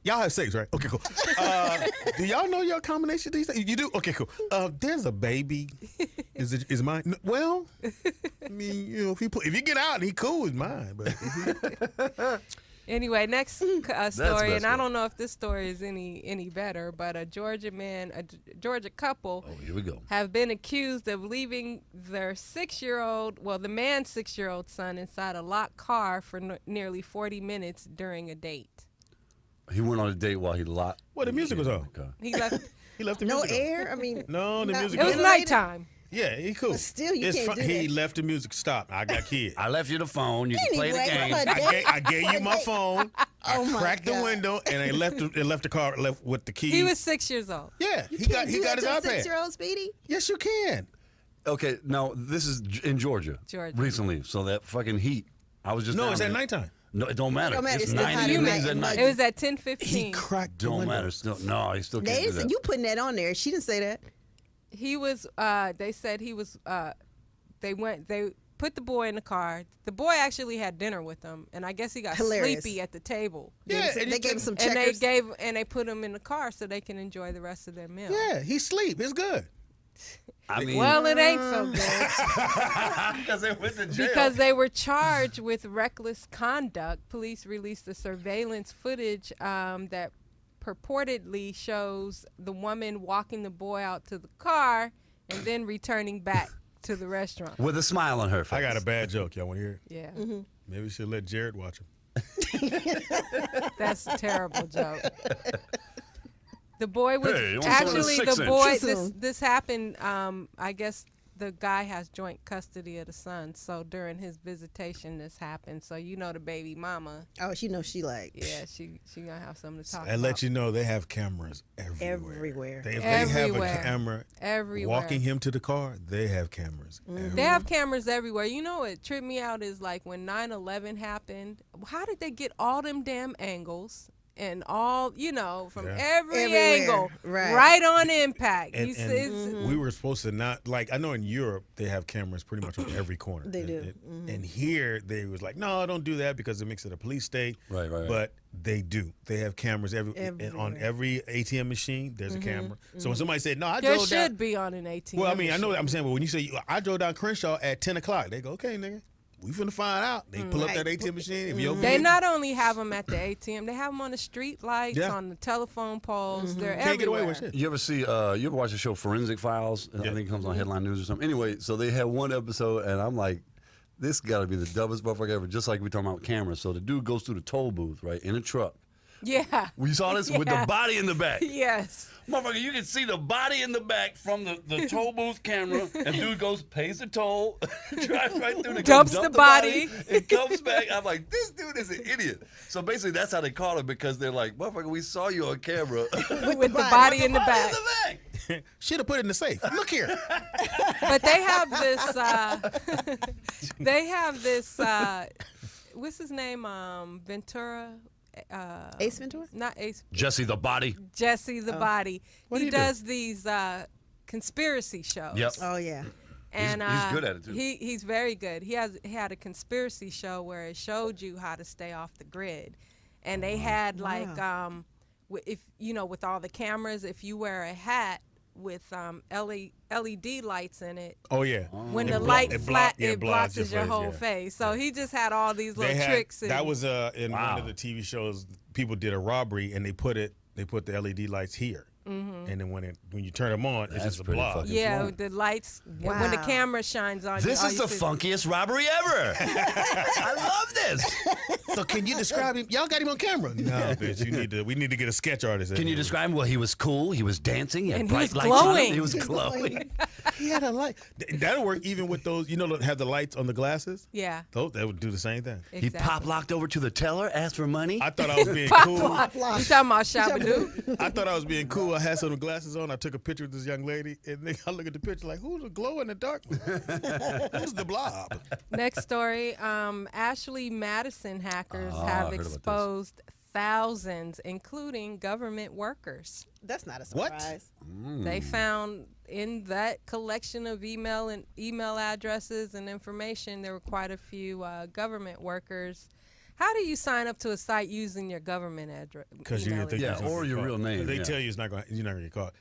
[SPEAKER 1] Y'all have sex, right? Okay, cool. Do y'all know your combination these days? You do? Okay, cool. There's a baby. Is mine? Well, I mean, you know, if you get out and he cool, it's mine. But if he,
[SPEAKER 3] Anyway, next story,
[SPEAKER 4] messed
[SPEAKER 3] and I
[SPEAKER 4] up.
[SPEAKER 3] don't know if this story is any better, but a Georgia couple
[SPEAKER 4] Oh, here we go.
[SPEAKER 3] have been accused of leaving their 6-year-old, well, the man's 6-year-old son inside a locked car for nearly 40 minutes during a date.
[SPEAKER 4] He went on a date while he locked.
[SPEAKER 1] Well, the music was on.
[SPEAKER 4] Okay.
[SPEAKER 3] He left.
[SPEAKER 1] he left the
[SPEAKER 2] No
[SPEAKER 1] music on.
[SPEAKER 2] air. I mean,
[SPEAKER 1] No, the
[SPEAKER 2] not
[SPEAKER 1] music
[SPEAKER 3] It was
[SPEAKER 1] on.
[SPEAKER 2] ventilated?
[SPEAKER 3] nighttime.
[SPEAKER 1] Yeah, he cool.
[SPEAKER 2] But still, you
[SPEAKER 1] It's
[SPEAKER 2] can't do
[SPEAKER 1] He
[SPEAKER 2] that.
[SPEAKER 1] left the music. Stop. I got kids.
[SPEAKER 5] I left you the phone. You can play the
[SPEAKER 2] Anyway,
[SPEAKER 5] game.
[SPEAKER 2] but
[SPEAKER 1] I gave you my phone. I
[SPEAKER 2] Oh my
[SPEAKER 1] cracked the
[SPEAKER 2] God.
[SPEAKER 1] window and I left the car left with the key.
[SPEAKER 3] He was 6 years old.
[SPEAKER 1] Yeah,
[SPEAKER 2] You
[SPEAKER 1] he
[SPEAKER 2] can't
[SPEAKER 1] got
[SPEAKER 2] do that
[SPEAKER 1] his
[SPEAKER 2] to a
[SPEAKER 1] iPad.
[SPEAKER 2] 6-year-old, Speedy.
[SPEAKER 1] Yes, you can.
[SPEAKER 4] Okay, now this is in Georgia.
[SPEAKER 3] Georgia.
[SPEAKER 4] Recently, so that fucking heat. I was just
[SPEAKER 1] No,
[SPEAKER 4] down
[SPEAKER 1] it's at
[SPEAKER 4] there.
[SPEAKER 1] nighttime.
[SPEAKER 4] No, it don't matter.
[SPEAKER 2] Don't matter,
[SPEAKER 4] It's
[SPEAKER 2] it's still
[SPEAKER 4] 90
[SPEAKER 2] hot at
[SPEAKER 4] degrees
[SPEAKER 2] night.
[SPEAKER 4] at night.
[SPEAKER 3] It was at
[SPEAKER 1] He
[SPEAKER 3] 10:15.
[SPEAKER 1] cracked the
[SPEAKER 4] Don't
[SPEAKER 1] window.
[SPEAKER 4] matter. Still, no, he still can't
[SPEAKER 2] They
[SPEAKER 4] do that.
[SPEAKER 2] you putting that on there. She didn't say that.
[SPEAKER 3] He was. They said he was. They put the boy in the car. The boy actually had dinner with them, and I guess he got
[SPEAKER 2] Hilarious.
[SPEAKER 3] sleepy at the table.
[SPEAKER 1] Yeah,
[SPEAKER 2] They
[SPEAKER 1] and
[SPEAKER 2] gave him some
[SPEAKER 3] And
[SPEAKER 2] checkers.
[SPEAKER 3] they put him in the car so they can enjoy the rest of their meal.
[SPEAKER 1] Yeah, he sleep. It's good.
[SPEAKER 4] I mean,
[SPEAKER 3] Well, it ain't so good
[SPEAKER 4] because they went to jail.
[SPEAKER 3] because they were charged with reckless conduct. Police released the surveillance footage that purportedly shows the woman walking the boy out to the car and then returning back to the restaurant.
[SPEAKER 4] with a smile on her face.
[SPEAKER 1] I got a bad joke. Y'all want to hear it?
[SPEAKER 3] Yeah,
[SPEAKER 1] Maybe we should let Jared watch him.
[SPEAKER 3] that's a terrible joke. The boy was
[SPEAKER 4] Hey, you want some of
[SPEAKER 3] actually
[SPEAKER 4] the
[SPEAKER 3] the
[SPEAKER 4] 6-inch?
[SPEAKER 3] boy.
[SPEAKER 2] Too soon.
[SPEAKER 3] This happened. I guess the guy has joint custody of the son. So during his visitation, this happened. So you know the baby mama.
[SPEAKER 2] Oh, she knows she like
[SPEAKER 3] Yeah, she gonna have something to talk
[SPEAKER 1] And
[SPEAKER 3] about.
[SPEAKER 1] let you know they have cameras everywhere.
[SPEAKER 2] Everywhere.
[SPEAKER 1] If they have a
[SPEAKER 3] Everywhere.
[SPEAKER 1] camera
[SPEAKER 3] Everywhere.
[SPEAKER 1] walking him to the car, they have cameras.
[SPEAKER 3] They have cameras everywhere. You know what tripped me out is like when 9/11 happened. How did they get all them damn angles and all from
[SPEAKER 1] Yeah.
[SPEAKER 3] every
[SPEAKER 2] Everywhere.
[SPEAKER 3] angle
[SPEAKER 2] Right.
[SPEAKER 3] on impact?
[SPEAKER 1] And,
[SPEAKER 3] You
[SPEAKER 1] and
[SPEAKER 3] see, it's-
[SPEAKER 1] we were supposed to not like. I know in Europe they have cameras pretty much on every corner.
[SPEAKER 2] They do.
[SPEAKER 1] And here they was like, no, don't do that because it makes it a police state.
[SPEAKER 4] Right.
[SPEAKER 1] But they do. They have cameras and on
[SPEAKER 2] Everywhere.
[SPEAKER 1] every ATM machine. There's a camera. So when somebody said, no, I
[SPEAKER 3] there
[SPEAKER 1] drove down.
[SPEAKER 3] should be on an ATM.
[SPEAKER 1] Well, I mean, I know
[SPEAKER 3] machine.
[SPEAKER 1] what I'm saying, but when you say I drove down Crenshaw at 10 o'clock, they go, okay, nigga, we finna find out. They pull up that ATM machine. If you're
[SPEAKER 3] They not only have them at the ATM, they have them on the street lights,
[SPEAKER 1] Yeah.
[SPEAKER 3] on the telephone poles. They're
[SPEAKER 1] can't get
[SPEAKER 3] everywhere.
[SPEAKER 1] away with shit.
[SPEAKER 4] You ever see? You ever watch the show Forensic Files? I think it comes on Headline News or something. Anyway, so they had one episode, and I'm like, this got to be the dumbest motherfucker ever. Just like we talking about cameras. So the dude goes through the toll booth, right, in a truck.
[SPEAKER 3] Yeah.
[SPEAKER 4] We saw this with the
[SPEAKER 3] Yeah.
[SPEAKER 4] body in the back.
[SPEAKER 3] Yes.
[SPEAKER 4] Motherfucker, you can see the body in the back from the toll booth camera, and dude goes, pays the toll, drives right through the
[SPEAKER 3] Dumps
[SPEAKER 4] dump
[SPEAKER 3] the body.
[SPEAKER 4] and comes back. I'm like, this dude is an idiot. So basically, that's how they call him because they're like, motherfucker, we saw you on camera.
[SPEAKER 3] With the body in the back.
[SPEAKER 1] Should have put it in the safe. Look here.
[SPEAKER 3] But they have this. They have this. What's his name? Ventura.
[SPEAKER 2] Ace Ventura.
[SPEAKER 3] Not Ace.
[SPEAKER 4] Jesse the body.
[SPEAKER 3] Jesse the Body.
[SPEAKER 1] What do
[SPEAKER 3] He
[SPEAKER 1] you do?
[SPEAKER 3] does these conspiracy shows.
[SPEAKER 4] Yep.
[SPEAKER 2] Oh yeah.
[SPEAKER 3] And
[SPEAKER 4] He's good at it, too.
[SPEAKER 3] He's very good. He had a conspiracy show where it showed you how to stay off the grid, and they had like if with all the cameras, if you wear a hat with LED lights in it,
[SPEAKER 1] Oh, yeah.
[SPEAKER 3] when the
[SPEAKER 1] It
[SPEAKER 3] light
[SPEAKER 1] it
[SPEAKER 3] flat,
[SPEAKER 1] yeah,
[SPEAKER 3] it blocks your
[SPEAKER 1] face,
[SPEAKER 3] whole
[SPEAKER 1] yeah.
[SPEAKER 3] face. So he just had all these
[SPEAKER 1] They
[SPEAKER 3] little
[SPEAKER 1] had,
[SPEAKER 3] tricks. And,
[SPEAKER 1] that was in one
[SPEAKER 4] Wow.
[SPEAKER 1] of the TV shows. People did a robbery and they put the LED lights here, and then when you turn them on, it's
[SPEAKER 4] That's
[SPEAKER 1] just a
[SPEAKER 4] pretty
[SPEAKER 1] blob.
[SPEAKER 4] fucking
[SPEAKER 3] yeah,
[SPEAKER 4] smart.
[SPEAKER 3] the lights. When the
[SPEAKER 2] Wow.
[SPEAKER 3] camera shines on,
[SPEAKER 4] This
[SPEAKER 3] you, all
[SPEAKER 4] is
[SPEAKER 3] you
[SPEAKER 4] the
[SPEAKER 3] see-
[SPEAKER 4] funkiest robbery ever. I love this.
[SPEAKER 1] So can you describe him? Y'all got him on camera? No, bitch. We need to get a sketch artist.
[SPEAKER 4] Can you describe him? Well, he was cool. He was dancing. He had
[SPEAKER 3] And he
[SPEAKER 4] bright
[SPEAKER 3] was
[SPEAKER 4] lights on him.
[SPEAKER 3] glowing.
[SPEAKER 4] He was glowing.
[SPEAKER 1] He had a light. That'll work even with those. Have the lights on the glasses.
[SPEAKER 3] Yeah,
[SPEAKER 1] That would do the same thing.
[SPEAKER 4] He pop locked over to the teller, asked for money.
[SPEAKER 1] I thought I was being cool.
[SPEAKER 3] You talking about Shabba-Doo?
[SPEAKER 1] I thought I was being cool. I had some glasses on. I took a picture with this young lady, and then I look at the picture like, who's the glow in the dark? Who's the blob?
[SPEAKER 3] Next story. Ashley Madison hackers
[SPEAKER 4] I
[SPEAKER 3] have
[SPEAKER 4] heard about this.
[SPEAKER 3] exposed thousands, including government workers.
[SPEAKER 2] That's not a
[SPEAKER 1] What?
[SPEAKER 2] surprise.
[SPEAKER 3] They found in that collection of email addresses and information, there were quite a few government workers. How do you sign up to a site using your government address?
[SPEAKER 1] Because you're gonna think
[SPEAKER 4] Yeah,
[SPEAKER 1] it's gonna
[SPEAKER 4] or
[SPEAKER 1] get
[SPEAKER 4] your
[SPEAKER 1] caught.
[SPEAKER 4] real name,
[SPEAKER 1] They
[SPEAKER 4] yeah.
[SPEAKER 1] tell you you're not gonna get caught.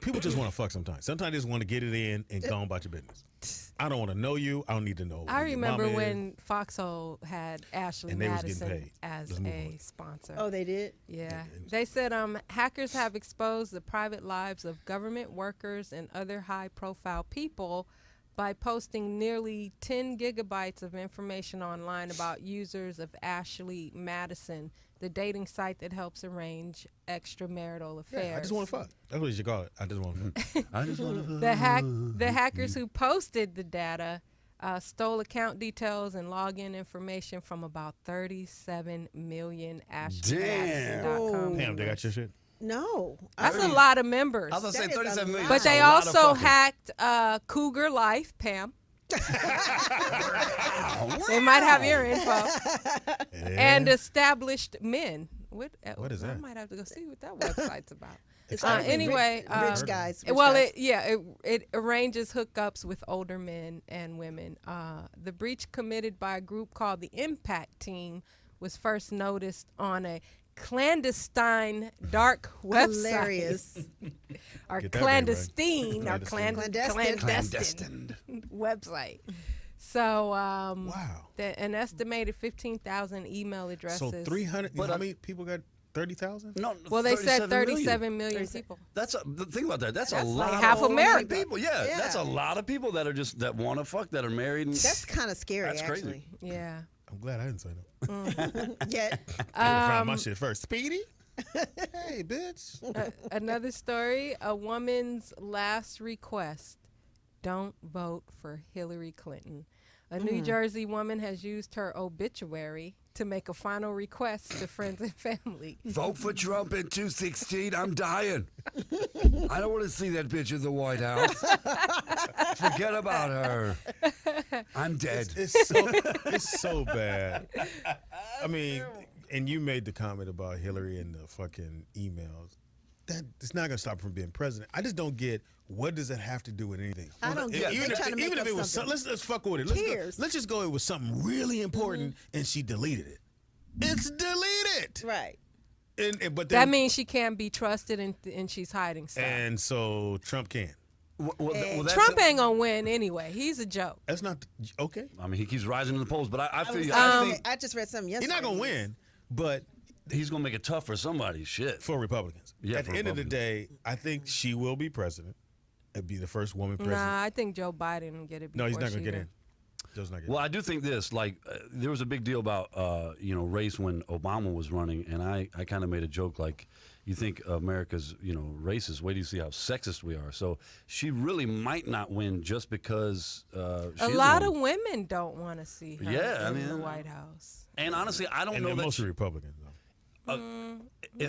[SPEAKER 1] People just want to fuck sometimes. Sometimes they just want to get it in and go on about your business. I don't want to know you. I don't need to know.
[SPEAKER 3] I
[SPEAKER 1] who your
[SPEAKER 3] remember
[SPEAKER 1] mama is.
[SPEAKER 3] when Foxhole had Ashley
[SPEAKER 1] And they was getting
[SPEAKER 3] Madison
[SPEAKER 1] paid.
[SPEAKER 3] as
[SPEAKER 1] Let's move
[SPEAKER 3] a
[SPEAKER 1] on.
[SPEAKER 3] sponsor.
[SPEAKER 2] Oh, they did.
[SPEAKER 3] Yeah. They said hackers have exposed the private lives of government workers and other high-profile people by posting nearly 10 gigabytes of information online about users of Ashley Madison, the dating site that helps arrange extramarital affairs.
[SPEAKER 1] Yeah, I just want to fuck. That's what you should call it. I just want to fuck.
[SPEAKER 4] I just want to.
[SPEAKER 3] The hackers who posted the data stole account details and login information from about 37 million AshleyMadison.com.
[SPEAKER 1] Damn, they got your shit.
[SPEAKER 2] No.
[SPEAKER 3] That's a lot of members.
[SPEAKER 7] I was gonna say
[SPEAKER 2] That is a
[SPEAKER 7] 37 million.
[SPEAKER 3] But they
[SPEAKER 7] That's a lot of
[SPEAKER 3] also
[SPEAKER 7] fucking.
[SPEAKER 3] hacked Cougar Life, Pam. They might have your info. And Established Men. What
[SPEAKER 1] is
[SPEAKER 3] I
[SPEAKER 1] that?
[SPEAKER 3] might have to go see what that website's about.
[SPEAKER 2] It's
[SPEAKER 3] Anyway,
[SPEAKER 2] rich guys.
[SPEAKER 3] It arranges hookups with older men and women. The breach committed by a group called the Impact Team was first noticed on a clandestine dark website.
[SPEAKER 2] Hilarious.
[SPEAKER 3] Or
[SPEAKER 1] Get that
[SPEAKER 3] clandestine, or
[SPEAKER 2] Clandestine.
[SPEAKER 3] clandestine website. So,
[SPEAKER 1] Wow.
[SPEAKER 3] an estimated 15,000 email addresses.
[SPEAKER 1] So 300.
[SPEAKER 4] But,
[SPEAKER 1] how many people got 30,000?
[SPEAKER 4] No,
[SPEAKER 3] Well, they said
[SPEAKER 4] 37
[SPEAKER 3] million people.
[SPEAKER 4] That's the thing about that. That's a
[SPEAKER 3] That's
[SPEAKER 4] lot.
[SPEAKER 3] like half
[SPEAKER 4] of
[SPEAKER 3] America.
[SPEAKER 4] people. Yeah,
[SPEAKER 2] Yeah.
[SPEAKER 4] that's a lot of people that are just that want to fuck, that are married. And
[SPEAKER 2] That's kind of scary,
[SPEAKER 4] That's crazy.
[SPEAKER 2] actually.
[SPEAKER 3] Yeah.
[SPEAKER 1] I'm glad I didn't sign up.
[SPEAKER 2] Yet.
[SPEAKER 1] I found my shit first. Speedy? Hey, bitch.
[SPEAKER 3] Another story, a woman's last request: don't vote for Hillary Clinton. A New Jersey woman has used her obituary to make a final request to friends and family.
[SPEAKER 5] Vote for Trump in 2016. I'm dying. I don't want to see that bitch in the White House. Forget about her. I'm dead.
[SPEAKER 1] It's so bad. I mean, and you made the comment about Hillary and the fucking emails. That it's not gonna stop her from being president. I just don't get what does that have to do with anything.
[SPEAKER 2] I don't get it.
[SPEAKER 1] Even
[SPEAKER 2] They trying to make
[SPEAKER 1] if
[SPEAKER 2] up
[SPEAKER 1] it was
[SPEAKER 2] something.
[SPEAKER 1] let's fuck with it.
[SPEAKER 2] Cheers.
[SPEAKER 1] Let's just go. It was something really important, and she deleted it. It's deleted.
[SPEAKER 2] Right.
[SPEAKER 1] But then,
[SPEAKER 3] That means she can't be trusted and she's hiding stuff.
[SPEAKER 1] and so Trump can.
[SPEAKER 4] that's
[SPEAKER 3] Trump ain't gonna win anyway. He's a joke.
[SPEAKER 1] That's not okay.
[SPEAKER 4] I mean, he keeps rising in the polls, but I feel you.
[SPEAKER 2] I just read something
[SPEAKER 1] He's
[SPEAKER 2] yesterday.
[SPEAKER 1] not gonna win, but
[SPEAKER 4] He's gonna make it tough for somebody. Shit.
[SPEAKER 1] for Republicans.
[SPEAKER 4] Yeah,
[SPEAKER 1] At
[SPEAKER 4] for
[SPEAKER 1] the end of the
[SPEAKER 4] Republicans.
[SPEAKER 1] day, I think she will be president. It'd be the first woman president.
[SPEAKER 3] Nah, I think Joe Biden will get it.
[SPEAKER 1] No, he's
[SPEAKER 3] before
[SPEAKER 1] not gonna
[SPEAKER 3] she
[SPEAKER 1] get
[SPEAKER 3] do.
[SPEAKER 1] in. Joe's not getting
[SPEAKER 4] Well, I do think this. Like, there was a big deal about race when Obama was running, and I kind of made a joke like, you think America's racist? Wait till you see how sexist we are. So she really might not win just because
[SPEAKER 3] A
[SPEAKER 4] she's
[SPEAKER 3] lot
[SPEAKER 4] a
[SPEAKER 3] of
[SPEAKER 4] woman.
[SPEAKER 3] women don't want to see her
[SPEAKER 4] Yeah, I
[SPEAKER 3] in the
[SPEAKER 4] mean,
[SPEAKER 3] White House.
[SPEAKER 4] And honestly, I don't
[SPEAKER 1] and
[SPEAKER 4] know
[SPEAKER 1] they're
[SPEAKER 4] that.
[SPEAKER 1] mostly Republicans, though.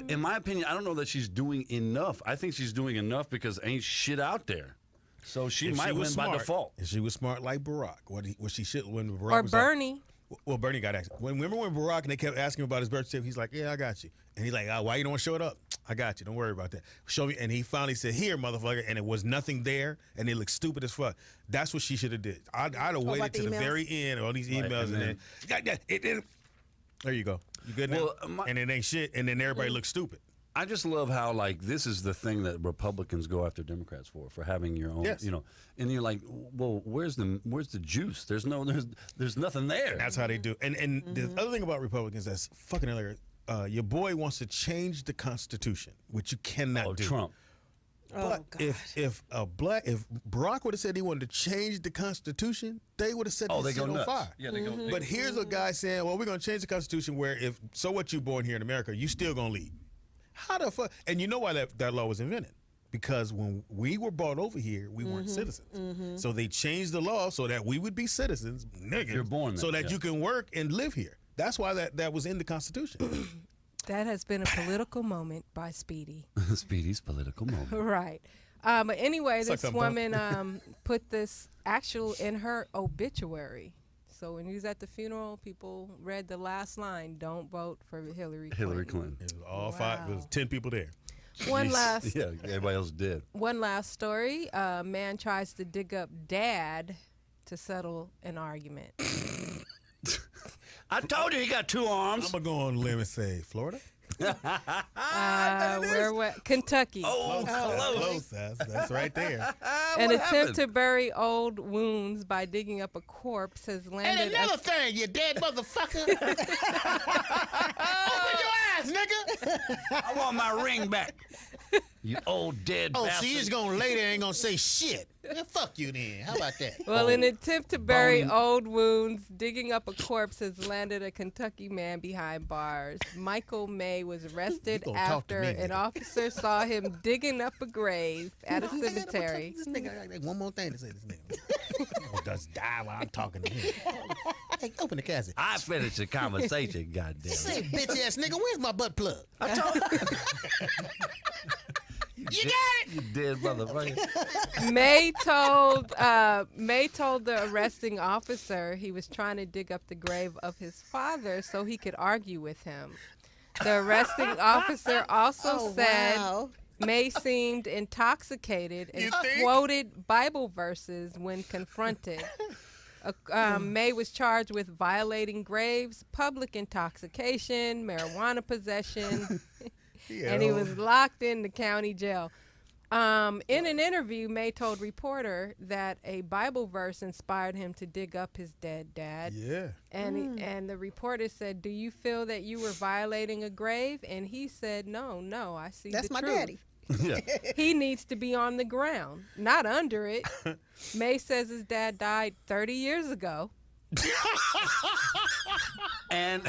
[SPEAKER 4] In my opinion, I don't know that she's doing enough. I think she's doing enough because ain't shit out there. So she
[SPEAKER 1] If
[SPEAKER 4] might
[SPEAKER 1] was
[SPEAKER 4] win
[SPEAKER 1] smart,
[SPEAKER 4] by default.
[SPEAKER 1] If she was smart like Barack, what she should when Barack
[SPEAKER 3] Or
[SPEAKER 1] was
[SPEAKER 3] Bernie.
[SPEAKER 1] Well, Bernie got asked. Remember when Barack and they kept asking him about his birth certificate? He's like, "Yeah, I got you." And he's like, "Why you don't want to show it up?" "I got you. Don't worry about that. Show me." And he finally said, "Here, motherfucker." And it was nothing there, and it looked stupid as fuck. That's what she should have did. I'd have waited
[SPEAKER 2] about the
[SPEAKER 1] to the
[SPEAKER 2] emails?
[SPEAKER 1] very end, all these emails,
[SPEAKER 4] and
[SPEAKER 1] then there you go. You good now?
[SPEAKER 4] Well,
[SPEAKER 1] and it ain't shit, and then everybody looks stupid.
[SPEAKER 4] I just love how this is the thing that Republicans go after Democrats for having your own,
[SPEAKER 1] Yes.
[SPEAKER 4] and you're like, well, where's the juice? There's nothing there.
[SPEAKER 1] That's how they do. And the other thing about Republicans that's fucking hilarious. Your boy wants to change the Constitution, which you cannot do.
[SPEAKER 4] Trump.
[SPEAKER 1] But if Barack would have said he wanted to change the Constitution, they would have set
[SPEAKER 4] Oh,
[SPEAKER 1] this
[SPEAKER 4] they
[SPEAKER 1] shit
[SPEAKER 4] go
[SPEAKER 1] on
[SPEAKER 4] nuts.
[SPEAKER 1] fire.
[SPEAKER 4] Yeah, they go.
[SPEAKER 1] But here's a guy saying, "Well, we're gonna change the Constitution where so what you born here in America, you still gonna lead." How the fuck? And you know why that law was invented? Because when we were brought over here, we weren't citizens. So they changed the law so that we would be citizens, nigga.
[SPEAKER 4] You're born
[SPEAKER 1] so
[SPEAKER 4] there,
[SPEAKER 1] that
[SPEAKER 4] yeah.
[SPEAKER 1] you can work and live here. That's why that was in the Constitution.
[SPEAKER 3] That has been a political moment by Speedy.
[SPEAKER 4] Speedy's political moment.
[SPEAKER 3] Right. But anyway,
[SPEAKER 1] Suck
[SPEAKER 3] this
[SPEAKER 1] some
[SPEAKER 3] woman put this in her obituary. So when he was at the funeral, people read the last line: "Don't vote for Hillary Clinton."
[SPEAKER 4] Hillary Clinton.
[SPEAKER 1] It was all five. It was 10 people there.
[SPEAKER 3] One last
[SPEAKER 4] Yeah, everybody else did.
[SPEAKER 3] One last story. A man tries to dig up dad to settle an argument.
[SPEAKER 4] I told you he got two arms.
[SPEAKER 1] I'm gonna go on a limb and say Florida.
[SPEAKER 3] Kentucky.
[SPEAKER 4] Oh,
[SPEAKER 1] That's close. That's right there.
[SPEAKER 3] An
[SPEAKER 4] what
[SPEAKER 3] attempt
[SPEAKER 4] happened?
[SPEAKER 3] to bury old wounds by digging up a corpse has landed.
[SPEAKER 1] thing, you dead motherfucker. Open your eyes, nigga.
[SPEAKER 4] I want my ring back.
[SPEAKER 5] You old dead
[SPEAKER 6] Oh,
[SPEAKER 5] bastard.
[SPEAKER 6] so you just gonna lay there and ain't gonna say shit? Man, fuck you then. How about that?
[SPEAKER 3] Well, in an attempt to bury
[SPEAKER 5] bony-
[SPEAKER 3] old wounds, digging up a corpse has landed a Kentucky man behind bars. Michael May was arrested
[SPEAKER 6] You gonna talk to
[SPEAKER 3] after
[SPEAKER 6] me,
[SPEAKER 3] an
[SPEAKER 6] nigga.
[SPEAKER 3] officer saw him digging up a grave at a cemetery.
[SPEAKER 6] This nigga, I got one more thing to say to this nigga. I'll just die while I'm talking to him. Hey, open the cassette.
[SPEAKER 5] I finished the conversation, goddamn.
[SPEAKER 6] Say, bitch ass nigga, where's my butt plug?
[SPEAKER 5] I told
[SPEAKER 6] You got it.
[SPEAKER 5] you dead motherfucker.
[SPEAKER 3] May told the arresting officer he was trying to dig up the grave of his father so he could argue with him. The arresting officer also said
[SPEAKER 2] Wow.
[SPEAKER 3] May seemed intoxicated and
[SPEAKER 1] You think?
[SPEAKER 3] quoted Bible verses when confronted. May was charged with violating graves, public intoxication, marijuana possession, and he was locked in the county jail. In an interview, May told reporter that a Bible verse inspired him to dig up his dead dad.
[SPEAKER 1] Yeah.
[SPEAKER 3] And the reporter said, "Do you feel that you were violating a grave?" And he said, "No, I see
[SPEAKER 2] That's
[SPEAKER 3] the
[SPEAKER 2] my
[SPEAKER 3] truth.
[SPEAKER 2] daddy.
[SPEAKER 5] Yeah.
[SPEAKER 3] He needs to be on the ground, not under it." May says his dad died 30 years ago.
[SPEAKER 5] And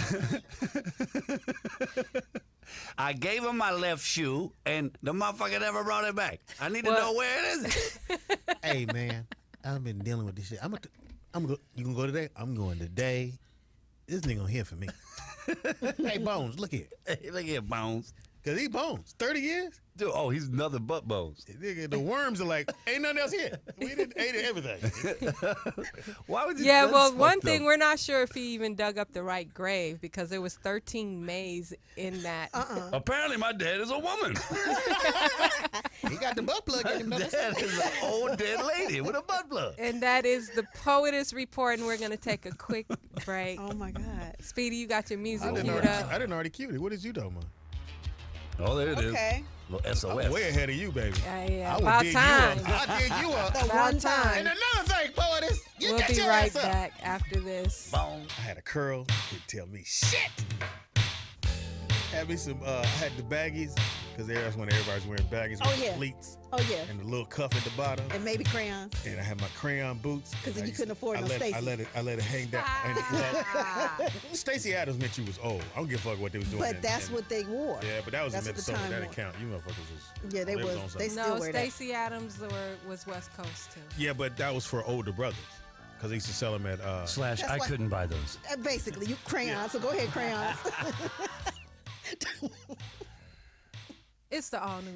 [SPEAKER 5] I gave him my left shoe, and the motherfucker never brought it back. I need to
[SPEAKER 3] Well-
[SPEAKER 5] know where it is.
[SPEAKER 6] Hey man, I've been dealing with this shit. You gonna go today? I'm going today. This nigga gonna hear from me. Hey Bones, look here.
[SPEAKER 5] Hey, look here, Bones.
[SPEAKER 6] Cause he Bones. 30 years?
[SPEAKER 5] Dude, oh, he's nothing but Bones.
[SPEAKER 6] Nigga, the worms are like, ain't nothing else here. We done ate everything.
[SPEAKER 5] Why would you?
[SPEAKER 3] Yeah,
[SPEAKER 5] that's
[SPEAKER 3] well, one
[SPEAKER 5] fucked
[SPEAKER 3] thing,
[SPEAKER 5] up.
[SPEAKER 3] we're not sure if he even dug up the right grave because there was 13 Mays in that.
[SPEAKER 5] Apparently, my dad is a woman.
[SPEAKER 6] He got the butt plug in him.
[SPEAKER 5] Dad is an old dead lady with a butt plug.
[SPEAKER 3] And that is the Poetess Report, and we're going to take a quick break.
[SPEAKER 2] Oh my God.
[SPEAKER 3] Speedy, you got your music
[SPEAKER 1] I didn't
[SPEAKER 3] queued
[SPEAKER 1] already,
[SPEAKER 3] up.
[SPEAKER 1] I didn't already cue it. What did you talking about?
[SPEAKER 5] Oh, there it is.
[SPEAKER 2] Okay.
[SPEAKER 5] Little SOS.
[SPEAKER 1] I'm way ahead of you, baby.
[SPEAKER 3] Yeah,
[SPEAKER 1] I would
[SPEAKER 3] about
[SPEAKER 1] dig
[SPEAKER 3] time.
[SPEAKER 1] you up. I dig you up.
[SPEAKER 2] The
[SPEAKER 3] About
[SPEAKER 2] one
[SPEAKER 3] time.
[SPEAKER 2] time.
[SPEAKER 6] And another thing, Poetess, you
[SPEAKER 3] We'll
[SPEAKER 6] got
[SPEAKER 3] be
[SPEAKER 6] your
[SPEAKER 3] right
[SPEAKER 6] ass up.
[SPEAKER 3] back after this.
[SPEAKER 5] Bones.
[SPEAKER 1] I had a curl. He'd tell me shit. Had me some. I had the baggies because that's when everybody's wearing baggies
[SPEAKER 2] Oh,
[SPEAKER 1] with
[SPEAKER 2] yeah.
[SPEAKER 1] the pleats
[SPEAKER 2] Oh yeah.
[SPEAKER 1] and the little cuff at the bottom.
[SPEAKER 2] And maybe crayons.
[SPEAKER 1] And I had my crayon boots.
[SPEAKER 2] 'Cause
[SPEAKER 1] And I
[SPEAKER 2] you
[SPEAKER 1] used
[SPEAKER 2] couldn't afford
[SPEAKER 1] I
[SPEAKER 2] no
[SPEAKER 1] let, I
[SPEAKER 2] Stacey.
[SPEAKER 1] let it hang down. And, well, Stacey Adams meant you was old. I don't give a fuck what they was doing.
[SPEAKER 2] But that's what they wore.
[SPEAKER 1] Yeah, but that was in
[SPEAKER 2] That's what the
[SPEAKER 1] Minnesota.
[SPEAKER 2] time
[SPEAKER 1] That didn't
[SPEAKER 2] was.
[SPEAKER 1] count. You motherfuckers was.
[SPEAKER 2] Yeah, they
[SPEAKER 1] was
[SPEAKER 2] was.
[SPEAKER 1] on
[SPEAKER 2] They
[SPEAKER 1] something.
[SPEAKER 2] still
[SPEAKER 3] No,
[SPEAKER 2] wear that.
[SPEAKER 3] Stacey Adams was West Coast, too.
[SPEAKER 1] Yeah, but that was for older brothers because they used to sell them at.
[SPEAKER 5] Slash,
[SPEAKER 2] That's
[SPEAKER 5] I
[SPEAKER 2] why-
[SPEAKER 5] couldn't buy those.
[SPEAKER 2] Basically, you crayons. So go ahead, crayons.
[SPEAKER 3] It's the all-new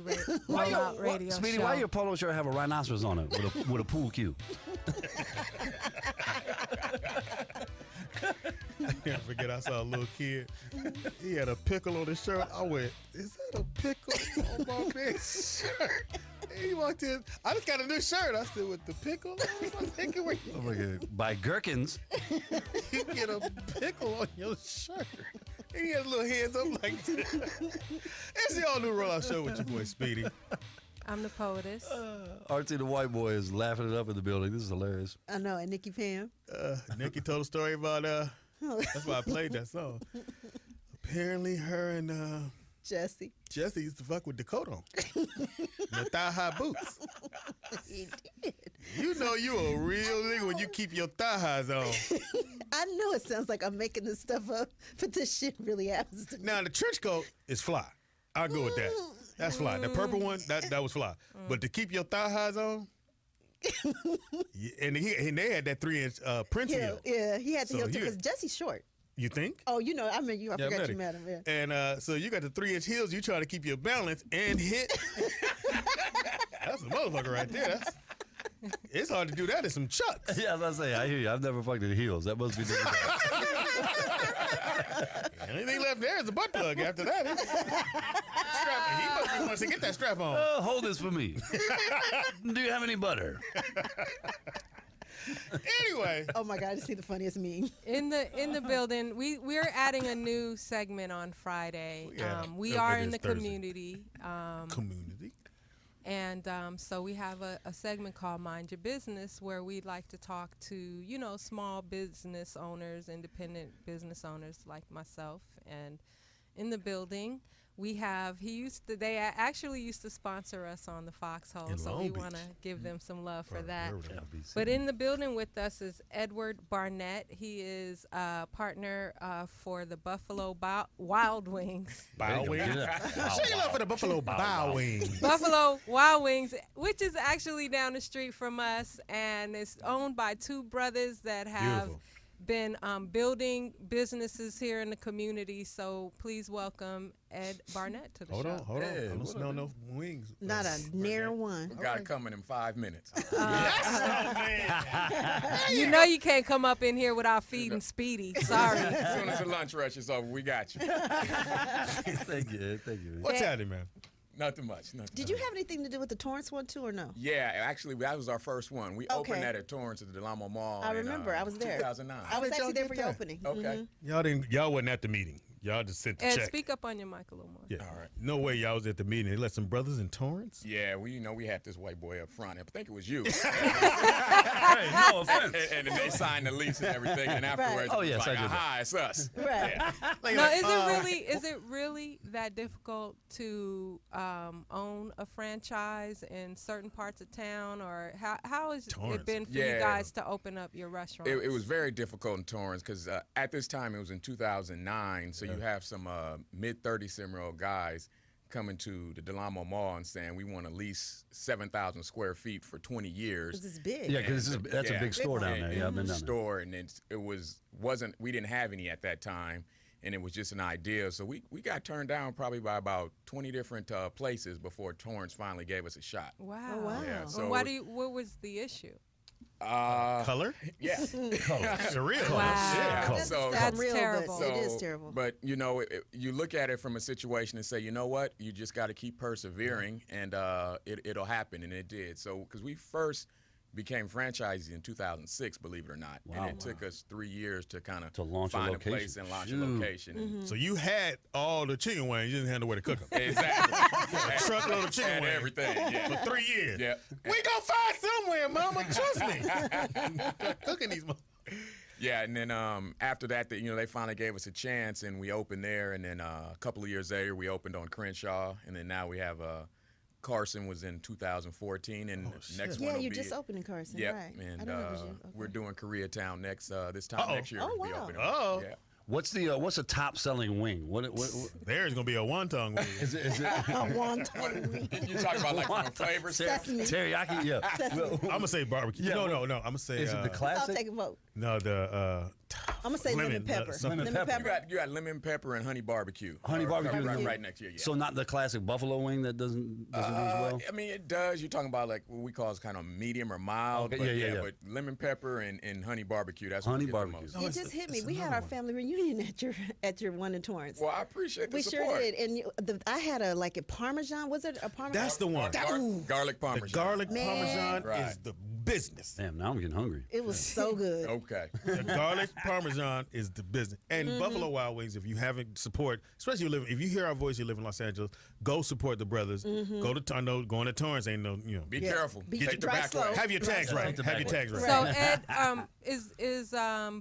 [SPEAKER 5] Why your-
[SPEAKER 3] Rollout Radio
[SPEAKER 5] Speedy,
[SPEAKER 3] Show.
[SPEAKER 5] why your polo shirt have a rhinoceros on it with a pool cue?
[SPEAKER 1] I can't forget. I saw a little kid. He had a pickle on his shirt. I went, "Is that a pickle on my big shirt?" And he walked in. I just got a new shirt. I said, "With the pickle?" I'm thinking, where
[SPEAKER 5] Oh my God. By Gherkins.
[SPEAKER 1] you get a pickle on your shirt? And he had little hands up like this. It's the all new Rollout Show with your boy Speedy.
[SPEAKER 3] I'm the Poetess.
[SPEAKER 5] Archie the white boy is laughing it up in the building. This is hilarious.
[SPEAKER 2] I know. And Nikki Pam.
[SPEAKER 1] Nikki told a story about that's why I played that song. Apparently, her and
[SPEAKER 2] Jesse.
[SPEAKER 1] Jesse used to fuck with Dakota on. The thigh-high boots.
[SPEAKER 2] He did.
[SPEAKER 1] You know you a real nigga when you keep your thigh-highs on.
[SPEAKER 2] I know it sounds like I'm making this stuff up, but this shit really happens to me.
[SPEAKER 1] Now, the trench coat is fly. I'll go with that. That's fly. The purple one, that was fly. But to keep your thigh-highs on, and they had that 3-inch Prince heel.
[SPEAKER 2] Yeah, he had to
[SPEAKER 1] So
[SPEAKER 2] heel too
[SPEAKER 1] you-
[SPEAKER 2] because Jesse's short.
[SPEAKER 1] You think?
[SPEAKER 2] Oh, you know, I mean, I
[SPEAKER 1] Yeah,
[SPEAKER 2] forgot
[SPEAKER 1] met
[SPEAKER 2] you
[SPEAKER 1] him.
[SPEAKER 2] met him. Yeah.
[SPEAKER 1] And so you got the 3-inch heels. You try to keep your balance and hit. That's a motherfucker right there. It's hard to do that in some chucks.
[SPEAKER 5] Yeah, I was about to say, I hear you. I've never fucked in heels. That must be difficult.
[SPEAKER 1] Anything left there is a butt plug after that. Strap. He must be wants to get that strap on.
[SPEAKER 5] Hold this for me. Do you have any butter?
[SPEAKER 1] Anyway.
[SPEAKER 2] Oh my God, I just see the funniest meme.
[SPEAKER 3] In the building, we're adding a new segment on Friday.
[SPEAKER 1] Yeah,
[SPEAKER 3] We
[SPEAKER 1] it
[SPEAKER 3] are
[SPEAKER 1] is
[SPEAKER 3] in the
[SPEAKER 1] Thursday.
[SPEAKER 3] community.
[SPEAKER 1] Community.
[SPEAKER 3] And so we have a segment called Mind Your Business where we'd like to talk to, small business owners, independent business owners like myself, in the building. They actually used to sponsor us on the Foxhole,
[SPEAKER 6] In
[SPEAKER 3] so
[SPEAKER 6] Long
[SPEAKER 3] we
[SPEAKER 6] Beach.
[SPEAKER 3] want to give them some love for
[SPEAKER 6] Or
[SPEAKER 3] that.
[SPEAKER 6] wherever they are.
[SPEAKER 3] But in the building with us is Edward Barnett. He is a partner for the Buffalo Wild Wings.
[SPEAKER 1] Bow Wings.
[SPEAKER 6] Show your love for the Buffalo Bow Wings.
[SPEAKER 3] Buffalo Wild Wings, which is actually down the street from us, and it's owned by two brothers that have
[SPEAKER 1] Beautiful.
[SPEAKER 3] been building businesses here in the community. So please welcome Ed Barnett to the
[SPEAKER 1] Hold
[SPEAKER 3] show.
[SPEAKER 1] on.
[SPEAKER 5] Hey,
[SPEAKER 1] I don't
[SPEAKER 5] what
[SPEAKER 1] smell no wings.
[SPEAKER 2] Not a near one.
[SPEAKER 8] Got it coming in 5 minutes.
[SPEAKER 3] You know you can't come up in here without feeding Speedy. Sorry.
[SPEAKER 8] As soon as the lunch rush is over, we got you.
[SPEAKER 4] Thank you.
[SPEAKER 1] What's happening, man?
[SPEAKER 8] Nothing much.
[SPEAKER 2] Did you have anything to do with the Torrance one too, or no?
[SPEAKER 8] Yeah, actually, that was our first one. We
[SPEAKER 2] Okay.
[SPEAKER 8] opened that at Torrance at the Delamo Mall.
[SPEAKER 2] I
[SPEAKER 8] in,
[SPEAKER 2] remember. I was there.
[SPEAKER 8] 2009.
[SPEAKER 2] I was
[SPEAKER 6] did y'all
[SPEAKER 2] actually there
[SPEAKER 6] get
[SPEAKER 2] for your
[SPEAKER 6] that?
[SPEAKER 2] opening.
[SPEAKER 8] Okay.
[SPEAKER 1] Y'all wasn't at the meeting. Y'all just sent the
[SPEAKER 3] Ed,
[SPEAKER 1] check.
[SPEAKER 3] speak up on your mic a little more.
[SPEAKER 1] Yeah.
[SPEAKER 8] All right.
[SPEAKER 1] No way y'all was at the meeting. They let some brothers in Torrance.
[SPEAKER 8] Yeah, we had this white boy up front. I think it was you.
[SPEAKER 4] Hey, no offense.
[SPEAKER 8] and they signed the lease and everything. And afterwards,
[SPEAKER 4] Oh,
[SPEAKER 8] it was
[SPEAKER 4] yes,
[SPEAKER 8] like,
[SPEAKER 4] I did that.
[SPEAKER 8] aha, it's us.
[SPEAKER 2] Right.
[SPEAKER 3] No, is it really that difficult to own a franchise in certain parts of town, or how has
[SPEAKER 1] Torrance.
[SPEAKER 3] it been for you
[SPEAKER 8] Yeah.
[SPEAKER 3] guys to open up your restaurant?
[SPEAKER 8] It was very difficult in Torrance because at this time it was in 2009. So you have some mid 30-some-year-old guys coming to the Delamo Mall and saying we want to lease 7,000 square feet for 20 years.
[SPEAKER 2] This is big.
[SPEAKER 4] Yeah, because that's a big store down there. Yeah, I've been down there.
[SPEAKER 8] Store, and wasn't we didn't have any at that time, and it was just an idea. So we got turned down probably by about 20 different places before Torrance finally gave us a shot.
[SPEAKER 3] Wow.
[SPEAKER 2] Oh, wow.
[SPEAKER 8] Yeah,
[SPEAKER 3] And
[SPEAKER 8] so
[SPEAKER 3] what was the issue?
[SPEAKER 1] Color?
[SPEAKER 8] yeah.
[SPEAKER 1] Surreal.
[SPEAKER 3] Wow.
[SPEAKER 8] Yeah.
[SPEAKER 2] That's,
[SPEAKER 8] So-
[SPEAKER 2] that's
[SPEAKER 3] That's
[SPEAKER 2] real,
[SPEAKER 3] terrible.
[SPEAKER 2] but it is terrible.
[SPEAKER 8] But you look at it from a situation and say, you know what, you just got to keep persevering, and it'll happen, and it did. So because we first became franchisees in 2006, believe it or not, and it took us 3 years to kind
[SPEAKER 4] To
[SPEAKER 8] of
[SPEAKER 4] launch a
[SPEAKER 8] find a
[SPEAKER 4] location.
[SPEAKER 8] place and launch
[SPEAKER 4] Shoot.
[SPEAKER 8] a location.
[SPEAKER 1] So you had all the chicken wings. You didn't have nowhere to cook them.
[SPEAKER 8] Exactly.
[SPEAKER 1] A truckload of chicken
[SPEAKER 8] And
[SPEAKER 1] wings.
[SPEAKER 8] everything. Yeah.
[SPEAKER 1] For 3 years.
[SPEAKER 8] Yeah.
[SPEAKER 1] We gonna find somewhere, mama. Trust me. Cooking these.
[SPEAKER 8] Yeah, and then after that, they finally gave us a chance, and we opened there. And then a couple of years later, we opened on Crenshaw, and then now we have Carson was in 2014, and next one
[SPEAKER 2] Yeah,
[SPEAKER 8] will
[SPEAKER 2] you
[SPEAKER 8] be
[SPEAKER 2] just opened in Carson,
[SPEAKER 8] Yep,
[SPEAKER 2] right? I
[SPEAKER 8] and
[SPEAKER 2] didn't know it was you. Okay.
[SPEAKER 8] we're doing Koreatown next this time
[SPEAKER 1] Uh-oh.
[SPEAKER 8] next year.
[SPEAKER 2] Oh,
[SPEAKER 8] we'll be
[SPEAKER 2] wow.
[SPEAKER 8] opening.
[SPEAKER 1] Uh-oh.
[SPEAKER 8] Yeah.
[SPEAKER 4] What's the top selling wing? What
[SPEAKER 1] There's gonna be a wonton wing.
[SPEAKER 4] is it?
[SPEAKER 2] Wonton wing.
[SPEAKER 8] You talk about like different flavors.
[SPEAKER 2] Sesame.
[SPEAKER 4] Teriyaki? Yeah.
[SPEAKER 2] Sesame.
[SPEAKER 1] I'm gonna say barbecue.
[SPEAKER 4] Yeah,
[SPEAKER 1] no. I'm gonna say.
[SPEAKER 4] Is it the
[SPEAKER 2] I'll
[SPEAKER 4] classic?
[SPEAKER 2] take a vote.
[SPEAKER 1] No, the.
[SPEAKER 2] I'm gonna say lemon pepper.
[SPEAKER 1] something-
[SPEAKER 4] Lemon pepper.
[SPEAKER 8] You got lemon pepper and honey barbecue.
[SPEAKER 4] Honey barbecue.
[SPEAKER 8] right next year. Yeah.
[SPEAKER 4] So not the classic buffalo wing that doesn't do as well.
[SPEAKER 8] I mean, it does. You're talking about like what we call is kind of medium or mild.
[SPEAKER 4] Okay,
[SPEAKER 8] But
[SPEAKER 4] yeah.
[SPEAKER 8] But lemon pepper and honey barbecue. That's
[SPEAKER 4] Honey
[SPEAKER 8] what we
[SPEAKER 4] barbecue.
[SPEAKER 8] get the most.
[SPEAKER 2] It just hit me. We had our family reunion at your one in Torrance.
[SPEAKER 8] Well, I appreciate the
[SPEAKER 2] We
[SPEAKER 8] support.
[SPEAKER 2] sure did, and I had a Parmesan. Was it a Parmesan?
[SPEAKER 1] That's the one.
[SPEAKER 8] Garlic
[SPEAKER 1] The
[SPEAKER 8] parmesan.
[SPEAKER 1] garlic
[SPEAKER 2] Man.
[SPEAKER 1] parmesan
[SPEAKER 8] Right.
[SPEAKER 1] is the business.
[SPEAKER 4] Damn, now I'm getting hungry.
[SPEAKER 2] It was so good.
[SPEAKER 8] Okay.
[SPEAKER 1] The garlic parmesan is the business. And Buffalo Wild Wings, if you haven't support, especially if you hear our voice, you live in Los Angeles, go support the brothers. Go to Tondo, going to Torrance ain't no,
[SPEAKER 8] Be careful.
[SPEAKER 2] Be-
[SPEAKER 8] Take the
[SPEAKER 2] drive
[SPEAKER 8] back
[SPEAKER 2] slow.
[SPEAKER 8] way.
[SPEAKER 1] Have your tags right. Have your tags right.
[SPEAKER 3] So Ed, is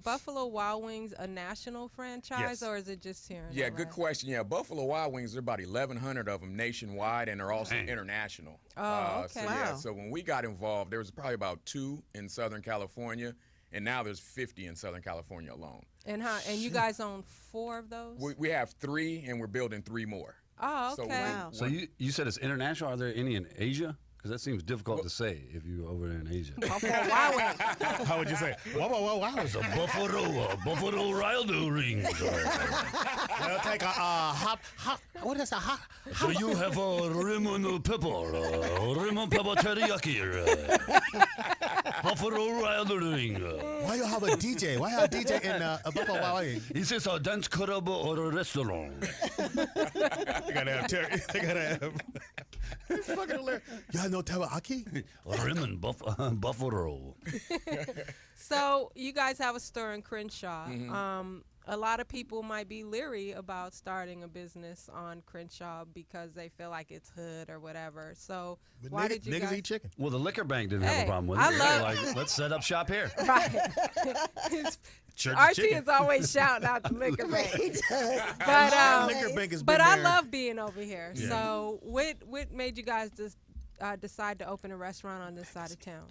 [SPEAKER 3] Buffalo Wild Wings a national franchise,
[SPEAKER 1] Yes.
[SPEAKER 3] or is it just here? In
[SPEAKER 8] Yeah,
[SPEAKER 3] LA?
[SPEAKER 8] good question. Yeah, Buffalo Wild Wings, there are about 1,100 of them nationwide, and they're also international.
[SPEAKER 3] Oh,
[SPEAKER 8] So,
[SPEAKER 3] okay.
[SPEAKER 8] yeah,
[SPEAKER 2] Wow.
[SPEAKER 8] so when we got involved, there was probably about 2 in Southern California, and now there's 50 in Southern California alone.
[SPEAKER 3] And you guys own 4 of those?
[SPEAKER 8] We have 3, and we're building 3 more.
[SPEAKER 3] Oh,
[SPEAKER 8] So
[SPEAKER 3] okay.
[SPEAKER 2] Wow.
[SPEAKER 4] So you said it's international. Are there any in Asia? Because that seems difficult to say if you're over there in Asia.
[SPEAKER 3] Buffalo Wild Wings.
[SPEAKER 1] How would you say? Wow.
[SPEAKER 4] It's a buffalo wild rings.
[SPEAKER 1] Well, take a hot. What is a hot?
[SPEAKER 4] Do you have a lemon pepper? Lemon pepper teriyaki. Buffalo wild ring.
[SPEAKER 6] Why you have a DJ? Why have a DJ in a Buffalo Wild Wings?
[SPEAKER 4] Is this a dance club or a restaurant?
[SPEAKER 1] They gotta have Terry. They gotta have. It's fucking hilarious.
[SPEAKER 6] Y'all know teriyaki?
[SPEAKER 4] Lemon buffalo.
[SPEAKER 3] So you guys have a store in Crenshaw. a lot of people might be leery about starting a business on Crenshaw because they feel like it's hood or whatever. So
[SPEAKER 6] But
[SPEAKER 3] why did you
[SPEAKER 6] niggas
[SPEAKER 3] guys?
[SPEAKER 6] eat chicken.
[SPEAKER 4] Well, the liquor bank didn't have
[SPEAKER 3] Hey,
[SPEAKER 4] a problem with
[SPEAKER 3] I
[SPEAKER 4] it.
[SPEAKER 3] love-
[SPEAKER 4] They're like, let's set up shop here.
[SPEAKER 3] Right.
[SPEAKER 6] Church
[SPEAKER 3] RT
[SPEAKER 6] chicken.
[SPEAKER 3] is always shouting out the liquor bank.
[SPEAKER 2] He does.
[SPEAKER 3] But
[SPEAKER 6] Liquor bank has
[SPEAKER 3] but
[SPEAKER 6] been
[SPEAKER 3] I
[SPEAKER 6] there.
[SPEAKER 3] love being over here.
[SPEAKER 6] Yeah.
[SPEAKER 3] So what made you guys just decide to open a restaurant on this side of town?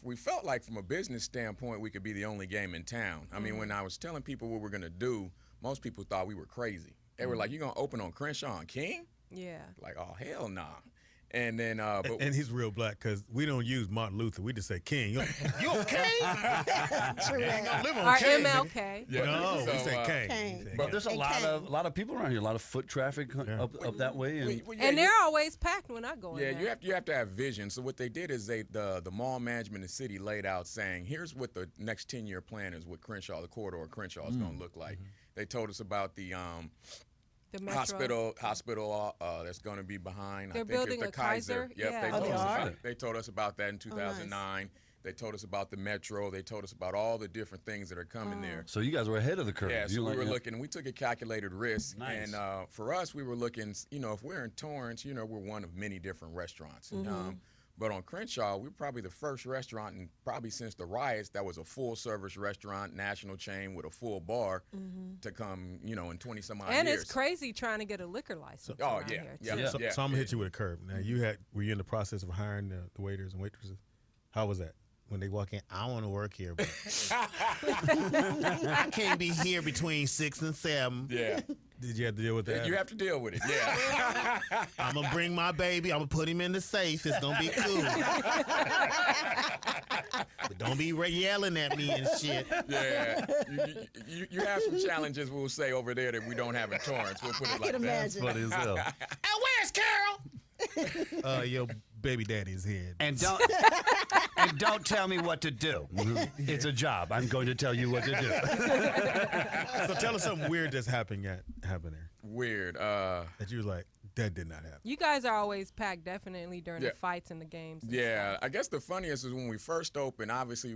[SPEAKER 8] We felt like from a business standpoint, we could be the only game in town. I mean, when I was telling people what we're going to do, most people thought we were crazy. They were like, "You going to open on Crenshaw and King?"
[SPEAKER 3] Yeah.
[SPEAKER 8] Like, oh, hell nah. And then, but
[SPEAKER 1] And he's real black because we don't use Martin Luther. We just say King. You okay?
[SPEAKER 2] True that.
[SPEAKER 1] Live on
[SPEAKER 3] Or
[SPEAKER 1] King.
[SPEAKER 3] MLK.
[SPEAKER 8] yeah,
[SPEAKER 1] No, we
[SPEAKER 8] so,
[SPEAKER 1] say King.
[SPEAKER 2] King.
[SPEAKER 1] We say
[SPEAKER 4] But
[SPEAKER 1] King.
[SPEAKER 4] there's a
[SPEAKER 2] And
[SPEAKER 4] lot of people around here, a lot of foot traffic up that way. And
[SPEAKER 8] well, yeah,
[SPEAKER 3] And they're always packed when I go in
[SPEAKER 8] yeah,
[SPEAKER 3] there.
[SPEAKER 8] you have to have vision. So what they did is the mall management in the city laid out saying, here's what the next 10-year plan is, what Crenshaw, the corridor of Crenshaw is going to look like. They told us about the
[SPEAKER 3] The Metro.
[SPEAKER 8] hospital that's going to be behind.
[SPEAKER 3] They're
[SPEAKER 8] I think
[SPEAKER 3] building
[SPEAKER 8] it's the
[SPEAKER 3] a Kaiser?
[SPEAKER 8] Yep,
[SPEAKER 3] Yeah.
[SPEAKER 8] they
[SPEAKER 3] Oh,
[SPEAKER 8] told
[SPEAKER 2] they
[SPEAKER 8] us
[SPEAKER 2] are?
[SPEAKER 8] about it. They told us about that in 2009. They told us about the Metro. They told us about all the different things that are coming there.
[SPEAKER 4] so you guys were ahead of the curve.
[SPEAKER 8] Yeah, so
[SPEAKER 4] You
[SPEAKER 8] we
[SPEAKER 4] like-
[SPEAKER 8] were looking. We took a calculated risk,
[SPEAKER 4] Nice.
[SPEAKER 8] and for us, we were looking. If we're in Torrance, we're one of many different restaurants. But on Crenshaw, we're probably the first restaurant, and probably since the riots, that was a full-service restaurant, national chain with a full bar to come, in 20-some-odd
[SPEAKER 3] And
[SPEAKER 8] years.
[SPEAKER 3] it's crazy trying to get a liquor license
[SPEAKER 8] Oh,
[SPEAKER 3] around
[SPEAKER 8] yeah,
[SPEAKER 3] here,
[SPEAKER 8] yeah.
[SPEAKER 3] too.
[SPEAKER 1] So I'm gonna hit you with a curve. Now were you in the process of hiring the waiters and waitresses? How was that? When they walk in, I want to work here, but I can't be here between 6 and 7.
[SPEAKER 8] Yeah,
[SPEAKER 1] Did you have to deal with that?
[SPEAKER 8] you have to deal with it. Yeah,
[SPEAKER 1] I'm gonna bring my baby. I'm gonna put him in the safe. It's gonna be cool. But don't be yelling at me and shit.
[SPEAKER 8] yeah. You have some challenges. We'll say over there that we don't have in Torrance. We'll put it
[SPEAKER 2] I
[SPEAKER 8] like
[SPEAKER 2] can
[SPEAKER 8] that.
[SPEAKER 2] imagine.
[SPEAKER 4] Funny as hell.
[SPEAKER 1] Where's Carol? Your baby daddy's here.
[SPEAKER 7] And don't tell me what to do. It's a job. I'm going to tell you what to do.
[SPEAKER 1] So tell us something weird that's happened there.
[SPEAKER 8] Weird.
[SPEAKER 1] That you was like, that did not happen.
[SPEAKER 3] You guys are always packed, definitely during
[SPEAKER 8] Yeah.
[SPEAKER 3] the fights and the games. And
[SPEAKER 8] Yeah,
[SPEAKER 3] stuff.
[SPEAKER 8] I guess the funniest is when we first opened, obviously,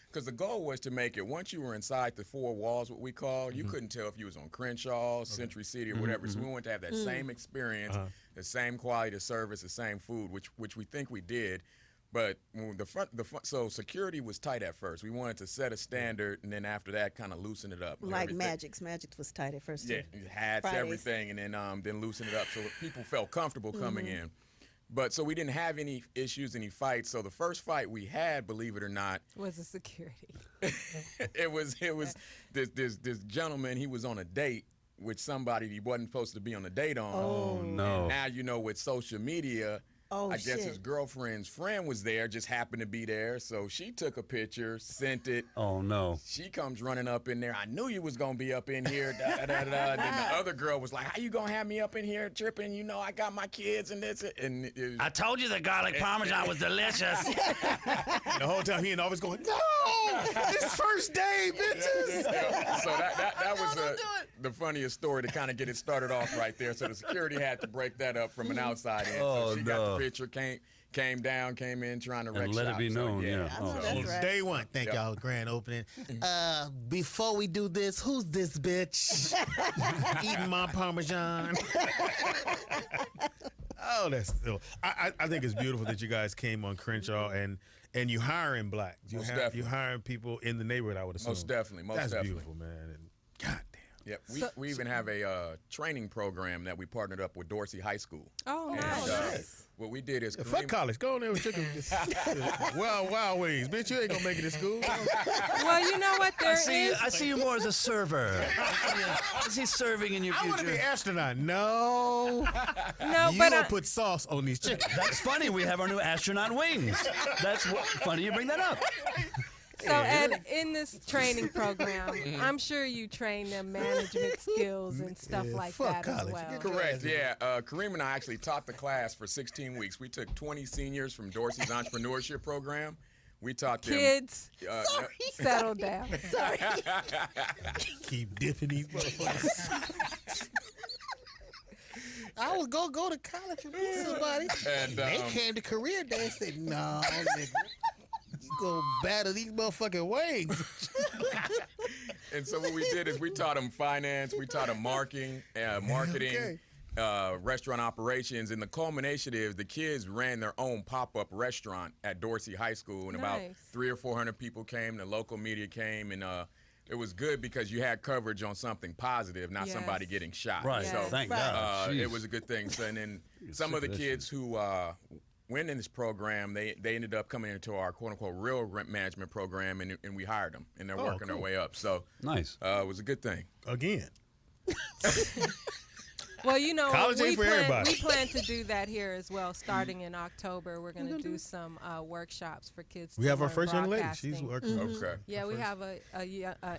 [SPEAKER 8] because the goal was to make it, once you were inside the four walls, what we call, you couldn't tell if you was on Crenshaw, Century City, or whatever. So we wanted to have that same experience, the same quality of service, the same food, which we think we did. But when so security was tight at first. We wanted to set a standard, and then after that, kind of loosen it up.
[SPEAKER 2] Like
[SPEAKER 8] Everything.
[SPEAKER 2] Magic was tight at first.
[SPEAKER 8] Yeah,
[SPEAKER 2] too.
[SPEAKER 8] hats,
[SPEAKER 2] Fridays.
[SPEAKER 8] everything, and then loosen it up so people felt comfortable coming in. But so we didn't have any issues, any fights. So the first fight we had, believe it or not,
[SPEAKER 3] Was the security.
[SPEAKER 8] it was this gentleman. He was on a date with somebody he wasn't supposed to be on a date on.
[SPEAKER 2] Oh,
[SPEAKER 4] No.
[SPEAKER 8] Now with social media.
[SPEAKER 2] Oh,
[SPEAKER 8] I guess
[SPEAKER 2] shit.
[SPEAKER 8] his girlfriend's friend was there, just happened to be there. So she took a picture, sent it.
[SPEAKER 4] Oh no.
[SPEAKER 8] She comes running up in there. I knew you was gonna be up in here. Da, da, da, da. And then the other girl was like, "How you gonna have me up in here tripping? I got my kids and this." And it was,
[SPEAKER 7] I told you the garlic parmesan was delicious.
[SPEAKER 1] The whole time he and always going, no, it's first day, bitches.
[SPEAKER 8] so that was the funniest story to kind of get it started off right there. So the security had to break that up from an outside in.
[SPEAKER 4] Oh,
[SPEAKER 8] So she got
[SPEAKER 4] no.
[SPEAKER 8] the picture, came in trying to wreck
[SPEAKER 4] And let it
[SPEAKER 8] shop.
[SPEAKER 4] be
[SPEAKER 8] So,
[SPEAKER 4] known, yeah.
[SPEAKER 2] I know
[SPEAKER 4] Oh.
[SPEAKER 2] that's right.
[SPEAKER 6] Day one. Thank y'all. Grand opening. Before we do this, who's this bitch eating my Parmesan? Oh, that's still. I think it's beautiful that you guys came on Crenshaw and you hiring black.
[SPEAKER 8] Most
[SPEAKER 6] You
[SPEAKER 8] definitely.
[SPEAKER 6] hiring people in the neighborhood. I would assume.
[SPEAKER 8] Most definitely.
[SPEAKER 6] That's
[SPEAKER 8] definitely.
[SPEAKER 6] beautiful, man. And goddamn.
[SPEAKER 8] Yep. We even have a training program that we partnered up with Dorsey High School.
[SPEAKER 3] Oh,
[SPEAKER 8] And,
[SPEAKER 3] nice.
[SPEAKER 2] nice.
[SPEAKER 8] What we did is
[SPEAKER 1] Fuck college. Go on there with chicken. Wild ways. Bitch, you ain't gonna make it to school.
[SPEAKER 3] Well, you know what? There is.
[SPEAKER 7] I see you more as a server. I see serving in your
[SPEAKER 1] I want to be
[SPEAKER 7] future.
[SPEAKER 1] an astronaut. No.
[SPEAKER 3] No,
[SPEAKER 1] You
[SPEAKER 3] but
[SPEAKER 1] gonna put sauce on these chickens.
[SPEAKER 7] That's funny. We have our new astronaut wings. That's funny you bring that up.
[SPEAKER 3] so Ed, in this training program, I'm sure you train them management skills and stuff like
[SPEAKER 1] fuck
[SPEAKER 3] that as
[SPEAKER 1] college.
[SPEAKER 3] well.
[SPEAKER 8] Correct. Yeah. Kareem and I actually taught the class for 16 weeks. We took 20 seniors from Dorsey's entrepreneurship program. We taught them.
[SPEAKER 3] Kids,
[SPEAKER 8] Uh,
[SPEAKER 3] settle down.
[SPEAKER 2] Sorry.
[SPEAKER 1] Keep dipping these motherfuckers.
[SPEAKER 6] I was gonna go to college and meet somebody.
[SPEAKER 8] And
[SPEAKER 6] They came to career day and said, no, nigga, you gonna battle these motherfucking wings.
[SPEAKER 8] And so what we did is we taught them finance, we taught them marketing, restaurant operations, and the culmination is the kids ran their own pop-up restaurant at Dorsey High School, and about 300 or 400 people came. The local media came, and it was good because you had coverage on something positive, not somebody getting shot.
[SPEAKER 4] Right.
[SPEAKER 8] So
[SPEAKER 4] Thank God.
[SPEAKER 8] it was a good thing. So, and then some of the kids who went in this program, they ended up coming into our quote-unquote real rent management program, and we hired them, and they're working their way up. So
[SPEAKER 4] nice.
[SPEAKER 8] It was a good thing.
[SPEAKER 1] Again.
[SPEAKER 3] Well, you know,
[SPEAKER 1] College ain't for everybody.
[SPEAKER 3] we plan to do that here as well. Starting in October, we're going to do some workshops for kids.
[SPEAKER 1] We
[SPEAKER 3] to
[SPEAKER 1] have our
[SPEAKER 3] learn
[SPEAKER 1] first young lady.
[SPEAKER 3] broadcasting.
[SPEAKER 1] She's working.
[SPEAKER 8] Okay.
[SPEAKER 3] Yeah, we have a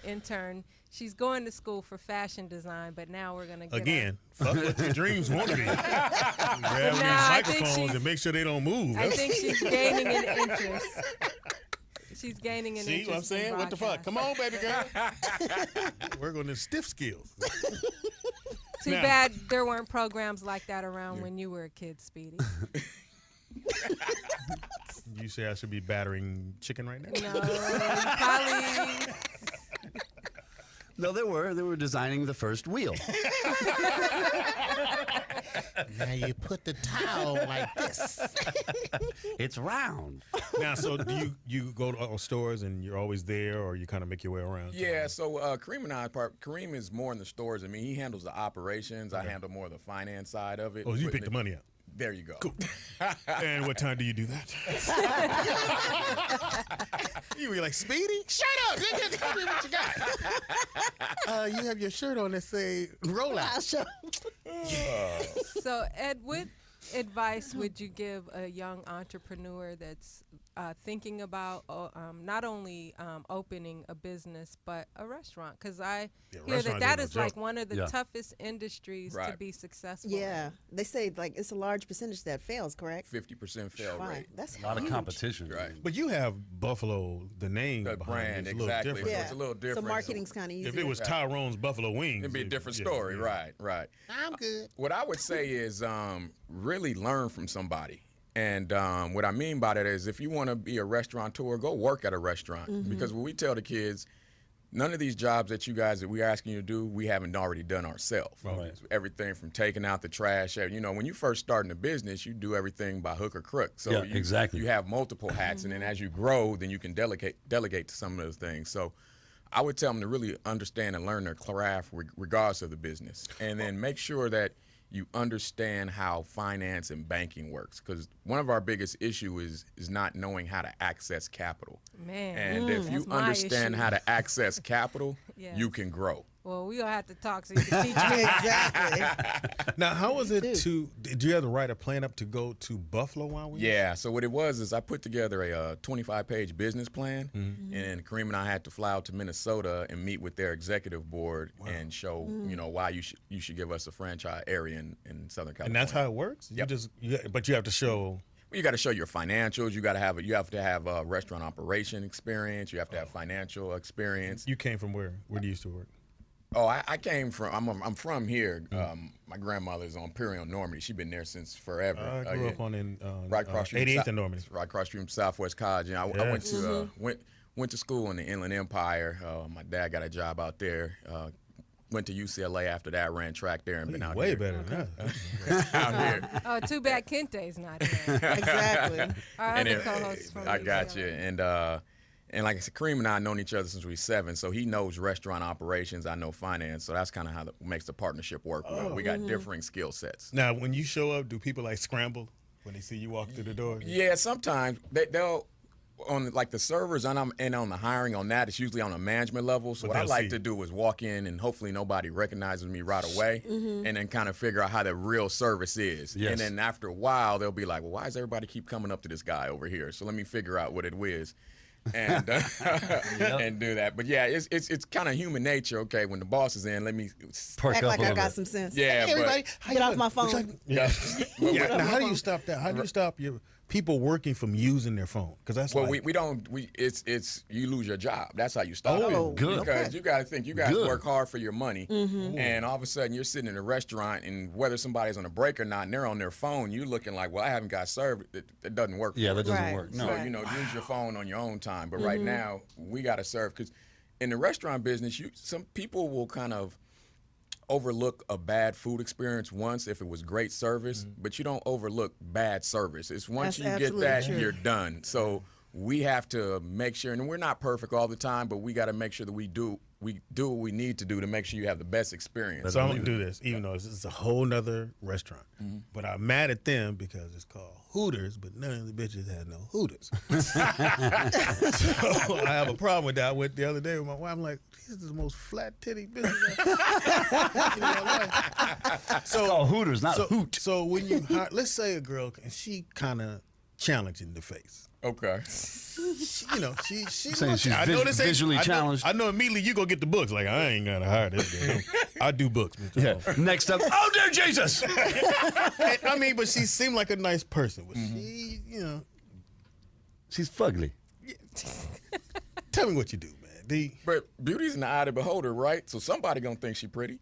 [SPEAKER 3] intern. She's going to school for fashion design, but now we're going to get
[SPEAKER 1] Again, fuck what your dreams want to be. Grab these
[SPEAKER 3] I think
[SPEAKER 1] microphones and make sure they don't move.
[SPEAKER 3] I think she's gaining an interest. She's gaining an
[SPEAKER 1] See
[SPEAKER 3] interest.
[SPEAKER 1] what I'm saying?
[SPEAKER 3] In
[SPEAKER 1] What the fuck? Come on, baby girl. Work on the stiff skills.
[SPEAKER 3] Too
[SPEAKER 1] Now-
[SPEAKER 3] bad there weren't programs like that around when you were a kid, Speedy.
[SPEAKER 1] You say I should be battering chicken right now?
[SPEAKER 3] No, probably.
[SPEAKER 4] No, they were designing the first wheel.
[SPEAKER 6] Now you put the towel like this.
[SPEAKER 4] It's round.
[SPEAKER 1] Now, so do you go to all stores and you're always there, or you kind of make your way around?
[SPEAKER 8] Yeah, so Kareem and I, Kareem is more in the stores. I mean, he handles the operations. I handle more of the finance side of it.
[SPEAKER 1] Oh, you pick the money up.
[SPEAKER 8] There you go.
[SPEAKER 1] Cool. And what time do you do that? You were like, Speedy? Shut up! Nigga, tell me what you got. You have your shirt on that say rollout.
[SPEAKER 3] So, Ed, what advice would you give a young entrepreneur that's thinking about not only opening a business but a restaurant? Because I hear that is like one of the toughest industries to be successful.
[SPEAKER 2] Yeah, they say like it's a large percentage that fails. Correct?
[SPEAKER 8] 50% fail rate.
[SPEAKER 2] That's
[SPEAKER 4] A lot of
[SPEAKER 2] huge.
[SPEAKER 4] competition.
[SPEAKER 8] Right.
[SPEAKER 1] But you have Buffalo, the name
[SPEAKER 8] The
[SPEAKER 1] behind
[SPEAKER 8] brand,
[SPEAKER 1] it is a little
[SPEAKER 8] exactly.
[SPEAKER 1] different.
[SPEAKER 8] So
[SPEAKER 2] Yeah.
[SPEAKER 8] it's a little different.
[SPEAKER 2] So marketing's kind of easy.
[SPEAKER 1] If it was Tyrone's Buffalo Wings,
[SPEAKER 8] It'd be a different
[SPEAKER 1] yeah,
[SPEAKER 8] story.
[SPEAKER 1] yeah.
[SPEAKER 8] Right.
[SPEAKER 6] I'm good.
[SPEAKER 8] What I would say is really learn from somebody. And what I mean by that is if you want to be a restaurateur, go work at a restaurant. Because what we tell the kids, none of these jobs that we're asking you to do, we haven't already done ourselves.
[SPEAKER 4] Right.
[SPEAKER 8] Everything from taking out the trash. You know, when you first start in a business, you do everything by hook or crook. So
[SPEAKER 4] Yeah, exactly.
[SPEAKER 8] you have multiple hats, and then as you grow, then you can delegate to some of those things. So I would tell them to really understand and learn their craft regardless of the business. And then make sure that you understand how finance and banking works, because one of our biggest issue is not knowing how to access capital.
[SPEAKER 3] Man,
[SPEAKER 8] And if you
[SPEAKER 3] that's my
[SPEAKER 8] understand
[SPEAKER 3] issue.
[SPEAKER 8] how to access capital,
[SPEAKER 3] Yes.
[SPEAKER 8] you can grow.
[SPEAKER 3] Well, we'll have to talk so you can teach me.
[SPEAKER 2] Exactly.
[SPEAKER 1] Now, how was it did you have to write a plan up to go to Buffalo while we were
[SPEAKER 8] Yeah, so what it was is I put together a 25-page business plan, and Kareem and I had to fly out to Minnesota and meet with their executive board and show, why you should give us a franchise area in Southern California.
[SPEAKER 1] And that's how it works?
[SPEAKER 8] Yep.
[SPEAKER 1] But you have to show...
[SPEAKER 8] You got to show your financials. You have to have restaurant operation experience. You have to have financial experience.
[SPEAKER 1] You came from where? Where do you used to work?
[SPEAKER 8] Oh, I came from. I'm from here. My grandmother's on Perry on Normandy. She's been there since forever.
[SPEAKER 1] I grew up on
[SPEAKER 8] right across street
[SPEAKER 1] 88th and Normandy.
[SPEAKER 8] Right across street from Southwest College. And I went to went to school in the Inland Empire. My dad got a job out there. Went to UCLA after that. Ran track there and been out
[SPEAKER 1] Way
[SPEAKER 8] here.
[SPEAKER 1] better than that.
[SPEAKER 8] Out here.
[SPEAKER 3] Oh, too bad Kente's not here.
[SPEAKER 2] Exactly.
[SPEAKER 3] Our
[SPEAKER 8] And
[SPEAKER 3] other
[SPEAKER 8] it-
[SPEAKER 3] co-host from
[SPEAKER 8] I got you.
[SPEAKER 3] UCLA.
[SPEAKER 8] And like I said, Kareem and I have known each other since we were 7, so he knows restaurant operations, I know finance, so that's kind of how makes the partnership work. We got differing skill sets.
[SPEAKER 1] Now, when you show up, do people like scramble when they see you walk through the door?
[SPEAKER 8] Yeah, sometimes they'll on like the servers and on the hiring on that, it's usually on a management level. So
[SPEAKER 1] But
[SPEAKER 8] what I
[SPEAKER 1] they'll
[SPEAKER 8] like
[SPEAKER 1] see
[SPEAKER 8] to do is walk in and hopefully nobody recognizes me right away, and then kind of figure out how the real service is.
[SPEAKER 4] Yes.
[SPEAKER 8] And then after a while, they'll be like, well, why does everybody keep coming up to this guy over here? So let me figure out what it is. And and do that. But yeah, it's kind of human nature. Okay, when the boss is in, let me
[SPEAKER 4] Perk
[SPEAKER 2] Act
[SPEAKER 4] up
[SPEAKER 2] like
[SPEAKER 4] a
[SPEAKER 2] I
[SPEAKER 4] little
[SPEAKER 2] got
[SPEAKER 4] bit.
[SPEAKER 2] some sense.
[SPEAKER 8] yeah.
[SPEAKER 1] Hey, everybody,
[SPEAKER 8] but,
[SPEAKER 2] Get off my phone.
[SPEAKER 8] yeah.
[SPEAKER 1] Yeah. Now, how do you stop that? How do you stop your people working from using their phone? Because that's
[SPEAKER 8] Well,
[SPEAKER 1] like,
[SPEAKER 8] it's you lose your job. That's how you stop
[SPEAKER 2] Oh,
[SPEAKER 8] it.
[SPEAKER 4] good.
[SPEAKER 8] Because you got to think you guys
[SPEAKER 4] Good.
[SPEAKER 8] work hard for your money, and all of a sudden you're sitting in a restaurant, and whether somebody's on a break or not, and they're on their phone, you looking like, well, I haven't got served. It doesn't work.
[SPEAKER 4] Yeah,
[SPEAKER 8] for
[SPEAKER 4] that
[SPEAKER 8] us.
[SPEAKER 4] doesn't
[SPEAKER 2] Right.
[SPEAKER 4] work.
[SPEAKER 8] So
[SPEAKER 4] No.
[SPEAKER 8] use your phone on your own time. But right now we got to serve because in the restaurant business, some people will kind of overlook a bad food experience once if it was great service, but you don't overlook bad service. It's once
[SPEAKER 2] That's
[SPEAKER 8] you get that,
[SPEAKER 2] absolutely true.
[SPEAKER 8] you're done. So we have to make sure, and we're not perfect all the time, but we got to make sure that we do what we need to do to make sure you have the best experience.
[SPEAKER 1] So I'm gonna do this, even though it's a whole nother restaurant. But I'm mad at them because it's called Hooters, but none of the bitches had no Hooters. So I have a problem with that. I went the other day with my wife. I'm like, this is the most flat titty business I've seen in my life.
[SPEAKER 7] It's called Hooters, not Hoot.
[SPEAKER 1] So when you hire, let's say a girl and she kind of challenging the face.
[SPEAKER 8] Okay.
[SPEAKER 1] She
[SPEAKER 4] Saying she's
[SPEAKER 1] I know this ain't-
[SPEAKER 4] visually challenged.
[SPEAKER 1] I know immediately you gonna get the books. Like, I ain't gonna hire this girl. I do books.
[SPEAKER 7] Yeah. Next up, oh dear Jesus!
[SPEAKER 1] I mean, but she seemed like a nice person. But she,
[SPEAKER 4] She's fugly.
[SPEAKER 1] tell me what you do, man.
[SPEAKER 8] But beauty's in the eye of the beholder, right? So somebody gonna think she pretty,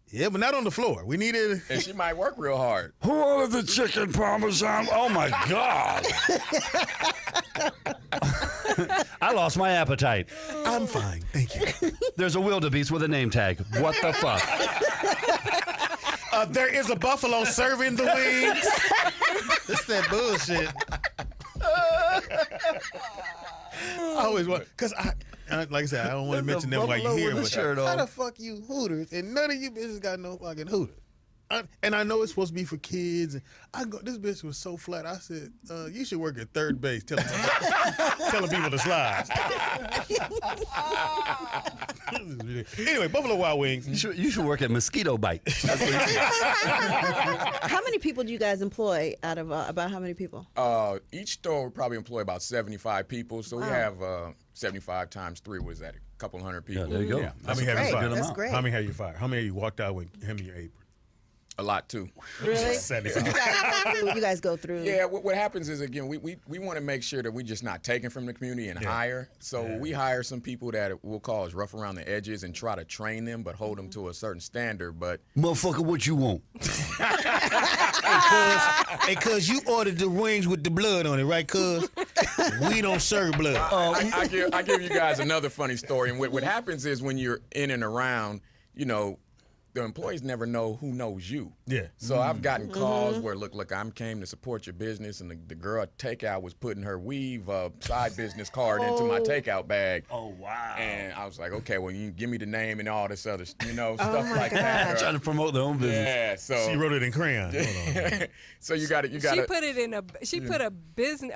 [SPEAKER 1] Yeah, but not on the floor. We needed.
[SPEAKER 8] and she might work real hard.
[SPEAKER 5] Who ordered the chicken parmesan? Oh my God!
[SPEAKER 7] I lost my appetite.
[SPEAKER 1] I'm fine, thank you.
[SPEAKER 7] There's a wildebeest with a name tag. What the fuck?
[SPEAKER 1] There is a buffalo serving the wings. It's that bullshit. I always want, cause like I said, I don't want to
[SPEAKER 4] There's a
[SPEAKER 1] mention them while you're
[SPEAKER 4] buffalo
[SPEAKER 1] here.
[SPEAKER 4] with a
[SPEAKER 1] But
[SPEAKER 4] shirt
[SPEAKER 1] how
[SPEAKER 4] on.
[SPEAKER 1] the fuck you Hooters and none of you bitches got no fucking Hooters? And I know it's supposed to be for kids. And this bitch was so flat. I said, you should work at third base telling people to slide. Anyway, Buffalo Wild Wings.
[SPEAKER 7] You should work at Mosquito Bite.
[SPEAKER 2] How many people do you guys employ out of about how many people?
[SPEAKER 8] Each store would probably employ about 75 people. So we have 75 times 3 was that a couple hundred people.
[SPEAKER 7] Yeah, there you go.
[SPEAKER 8] Yeah,
[SPEAKER 1] How many have you
[SPEAKER 2] Great.
[SPEAKER 1] fired?
[SPEAKER 2] That's great.
[SPEAKER 1] How many have you fired? How many have you walked out with him in your apron?
[SPEAKER 8] a lot too.
[SPEAKER 2] Really?
[SPEAKER 1] 75.
[SPEAKER 2] You guys go through.
[SPEAKER 8] Yeah, what happens is, again, we want to make sure that we're just not taking from the community and hire. So we hire some people that we'll call as rough around the edges and try to train them, but hold them to a certain standard. But
[SPEAKER 5] Motherfucker, what you want?
[SPEAKER 6] Hey, cuz you ordered the wings with the blood on it, right, cuz? We don't serve blood.
[SPEAKER 8] I give you guys another funny story. And what happens is when you're in and around, you know, the employees never know who knows you.
[SPEAKER 1] Yeah.
[SPEAKER 8] So I've gotten calls where, look, I came to support your business, and the girl at takeout was putting her weave side business card into my takeout bag.
[SPEAKER 5] Oh, wow.
[SPEAKER 8] And I was like, okay, well, you give me the name and all this other, stuff
[SPEAKER 2] my
[SPEAKER 8] like that.
[SPEAKER 7] Trying to promote their own business.
[SPEAKER 8] Yeah, so
[SPEAKER 1] She wrote it in crayon. Hold on.
[SPEAKER 8] so you got
[SPEAKER 3] She
[SPEAKER 8] to.
[SPEAKER 3] put it in she put a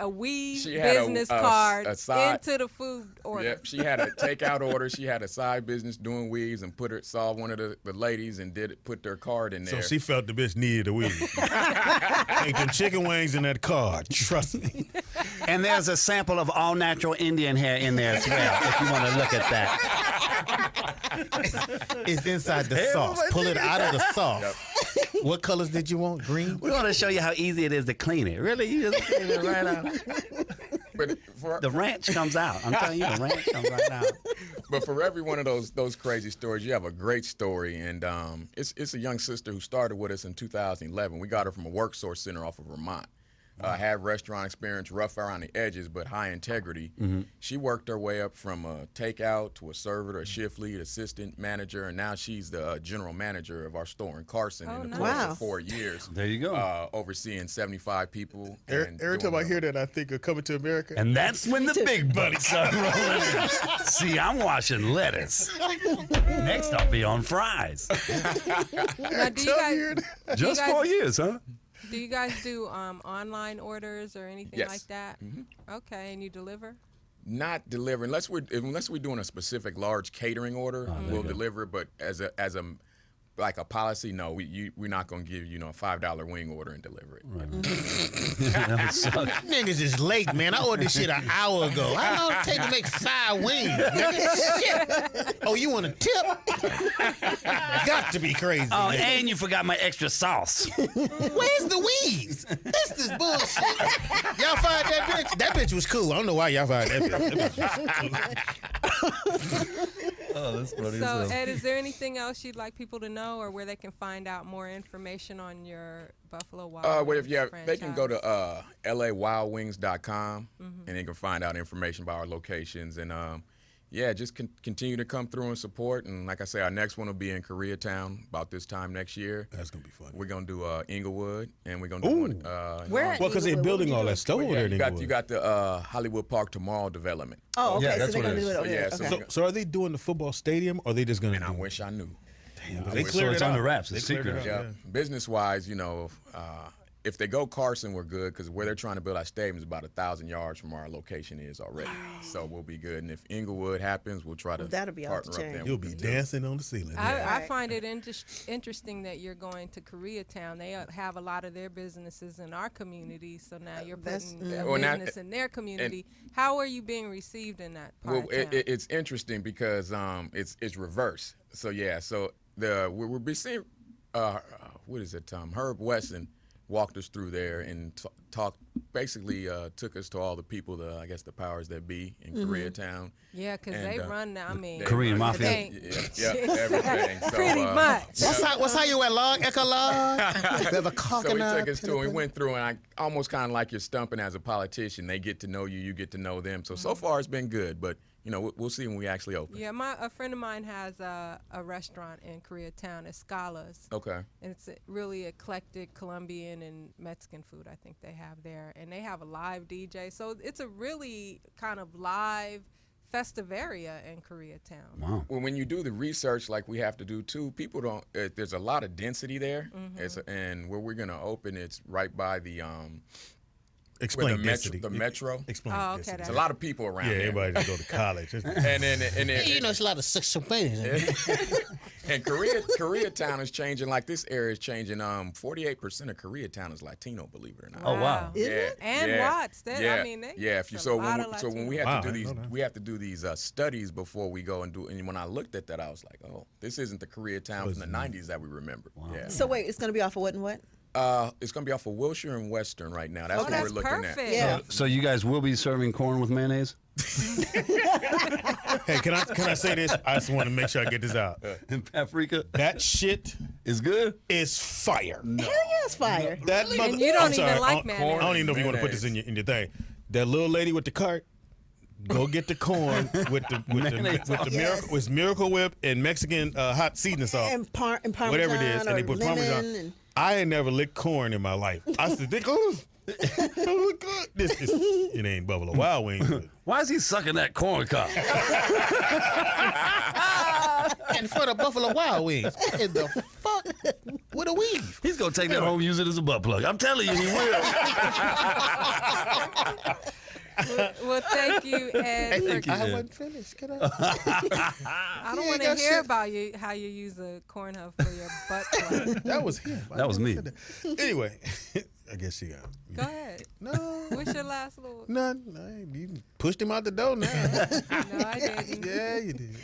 [SPEAKER 3] weed
[SPEAKER 8] She had
[SPEAKER 3] business
[SPEAKER 8] a
[SPEAKER 3] card
[SPEAKER 8] side-
[SPEAKER 3] into the food order.
[SPEAKER 8] Yep, she had a takeout order. She had a side business doing weaves and saw one of the ladies and put their card in
[SPEAKER 1] So
[SPEAKER 8] there.
[SPEAKER 1] she felt the bitch needed a weed. Ain't them chicken wings in that card. Trust me.
[SPEAKER 7] And there's a sample of all natural Indian hair in there as well, if you want to look at that.
[SPEAKER 6] It's inside the sauce. Pull it out of the sauce. What colors did you want? Green?
[SPEAKER 7] We want to show you how easy it is to clean it. Really? You just clean it right out.
[SPEAKER 8] But for,
[SPEAKER 7] The ranch comes out. I'm telling you, the ranch comes right out.
[SPEAKER 8] But for every one of those crazy stories, you have a great story. And it's a young sister who started with us in 2011. We got her from a work source center off of Vermont. Had restaurant experience, rough around the edges, but high integrity. She worked her way up from a takeout to a server to a shift lead, assistant manager, and now she's the general manager of our store in Carson in the course
[SPEAKER 2] Wow.
[SPEAKER 8] of 4 years.
[SPEAKER 7] There you go.
[SPEAKER 8] Overseeing 75 people.
[SPEAKER 1] Every time I hear that, I think of Coming to America.
[SPEAKER 7] And that's when the big bucks start rolling in. See, I'm washing lettuce. Next, I'll be on fries.
[SPEAKER 3] Now, do you guys
[SPEAKER 7] Just 4 years, huh?
[SPEAKER 3] do you guys do online orders or anything
[SPEAKER 8] Yes.
[SPEAKER 3] like that? Okay, and you deliver?
[SPEAKER 8] Not delivering unless we're doing a specific large catering order. We'll deliver, but as a like a policy, no, we're not gonna give a $5 wing order and deliver it.
[SPEAKER 6] Niggas is late, man. I ordered this shit an hour ago. How long it take to make 5 wings? Nigga? Shit. Oh, you want a tip? Got to be crazy.
[SPEAKER 7] Oh,
[SPEAKER 6] nigga.
[SPEAKER 7] and you forgot my extra sauce.
[SPEAKER 6] Where's the weeds? This is bullshit. Y'all fired that bitch? That bitch was cool. I don't know why y'all fired that bitch. That bitch was cool.
[SPEAKER 7] Oh, that's funny.
[SPEAKER 3] So, Ed, is there anything else you'd like people to know, or where they can find out more information on your Buffalo Wild Wings
[SPEAKER 8] They can go
[SPEAKER 3] franchise?
[SPEAKER 8] to LAWildWings.com and they can find out information about our locations. And yeah, just continue to come through and support. And like I say, our next one will be in Koreatown about this time next year.
[SPEAKER 1] That's gonna be fun.
[SPEAKER 8] We're gonna do Inglewood, and we're gonna do one.
[SPEAKER 2] Where?
[SPEAKER 1] Well, because they're
[SPEAKER 2] Inglewood,
[SPEAKER 1] building
[SPEAKER 2] what
[SPEAKER 1] all
[SPEAKER 2] we
[SPEAKER 1] that stuff over there in
[SPEAKER 8] you
[SPEAKER 1] Inglewood.
[SPEAKER 8] got the Hollywood Park Tomorrow development.
[SPEAKER 2] Oh, okay.
[SPEAKER 4] Yeah,
[SPEAKER 2] so
[SPEAKER 4] that's
[SPEAKER 2] they're
[SPEAKER 4] what
[SPEAKER 2] gonna
[SPEAKER 4] it
[SPEAKER 2] do
[SPEAKER 4] is.
[SPEAKER 2] it over there.
[SPEAKER 8] So,
[SPEAKER 2] Okay.
[SPEAKER 1] So are they doing the football stadium, or are they just gonna?
[SPEAKER 8] And I wish I knew.
[SPEAKER 1] They
[SPEAKER 4] So
[SPEAKER 1] cleared
[SPEAKER 4] it's
[SPEAKER 1] it
[SPEAKER 4] on
[SPEAKER 1] out.
[SPEAKER 4] the wraps.
[SPEAKER 1] They
[SPEAKER 4] It's
[SPEAKER 1] cleared it
[SPEAKER 4] secret.
[SPEAKER 1] out,
[SPEAKER 8] Yeah. Business-wise, if they go Carson, we're good because where they're trying to build our stadium is about 1,000 yards from where our location is already. So we'll be good. And if Inglewood happens, we'll try to
[SPEAKER 2] That'll be off the
[SPEAKER 8] partner up
[SPEAKER 2] chain.
[SPEAKER 8] there.
[SPEAKER 1] You'll be dancing on the ceiling.
[SPEAKER 3] I find it interesting that you're going to Koreatown. They have a lot of their businesses in our community, so now you're
[SPEAKER 2] That's-
[SPEAKER 3] putting a
[SPEAKER 8] Well, now-
[SPEAKER 3] business in their community. How are you being received in that part
[SPEAKER 8] Well,
[SPEAKER 3] of town?
[SPEAKER 8] it's interesting because it's reverse. So yeah, so we're be seeing what is it? Herb Wesson walked us through there and talked. Basically, took us to all the people, I guess the powers that be in Koreatown.
[SPEAKER 3] Yeah, because
[SPEAKER 8] And,
[SPEAKER 3] they run now. I mean,
[SPEAKER 8] they
[SPEAKER 4] Korean
[SPEAKER 8] run-
[SPEAKER 4] mafia.
[SPEAKER 3] They-
[SPEAKER 8] Yeah, everything. So,
[SPEAKER 3] Pretty much.
[SPEAKER 6] What's how you at log? Echo log? There's a
[SPEAKER 8] So he
[SPEAKER 6] coconut.
[SPEAKER 8] took us to, and we went through, and I almost kind of like you're stumping as a politician. They get to know you, you get to know them. So far it's been good, but we'll see when we actually open.
[SPEAKER 3] Yeah, a friend of mine has a restaurant in Koreatown, Escalas.
[SPEAKER 8] Okay.
[SPEAKER 3] And it's a really eclectic Colombian and Mexican food I think they have there. And they have a live DJ. So it's a really kind of live festive area in Koreatown.
[SPEAKER 4] Wow.
[SPEAKER 8] Well, when you do the research like we have to do too, people don't. There's a lot of density there, and where we're gonna open, it's right by the
[SPEAKER 1] Explain
[SPEAKER 8] the
[SPEAKER 1] density.
[SPEAKER 8] metro.
[SPEAKER 1] Explain
[SPEAKER 3] Oh, okay,
[SPEAKER 1] density.
[SPEAKER 8] There's a lot of people around
[SPEAKER 1] Yeah,
[SPEAKER 8] there.
[SPEAKER 1] everybody just go to college.
[SPEAKER 8] And then
[SPEAKER 6] It's a lot of sexual things.
[SPEAKER 8] and Koreatown is changing. Like this area is changing. 48% of Koreatown is Latino, believe it or not.
[SPEAKER 4] Oh, wow.
[SPEAKER 2] Is
[SPEAKER 8] Yeah,
[SPEAKER 2] it?
[SPEAKER 3] And
[SPEAKER 8] yeah,
[SPEAKER 3] Watts.
[SPEAKER 8] Yeah,
[SPEAKER 3] I mean,
[SPEAKER 8] if you
[SPEAKER 3] it's a
[SPEAKER 8] so
[SPEAKER 3] lot
[SPEAKER 8] when
[SPEAKER 3] of
[SPEAKER 8] when we
[SPEAKER 3] Latinos.
[SPEAKER 8] have to
[SPEAKER 1] Wow,
[SPEAKER 8] do
[SPEAKER 1] I
[SPEAKER 8] these
[SPEAKER 1] didn't know that.
[SPEAKER 8] we have to do these studies before we go and do. And when I looked at that, I was like, oh, this isn't the Koreatown from the '90s that we remember. Yeah.
[SPEAKER 2] So wait, it's gonna be off of what and what?
[SPEAKER 8] It's gonna be off of Wilshire and Western right now. That's
[SPEAKER 3] Oh,
[SPEAKER 8] what
[SPEAKER 3] that's
[SPEAKER 8] we're looking
[SPEAKER 3] perfect.
[SPEAKER 8] at.
[SPEAKER 2] Yeah.
[SPEAKER 4] So you guys will be serving corn with mayonnaise
[SPEAKER 1] Hey, can I say this? I just want to make sure I get this out.
[SPEAKER 4] and paprika?
[SPEAKER 1] That shit
[SPEAKER 4] Is good.
[SPEAKER 1] is fire.
[SPEAKER 2] Hell yeah, it's fire.
[SPEAKER 1] That
[SPEAKER 3] And you don't
[SPEAKER 1] I'm sorry,
[SPEAKER 3] even like
[SPEAKER 1] I
[SPEAKER 3] mayonnaise.
[SPEAKER 1] don't even know if you want to put this in your thing. That little lady with the cart. Go get the corn with the miracle. It's Miracle Whip and Mexican hot seasoning sauce.
[SPEAKER 2] And Parmesan
[SPEAKER 1] Whatever it is, and they
[SPEAKER 2] or
[SPEAKER 1] put
[SPEAKER 2] lemon
[SPEAKER 1] Parmesan.
[SPEAKER 2] and-
[SPEAKER 1] I ain't never licked corn in my life. I said, it ain't Buffalo Wild Wings. But
[SPEAKER 4] Why is he sucking that corn cob?
[SPEAKER 6] And for the Buffalo Wild Wings. What in the fuck? With a weave.
[SPEAKER 4] He's gonna take that home and use it as a butt plug. I'm telling you, he will.
[SPEAKER 3] Well, thank you, Ed.
[SPEAKER 4] Thank you,
[SPEAKER 6] I
[SPEAKER 4] Ed.
[SPEAKER 6] wasn't finished. Can I?
[SPEAKER 3] I don't
[SPEAKER 6] You
[SPEAKER 3] want
[SPEAKER 6] ain't
[SPEAKER 3] to
[SPEAKER 6] got
[SPEAKER 3] hear
[SPEAKER 6] shit.
[SPEAKER 3] about how you use a corn huff for your butt plug.
[SPEAKER 1] that was him. I
[SPEAKER 4] That was
[SPEAKER 1] never
[SPEAKER 4] me.
[SPEAKER 1] said that. Anyway, I guess she got
[SPEAKER 3] Go ahead.
[SPEAKER 1] no.
[SPEAKER 3] What's your last little?
[SPEAKER 1] None. You pushed him out the door now.
[SPEAKER 3] No, I didn't.
[SPEAKER 1] Yeah, you did.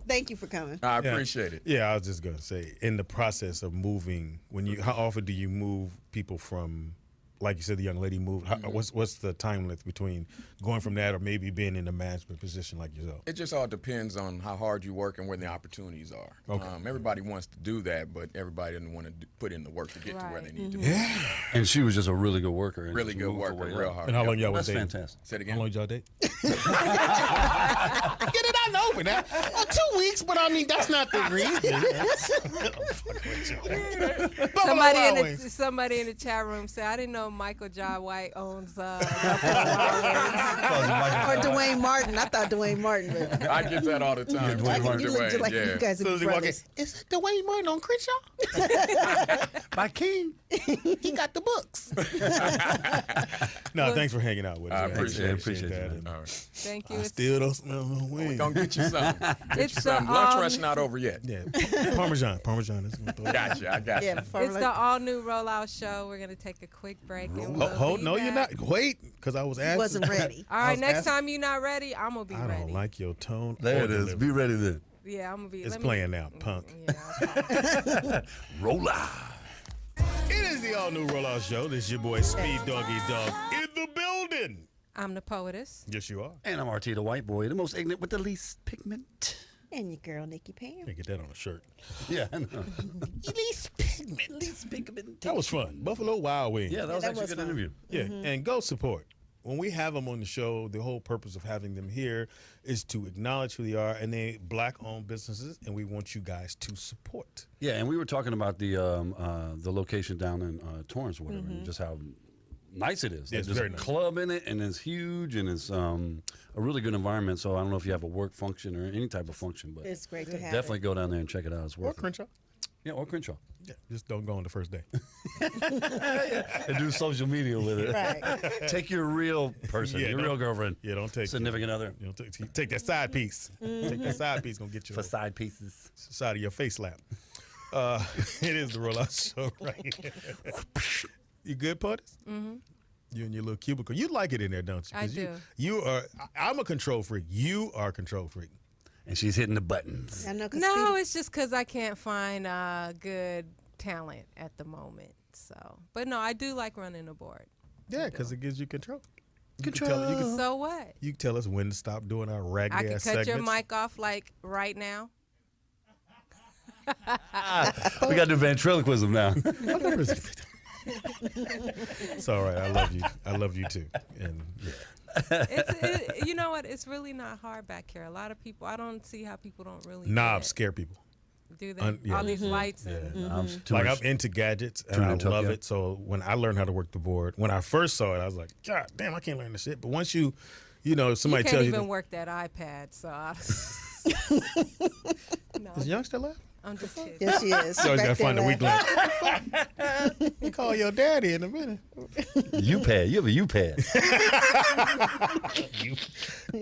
[SPEAKER 2] Thank you for coming.
[SPEAKER 8] I
[SPEAKER 1] Yeah.
[SPEAKER 8] appreciate it.
[SPEAKER 1] Yeah, I was just gonna say, in the process of moving, how often do you move people from, like you said, the young lady moved? What's the time length between going from that or maybe being in a management position like yourself?
[SPEAKER 8] It just all depends on how hard you work and where the opportunities are.
[SPEAKER 1] Okay.
[SPEAKER 8] Everybody wants to do that, but everybody doesn't want to put in the work to get to where they
[SPEAKER 3] Right.
[SPEAKER 8] need to be.
[SPEAKER 1] Yeah.
[SPEAKER 4] And she was just a really good worker. and
[SPEAKER 8] Really
[SPEAKER 4] just
[SPEAKER 8] good
[SPEAKER 4] moved her
[SPEAKER 8] worker,
[SPEAKER 4] way
[SPEAKER 8] real
[SPEAKER 4] up.
[SPEAKER 8] hard.
[SPEAKER 1] And how long
[SPEAKER 8] Yep.
[SPEAKER 1] y'all was
[SPEAKER 4] That's
[SPEAKER 1] dating?
[SPEAKER 4] fantastic.
[SPEAKER 8] Say it
[SPEAKER 1] How
[SPEAKER 8] again.
[SPEAKER 1] long y'all date?
[SPEAKER 6] Get it out over now. 2 weeks, but I mean, that's not the reason.
[SPEAKER 3] Somebody in the chat room said, I didn't know Michael John White owns Buffalo
[SPEAKER 2] Or Dwayne Martin. I thought Dwayne Martin, but
[SPEAKER 8] I get that all the time.
[SPEAKER 2] I think you look just like
[SPEAKER 8] yeah.
[SPEAKER 2] you guys are
[SPEAKER 1] Soon as he walk in,
[SPEAKER 2] brothers.
[SPEAKER 6] Is that Dwayne Martin on Crenshaw?
[SPEAKER 4] My king.
[SPEAKER 6] He got the books.
[SPEAKER 1] No, thanks for hanging out with us.
[SPEAKER 8] I
[SPEAKER 1] man.
[SPEAKER 8] appreciate it.
[SPEAKER 4] Appreciate
[SPEAKER 1] that.
[SPEAKER 4] you,
[SPEAKER 1] And
[SPEAKER 8] All right.
[SPEAKER 3] Thank you.
[SPEAKER 1] I still don't smell no wings.
[SPEAKER 8] Gonna get you some. Get
[SPEAKER 3] It's
[SPEAKER 8] you some.
[SPEAKER 3] the,
[SPEAKER 8] Lunch
[SPEAKER 3] um,
[SPEAKER 8] rush not over yet.
[SPEAKER 1] Yeah, Parmesan. That's gonna throw it.
[SPEAKER 8] Gotcha. I got you.
[SPEAKER 2] Yeah, before
[SPEAKER 3] It's the all-new Rollout Show. We're going to take a quick break. And we'll
[SPEAKER 1] Hold,
[SPEAKER 3] be
[SPEAKER 1] no, you're
[SPEAKER 3] back.
[SPEAKER 1] not. Wait, because I was asking.
[SPEAKER 2] wasn't ready.
[SPEAKER 3] All
[SPEAKER 1] I
[SPEAKER 3] right,
[SPEAKER 1] was
[SPEAKER 3] next
[SPEAKER 1] asking-
[SPEAKER 3] time you're not ready, I'm going to be
[SPEAKER 1] I
[SPEAKER 3] ready.
[SPEAKER 1] don't like your tone.
[SPEAKER 4] There
[SPEAKER 1] or
[SPEAKER 4] it is.
[SPEAKER 1] delivery.
[SPEAKER 4] Be ready then.
[SPEAKER 3] Yeah, I'm going to be.
[SPEAKER 1] It's
[SPEAKER 3] let me-
[SPEAKER 1] playing now, punk.
[SPEAKER 3] Yeah.
[SPEAKER 4] Roll out.
[SPEAKER 1] It is the all-new Rollout Show. This is your boy Speed Doggy Dog in the building.
[SPEAKER 3] I'm the poetess.
[SPEAKER 1] Yes, you are.
[SPEAKER 4] And I'm RT, the white boy, the most ignorant with the least pigment.
[SPEAKER 2] And your girl, Nikki Pam.
[SPEAKER 1] Can't get that on a shirt.
[SPEAKER 4] Yeah, I know.
[SPEAKER 6] Least pigment.
[SPEAKER 4] Least pigment.
[SPEAKER 1] That was fun. Buffalo Wild Wings.
[SPEAKER 4] Yeah, that was
[SPEAKER 2] that
[SPEAKER 4] actually
[SPEAKER 2] was
[SPEAKER 4] a good
[SPEAKER 2] fun.
[SPEAKER 4] interview.
[SPEAKER 1] Yeah, and go support. when we have them on the show, the whole purpose of having them here is to acknowledge who they are, and they Black-owned businesses, and we want you guys to support.
[SPEAKER 4] Yeah, and we were talking about the location down in Torrance, or whatever, and just how nice it is.
[SPEAKER 1] Yeah, it's
[SPEAKER 4] There's
[SPEAKER 1] very
[SPEAKER 4] a
[SPEAKER 1] nice.
[SPEAKER 4] club in it, and it's huge, and it's a really good environment. So I don't know if you have a work function or any type of function, but
[SPEAKER 2] It's great to have.
[SPEAKER 4] definitely go down there and check it out. It's
[SPEAKER 1] Or
[SPEAKER 4] worth it.
[SPEAKER 1] Crenshaw.
[SPEAKER 4] Yeah, or Crenshaw.
[SPEAKER 1] Yeah, just don't go on the first day.
[SPEAKER 4] And do social media with it.
[SPEAKER 2] Right.
[SPEAKER 4] Take your real person,
[SPEAKER 1] Yeah,
[SPEAKER 4] your
[SPEAKER 1] don't-
[SPEAKER 4] real girlfriend,
[SPEAKER 1] Yeah, don't take
[SPEAKER 4] significant other.
[SPEAKER 1] You know, take that side piece. Take that side piece. Gonna get you
[SPEAKER 4] For side pieces.
[SPEAKER 1] side of your face slap. It is the Rollout Show right here. You good, Poetess? Mm-hmm. You and your little cubicle. You like it in there, don't you?
[SPEAKER 3] I
[SPEAKER 1] 'Cause
[SPEAKER 3] do.
[SPEAKER 1] You are. I'm a control freak. You are a control freak.
[SPEAKER 4] And she's hitting the buttons.
[SPEAKER 2] I know. 'Cause
[SPEAKER 3] No,
[SPEAKER 2] Speedy-
[SPEAKER 3] it's just because I can't find good talent at the moment. So, but no, I do like running the board.
[SPEAKER 1] Yeah, because it gives you control.
[SPEAKER 3] So what?
[SPEAKER 1] You can tell us when to stop doing our
[SPEAKER 3] I
[SPEAKER 1] raggedy
[SPEAKER 3] could
[SPEAKER 1] ass
[SPEAKER 3] cut
[SPEAKER 1] segments.
[SPEAKER 3] your mic off like right now.
[SPEAKER 4] We got to do ventriloquism now.
[SPEAKER 1] It's all right. I love you. I love you too. And yeah.
[SPEAKER 3] You know what? It's really not hard back here. A lot of people, I don't see how people don't really
[SPEAKER 1] knobs
[SPEAKER 3] get
[SPEAKER 1] scare people.
[SPEAKER 3] it. Do they?
[SPEAKER 1] yeah.
[SPEAKER 3] All these lights
[SPEAKER 1] Yeah.
[SPEAKER 3] and
[SPEAKER 4] I'm too
[SPEAKER 1] Like
[SPEAKER 4] much-
[SPEAKER 1] I'm into gadgets and
[SPEAKER 4] Tune
[SPEAKER 1] I
[SPEAKER 4] in Tokyo.
[SPEAKER 1] love it. So when I learned how to work the board, when I first saw it, I was like, God damn, I can't learn this shit. But once you know, somebody
[SPEAKER 3] you can't
[SPEAKER 1] tells you,
[SPEAKER 3] even work that iPad. So no,
[SPEAKER 1] is Young still alive?
[SPEAKER 3] I'm just kidding.
[SPEAKER 2] Yes, she is.
[SPEAKER 1] You always
[SPEAKER 2] Back
[SPEAKER 1] gotta find a
[SPEAKER 2] there
[SPEAKER 1] weak
[SPEAKER 2] laughing.
[SPEAKER 1] link. You call your daddy in a minute.
[SPEAKER 4] U-pad. You have a U-pad.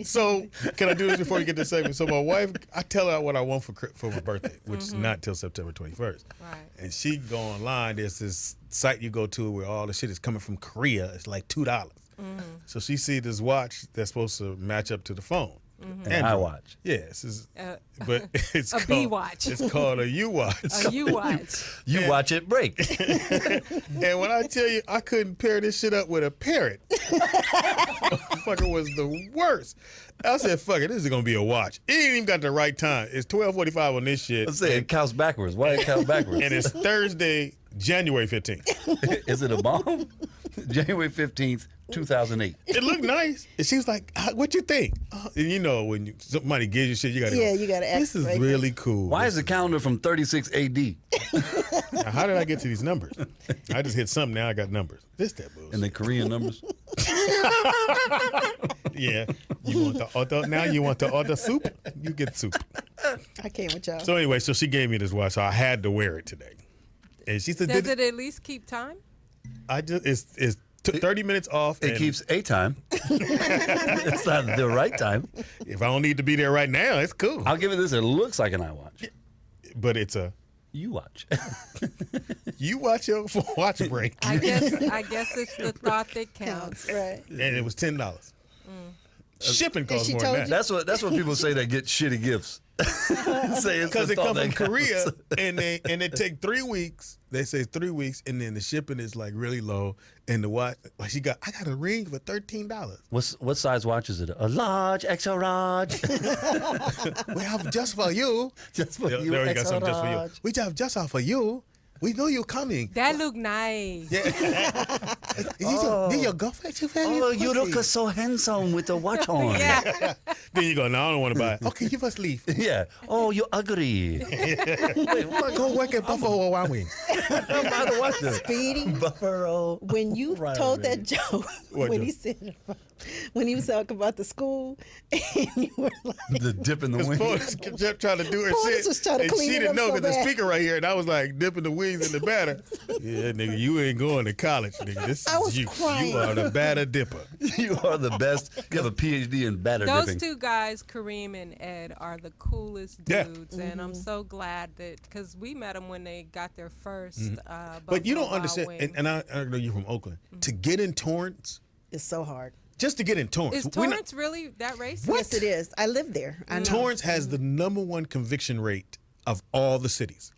[SPEAKER 1] So can I do this before you get to segment? So my wife, I tell her what I want for my birthday, which is not till September 21st.
[SPEAKER 3] Right.
[SPEAKER 1] And she go online. There's this site you go to where all the shit is coming from Korea. It's like $2. So she see this watch that's supposed to match up to the phone.
[SPEAKER 4] And I watch.
[SPEAKER 1] Yes,
[SPEAKER 3] Uh,
[SPEAKER 1] but it's
[SPEAKER 3] a
[SPEAKER 1] called,
[SPEAKER 3] B watch.
[SPEAKER 1] It's called a U watch.
[SPEAKER 3] You watch.
[SPEAKER 4] You watch it break.
[SPEAKER 1] And when I tell you I couldn't pair this shit up with a parrot, fucker was the worst. I said, fuck it, this is gonna be a watch. It ain't even got the right time. It's 12:45 on this shit.
[SPEAKER 4] Let's say it counts backwards. Why it count backwards?
[SPEAKER 1] And it's Thursday, January 15th.
[SPEAKER 4] Is it a bomb? January 15th, 2008.
[SPEAKER 1] It looked nice. And she was like, what you think? And you know, when somebody gives you shit, you gotta
[SPEAKER 2] Yeah,
[SPEAKER 1] go,
[SPEAKER 2] you gotta act
[SPEAKER 1] this is
[SPEAKER 2] right.
[SPEAKER 1] really cool.
[SPEAKER 4] Why is the calendar from 36 AD?
[SPEAKER 1] Now, how did I get to these numbers? I just hit something, now I got numbers. This that bullshit.
[SPEAKER 4] And the Korean numbers?
[SPEAKER 1] Yeah. You want the other now you want the other soup? You get soup.
[SPEAKER 2] I can't with y'all.
[SPEAKER 1] So anyway, so she gave me this watch, so I had to wear it today. And she said,
[SPEAKER 3] Does it at least keep time?
[SPEAKER 1] I just it's 30 minutes off.
[SPEAKER 4] It
[SPEAKER 1] and
[SPEAKER 4] keeps a time. It's not the right time.
[SPEAKER 1] if I don't need to be there right now, it's cool.
[SPEAKER 4] I'll give it this. It looks like an iWatch.
[SPEAKER 1] But it's a
[SPEAKER 4] You watch.
[SPEAKER 1] you watch your watch break.
[SPEAKER 3] I guess it's the thought that counts.
[SPEAKER 2] Right.
[SPEAKER 1] And it was $10. Shipping costs
[SPEAKER 2] she
[SPEAKER 1] more
[SPEAKER 2] told
[SPEAKER 1] than that.
[SPEAKER 4] That's what people say that get shitty gifts. Say it's
[SPEAKER 1] Because
[SPEAKER 4] the
[SPEAKER 1] it
[SPEAKER 4] thought
[SPEAKER 1] comes from
[SPEAKER 4] that
[SPEAKER 1] Korea
[SPEAKER 4] counts.
[SPEAKER 1] and they take 3 weeks. They say 3 weeks, and then the shipping is like really low. And the watch, like I got a ring for $13.
[SPEAKER 4] What size watch is it? A large, extra large.
[SPEAKER 1] We have just for you.
[SPEAKER 4] Just for
[SPEAKER 1] They
[SPEAKER 4] you,
[SPEAKER 1] already got
[SPEAKER 4] extra
[SPEAKER 1] something just for you.
[SPEAKER 4] large.
[SPEAKER 1] We have just for you. We know you're coming.
[SPEAKER 3] That look nice.
[SPEAKER 1] Did your girlfriend you very
[SPEAKER 4] Oh, you
[SPEAKER 1] pussy?
[SPEAKER 4] look so handsome with the watch on.
[SPEAKER 3] Yeah.
[SPEAKER 1] Then you go, no, I don't want to buy it. Okay, give us leave.
[SPEAKER 4] Yeah. Oh, you ugly.
[SPEAKER 1] Go work at Buffalo Wild Wings.
[SPEAKER 4] Don't buy the watch then.
[SPEAKER 2] Speedy,
[SPEAKER 4] Buffalo.
[SPEAKER 2] when you
[SPEAKER 4] Right,
[SPEAKER 2] told
[SPEAKER 4] baby.
[SPEAKER 2] that joke,
[SPEAKER 1] What
[SPEAKER 2] when
[SPEAKER 1] joke?
[SPEAKER 2] he said, when he was talking about the school, and you were like,
[SPEAKER 4] The dip in the wing.
[SPEAKER 1] Poetess kept trying to do her
[SPEAKER 2] Poetess
[SPEAKER 1] shit.
[SPEAKER 2] was trying to
[SPEAKER 1] and
[SPEAKER 2] clean
[SPEAKER 1] she
[SPEAKER 2] it
[SPEAKER 1] didn't
[SPEAKER 2] up
[SPEAKER 1] know
[SPEAKER 2] so
[SPEAKER 1] because the
[SPEAKER 2] bad.
[SPEAKER 1] speaker right here, and I was like dipping the wings in the batter. Yeah, nigga, you ain't going to college, nigga. This
[SPEAKER 2] I
[SPEAKER 1] is
[SPEAKER 2] was
[SPEAKER 1] you.
[SPEAKER 2] crying.
[SPEAKER 1] You are the batter dipper.
[SPEAKER 4] You are the best. You have a PhD in batter
[SPEAKER 3] Those
[SPEAKER 4] dipping.
[SPEAKER 3] two guys, Kareem and Ed, are the coolest
[SPEAKER 1] Yeah.
[SPEAKER 3] dudes, and I'm so glad that because we met them when they got their first.
[SPEAKER 1] But you
[SPEAKER 3] Buffalo
[SPEAKER 1] don't
[SPEAKER 3] Wild
[SPEAKER 1] understand,
[SPEAKER 3] Wings.
[SPEAKER 1] and I know you're from Oakland. To get in Torrance,
[SPEAKER 2] it's so hard.
[SPEAKER 1] just to get in Torrance.
[SPEAKER 3] Is
[SPEAKER 1] we're not-
[SPEAKER 3] Torrance really that racist?
[SPEAKER 2] Yes, it is. I live there. I know.
[SPEAKER 1] Torrance has the #1 conviction rate of all the cities.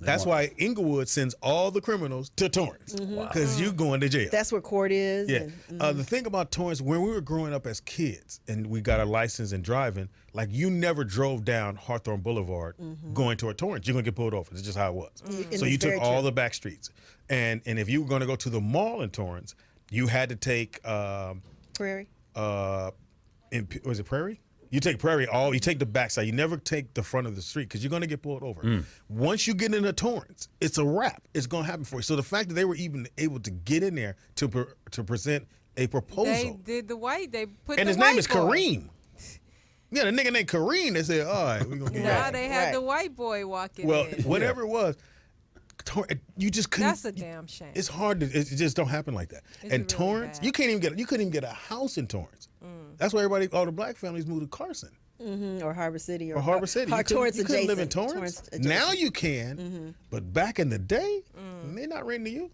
[SPEAKER 1] That's why Inglewood sends all the criminals to Torrance because you going to jail.
[SPEAKER 2] That's where court is.
[SPEAKER 1] Yeah.
[SPEAKER 2] and-
[SPEAKER 1] The thing about Torrance, when we were growing up as kids and we got our license and driving, like you never drove down Hawthorne Boulevard going toward Torrance. You're going to get pulled over. It's just how it was.
[SPEAKER 2] And
[SPEAKER 1] So
[SPEAKER 2] it's
[SPEAKER 1] you took
[SPEAKER 2] very
[SPEAKER 1] all
[SPEAKER 2] true.
[SPEAKER 1] the back streets. And if you were going to go to the mall in Torrance, You had to take
[SPEAKER 2] Prairie.
[SPEAKER 1] was it Prairie? You take Prairie you take the backside. You never take the front of the street because you're going to get pulled over. Once you get into Torrance, it's a wrap. It's going to happen for you. So the fact that they were even able to get in there to present a proposal.
[SPEAKER 3] They did the white. They put
[SPEAKER 1] And
[SPEAKER 3] the
[SPEAKER 1] his name
[SPEAKER 3] white
[SPEAKER 1] is
[SPEAKER 3] boy.
[SPEAKER 1] Kareem. Yeah, the nigga named Kareem. They said, all right, we're going to get
[SPEAKER 3] Now
[SPEAKER 1] that.
[SPEAKER 3] they had
[SPEAKER 2] Right.
[SPEAKER 3] the white boy walking
[SPEAKER 1] Well,
[SPEAKER 3] in.
[SPEAKER 1] whatever it was, you just couldn't.
[SPEAKER 3] That's a damn shame.
[SPEAKER 1] It's hard to. It just don't happen like that.
[SPEAKER 3] It's
[SPEAKER 1] And
[SPEAKER 3] really
[SPEAKER 1] Torrance,
[SPEAKER 3] bad.
[SPEAKER 1] you couldn't even get a house in Torrance. That's why all the black families moved to Carson
[SPEAKER 2] Or Harbor City.
[SPEAKER 1] or Harbor City. You couldn't-
[SPEAKER 2] Torrance
[SPEAKER 1] you couldn't live in
[SPEAKER 2] adjacent.
[SPEAKER 1] Torrance.
[SPEAKER 2] adjacent.
[SPEAKER 1] Now you can, but back in the day, they're not renting to you.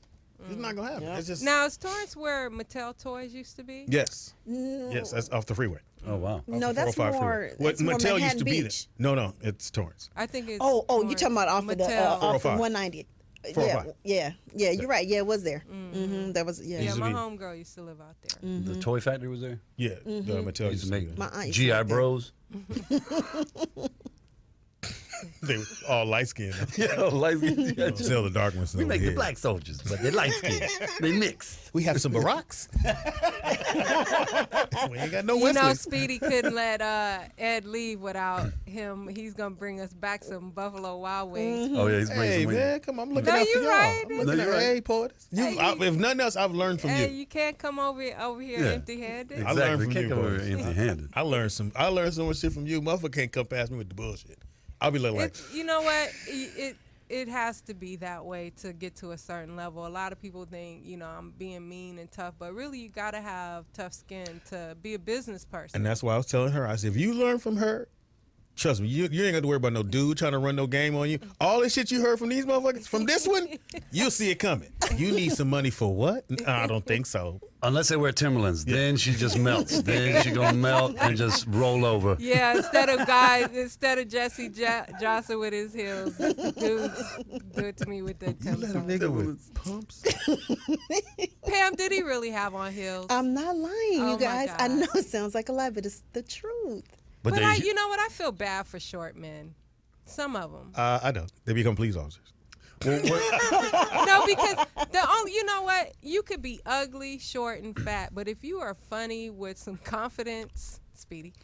[SPEAKER 1] It's not gonna happen. It's just
[SPEAKER 3] Now, is Torrance where Mattel Toys used to be?
[SPEAKER 1] yes, yes. That's off the freeway.
[SPEAKER 4] Oh wow.
[SPEAKER 1] Off
[SPEAKER 2] No,
[SPEAKER 1] the
[SPEAKER 2] that's
[SPEAKER 1] 405
[SPEAKER 2] more.
[SPEAKER 1] freeway. What
[SPEAKER 2] That's more
[SPEAKER 1] Mattel used
[SPEAKER 2] Manhattan
[SPEAKER 1] to be
[SPEAKER 2] Beach.
[SPEAKER 1] there. No, it's Torrance.
[SPEAKER 3] I think it's.
[SPEAKER 2] Oh, you
[SPEAKER 3] Torrance.
[SPEAKER 2] talking about off of the
[SPEAKER 3] Mattel.
[SPEAKER 2] off of
[SPEAKER 1] 405.
[SPEAKER 2] 190?
[SPEAKER 1] 405.
[SPEAKER 2] Yeah. You're right. Yeah, it was there. That was
[SPEAKER 3] Yeah,
[SPEAKER 1] Used to
[SPEAKER 3] my
[SPEAKER 1] be-
[SPEAKER 3] homegirl used to live out there.
[SPEAKER 4] The toy factory was there.
[SPEAKER 1] Yeah, the Mattel
[SPEAKER 4] Used
[SPEAKER 1] used
[SPEAKER 4] to
[SPEAKER 1] to be
[SPEAKER 4] make
[SPEAKER 1] there.
[SPEAKER 2] My aunt used to
[SPEAKER 4] GI
[SPEAKER 2] work there.
[SPEAKER 4] Bros.
[SPEAKER 1] They were all light skinned.
[SPEAKER 4] Yeah, light skin.
[SPEAKER 1] Sell the dark ones.
[SPEAKER 7] We
[SPEAKER 1] over
[SPEAKER 7] make the
[SPEAKER 1] here.
[SPEAKER 7] black soldiers, but they're light skinned. They mix.
[SPEAKER 1] We have some Baracks. We ain't got no
[SPEAKER 3] You know,
[SPEAKER 1] Wesleys.
[SPEAKER 3] Speedy couldn't let Ed leave without him. He's gonna bring us back some Buffalo Wild Wings.
[SPEAKER 4] Oh yeah, he's bringing
[SPEAKER 1] Hey
[SPEAKER 4] some wings.
[SPEAKER 1] man, come on! I'm looking
[SPEAKER 3] No,
[SPEAKER 1] out for
[SPEAKER 3] you
[SPEAKER 1] y'all.
[SPEAKER 3] right.
[SPEAKER 1] I'm looking
[SPEAKER 4] No,
[SPEAKER 1] out.
[SPEAKER 4] you're right.
[SPEAKER 1] Hey, Poetess. If nothing else, I've learned from
[SPEAKER 3] Hey,
[SPEAKER 1] you.
[SPEAKER 3] you can't come over here
[SPEAKER 4] Yeah.
[SPEAKER 3] empty-handed.
[SPEAKER 1] I learned
[SPEAKER 4] Exactly.
[SPEAKER 1] from
[SPEAKER 4] Can't
[SPEAKER 1] you,
[SPEAKER 4] come over
[SPEAKER 1] boys.
[SPEAKER 4] empty-handed.
[SPEAKER 1] I learned so much shit from you. Motherfucker can't come past me with the bullshit. I'll be looking like,
[SPEAKER 3] You know what? It has to be that way to get to a certain level. A lot of people think, I'm being mean and tough, but really you got to have tough skin to be a business person.
[SPEAKER 1] and that's why I was telling her. I said, if you learn from her, trust me, you ain't got to worry about no dude trying to run no game on you. All this shit you heard from these motherfuckers, from this one, you'll see it coming. You need some money for what? I don't think so.
[SPEAKER 4] Unless they wear Timberlands, then she just melts. Then she gonna melt and just roll over.
[SPEAKER 3] Yeah, instead of Jesse Johnson with his heels, dudes do it to me with that
[SPEAKER 1] You let a
[SPEAKER 3] Timberland.
[SPEAKER 1] nigga with pumps?
[SPEAKER 3] Pam, did he really have on heels?
[SPEAKER 2] I'm not lying,
[SPEAKER 3] Oh,
[SPEAKER 2] you
[SPEAKER 3] my
[SPEAKER 2] guys. I
[SPEAKER 3] God.
[SPEAKER 2] know it sounds like a lie, but it's the truth.
[SPEAKER 3] But
[SPEAKER 4] they-
[SPEAKER 3] you know what? I feel bad for short men. Some of them.
[SPEAKER 1] I don't. They become police officers.
[SPEAKER 3] No, because you know what? You could be ugly, short, and fat, but if you are funny with some confidence, Speedy,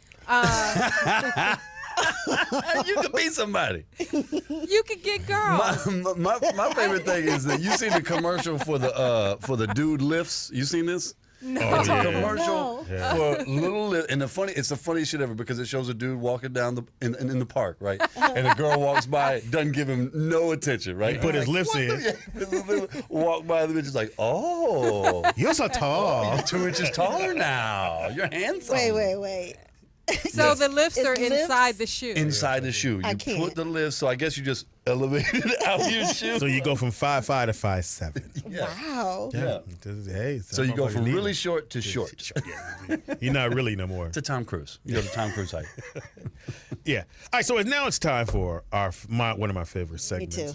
[SPEAKER 4] You could be somebody.
[SPEAKER 3] you could get girls.
[SPEAKER 4] My favorite thing is that you seen the commercial for the dude lifts. You seen this?
[SPEAKER 1] Oh,
[SPEAKER 4] It's a
[SPEAKER 1] yeah.
[SPEAKER 4] commercial
[SPEAKER 2] No.
[SPEAKER 4] for little lift, and it's the funniest shit ever because it shows a dude walking down in the park, right? And a girl walks by, doesn't give him no attention, right?
[SPEAKER 1] He put his lifts in.
[SPEAKER 4] Walk by, the bitch is like, oh,
[SPEAKER 1] You're so tall.
[SPEAKER 4] you're 2 inches taller now. You're handsome.
[SPEAKER 2] Wait.
[SPEAKER 3] So the lifts
[SPEAKER 2] It's
[SPEAKER 3] are
[SPEAKER 2] lifts?
[SPEAKER 3] inside the shoe.
[SPEAKER 4] Inside the shoe,
[SPEAKER 2] I
[SPEAKER 4] you
[SPEAKER 2] can't.
[SPEAKER 4] put the lift. So I guess you just elevated out your shoe.
[SPEAKER 1] So you go from 5'5" to 5'7".
[SPEAKER 2] Wow.
[SPEAKER 4] Yeah.
[SPEAKER 1] Hey,
[SPEAKER 4] So you go
[SPEAKER 1] motherfuckers
[SPEAKER 4] from
[SPEAKER 1] need
[SPEAKER 4] really
[SPEAKER 1] it.
[SPEAKER 4] short to short.
[SPEAKER 1] You're not really no more.
[SPEAKER 4] To Tom Cruise. You go to Tom Cruise height.
[SPEAKER 1] Yeah. All right. So now it's time for one of my favorite segments.
[SPEAKER 2] too.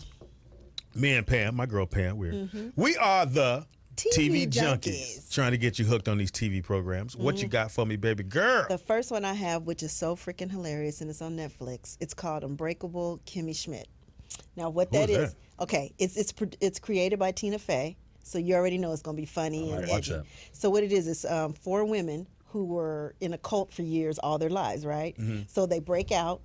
[SPEAKER 1] Me and Pam, my girl Pam, we are the TV junkies, trying to get you hooked on these TV programs. What you got for me, baby girl?
[SPEAKER 2] The first one I have, which is so freaking hilarious, and it's on Netflix. It's called Unbreakable Kimmy Schmidt. Now, what that
[SPEAKER 1] Who's
[SPEAKER 2] is?
[SPEAKER 1] that?
[SPEAKER 2] Okay, it's created by Tina Fey, so you already know it's gonna be funny and
[SPEAKER 4] watch
[SPEAKER 2] edgy.
[SPEAKER 4] that.
[SPEAKER 2] So what it is 4 women who were in a cult for years, all their lives, right? So they break out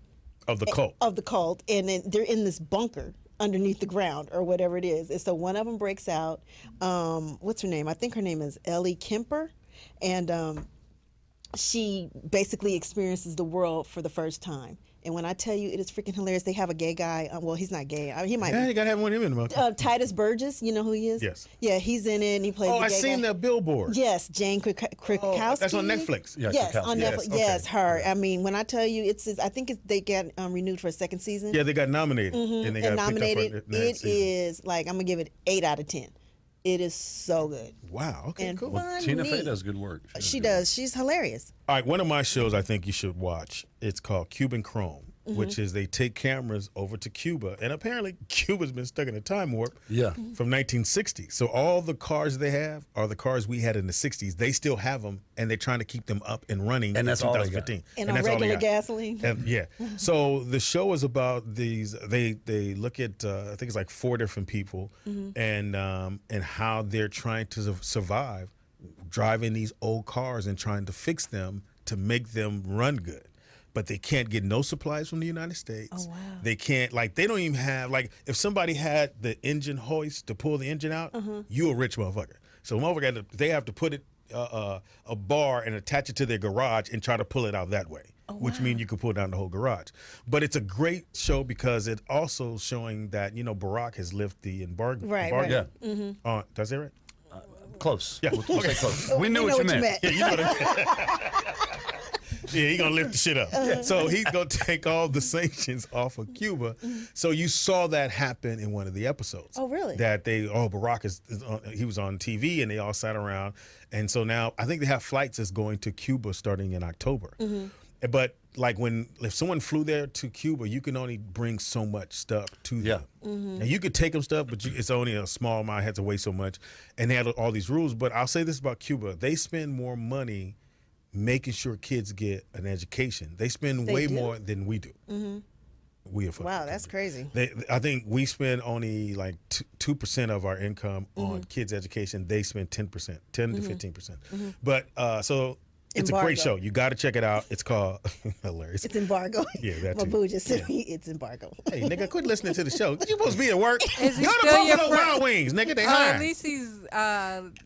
[SPEAKER 1] Of the cult.
[SPEAKER 2] of the cult, and then they're in this bunker underneath the ground or whatever it is. And so one of them breaks out. What's her name? I think her name is Ellie Kemper, and she basically experiences the world for the first time. And when I tell you, it is freaking hilarious. They have a gay guy. Well, he's not gay. He might
[SPEAKER 1] Yeah,
[SPEAKER 2] be.
[SPEAKER 1] you gotta have one of him in the mouth.
[SPEAKER 2] Titus Burgess, you know who he is?
[SPEAKER 1] Yes.
[SPEAKER 2] Yeah, he's in it, and he plays
[SPEAKER 1] Oh,
[SPEAKER 2] the
[SPEAKER 1] I
[SPEAKER 2] gay
[SPEAKER 1] seen
[SPEAKER 2] guy.
[SPEAKER 1] that billboard.
[SPEAKER 2] Yes, Jane Krakowski.
[SPEAKER 1] Oh, that's on Netflix.
[SPEAKER 4] Yeah,
[SPEAKER 2] Yes,
[SPEAKER 4] Krakowski.
[SPEAKER 2] on
[SPEAKER 1] Yes,
[SPEAKER 2] Netflix.
[SPEAKER 1] okay.
[SPEAKER 2] Yes, her. I mean, when I tell you, I think they got renewed for a second season.
[SPEAKER 1] Yeah, they got nominated. And they got
[SPEAKER 2] And nominated.
[SPEAKER 1] picked up for the next
[SPEAKER 2] It
[SPEAKER 1] season.
[SPEAKER 2] is like I'm gonna give it 8 out of 10. It is so good
[SPEAKER 1] Wow. Okay,
[SPEAKER 2] and
[SPEAKER 1] cool.
[SPEAKER 2] funny.
[SPEAKER 4] Tina Fey does good work.
[SPEAKER 2] She does. She's hilarious.
[SPEAKER 1] All right, one of my shows I think you should watch. It's called Cuban Chrome,
[SPEAKER 2] Mm-hmm.
[SPEAKER 1] which is they take cameras over to Cuba, and apparently Cuba's been stuck in a time warp.
[SPEAKER 4] Yeah.
[SPEAKER 1] From 1960. So all the cars they have are the cars we had in the 60s. They still have them, and they're trying to keep them up and running.
[SPEAKER 4] And that's
[SPEAKER 1] in
[SPEAKER 4] all they got.
[SPEAKER 1] 2015.
[SPEAKER 2] And on
[SPEAKER 1] that's all they
[SPEAKER 2] regular
[SPEAKER 1] got.
[SPEAKER 2] gasoline.
[SPEAKER 1] And, yeah. So the show is about these. They look at I think it's like 4 different people,
[SPEAKER 2] Mm-hmm.
[SPEAKER 1] and how they're trying to survive driving these old cars and trying to fix them to make them run good. But they can't get no supplies from the United States.
[SPEAKER 2] Oh, wow.
[SPEAKER 1] They can't, they don't even have, if somebody had the engine hoist to pull the engine out, you a rich motherfucker. So they have to put it, a bar and attach it to their garage and try to pull it out that way, which means you can pull down the whole garage. But it's a great show because it also showing that, Barack has lifted the embargo.
[SPEAKER 2] Right.
[SPEAKER 4] Yeah.
[SPEAKER 1] Did I say it right?
[SPEAKER 4] Close.
[SPEAKER 1] Yeah.
[SPEAKER 4] We'll say close.
[SPEAKER 7] We knew what you meant.
[SPEAKER 1] Yeah, you know what I mean. Yeah, he's gonna lift the shit up. So he's gonna take all the sanctions off of Cuba. So you saw that happen in one of the episodes.
[SPEAKER 2] Oh, really?
[SPEAKER 1] That Barack he was on TV and they all sat around, and so now I think they have flights that's going to Cuba starting in October. But if someone flew there to Cuba, you can only bring so much stuff to them. Now you could take them stuff, but it's only a small amount. I had to weigh so much, and they had all these rules. But I'll say this about Cuba: they spend more money making sure kids get an education. They spend way more than we do. We are
[SPEAKER 2] Wow, that's crazy.
[SPEAKER 1] I think we spend only 2% of our income on kids' education. They spend 10%, 10 to 15%. But so it's a great show. You got to check it out. It's called hilarious.
[SPEAKER 2] It's embargo.
[SPEAKER 1] Yeah, that
[SPEAKER 2] My
[SPEAKER 1] too.
[SPEAKER 2] boo just said it's embargo.
[SPEAKER 1] Hey, nigga, quit listening to the show. You supposed to be at work.
[SPEAKER 3] Is he
[SPEAKER 1] Go to
[SPEAKER 3] still your
[SPEAKER 1] Buffalo
[SPEAKER 3] friend?
[SPEAKER 1] Wild Wings, nigga. They
[SPEAKER 3] At
[SPEAKER 1] hiring.
[SPEAKER 3] least he's.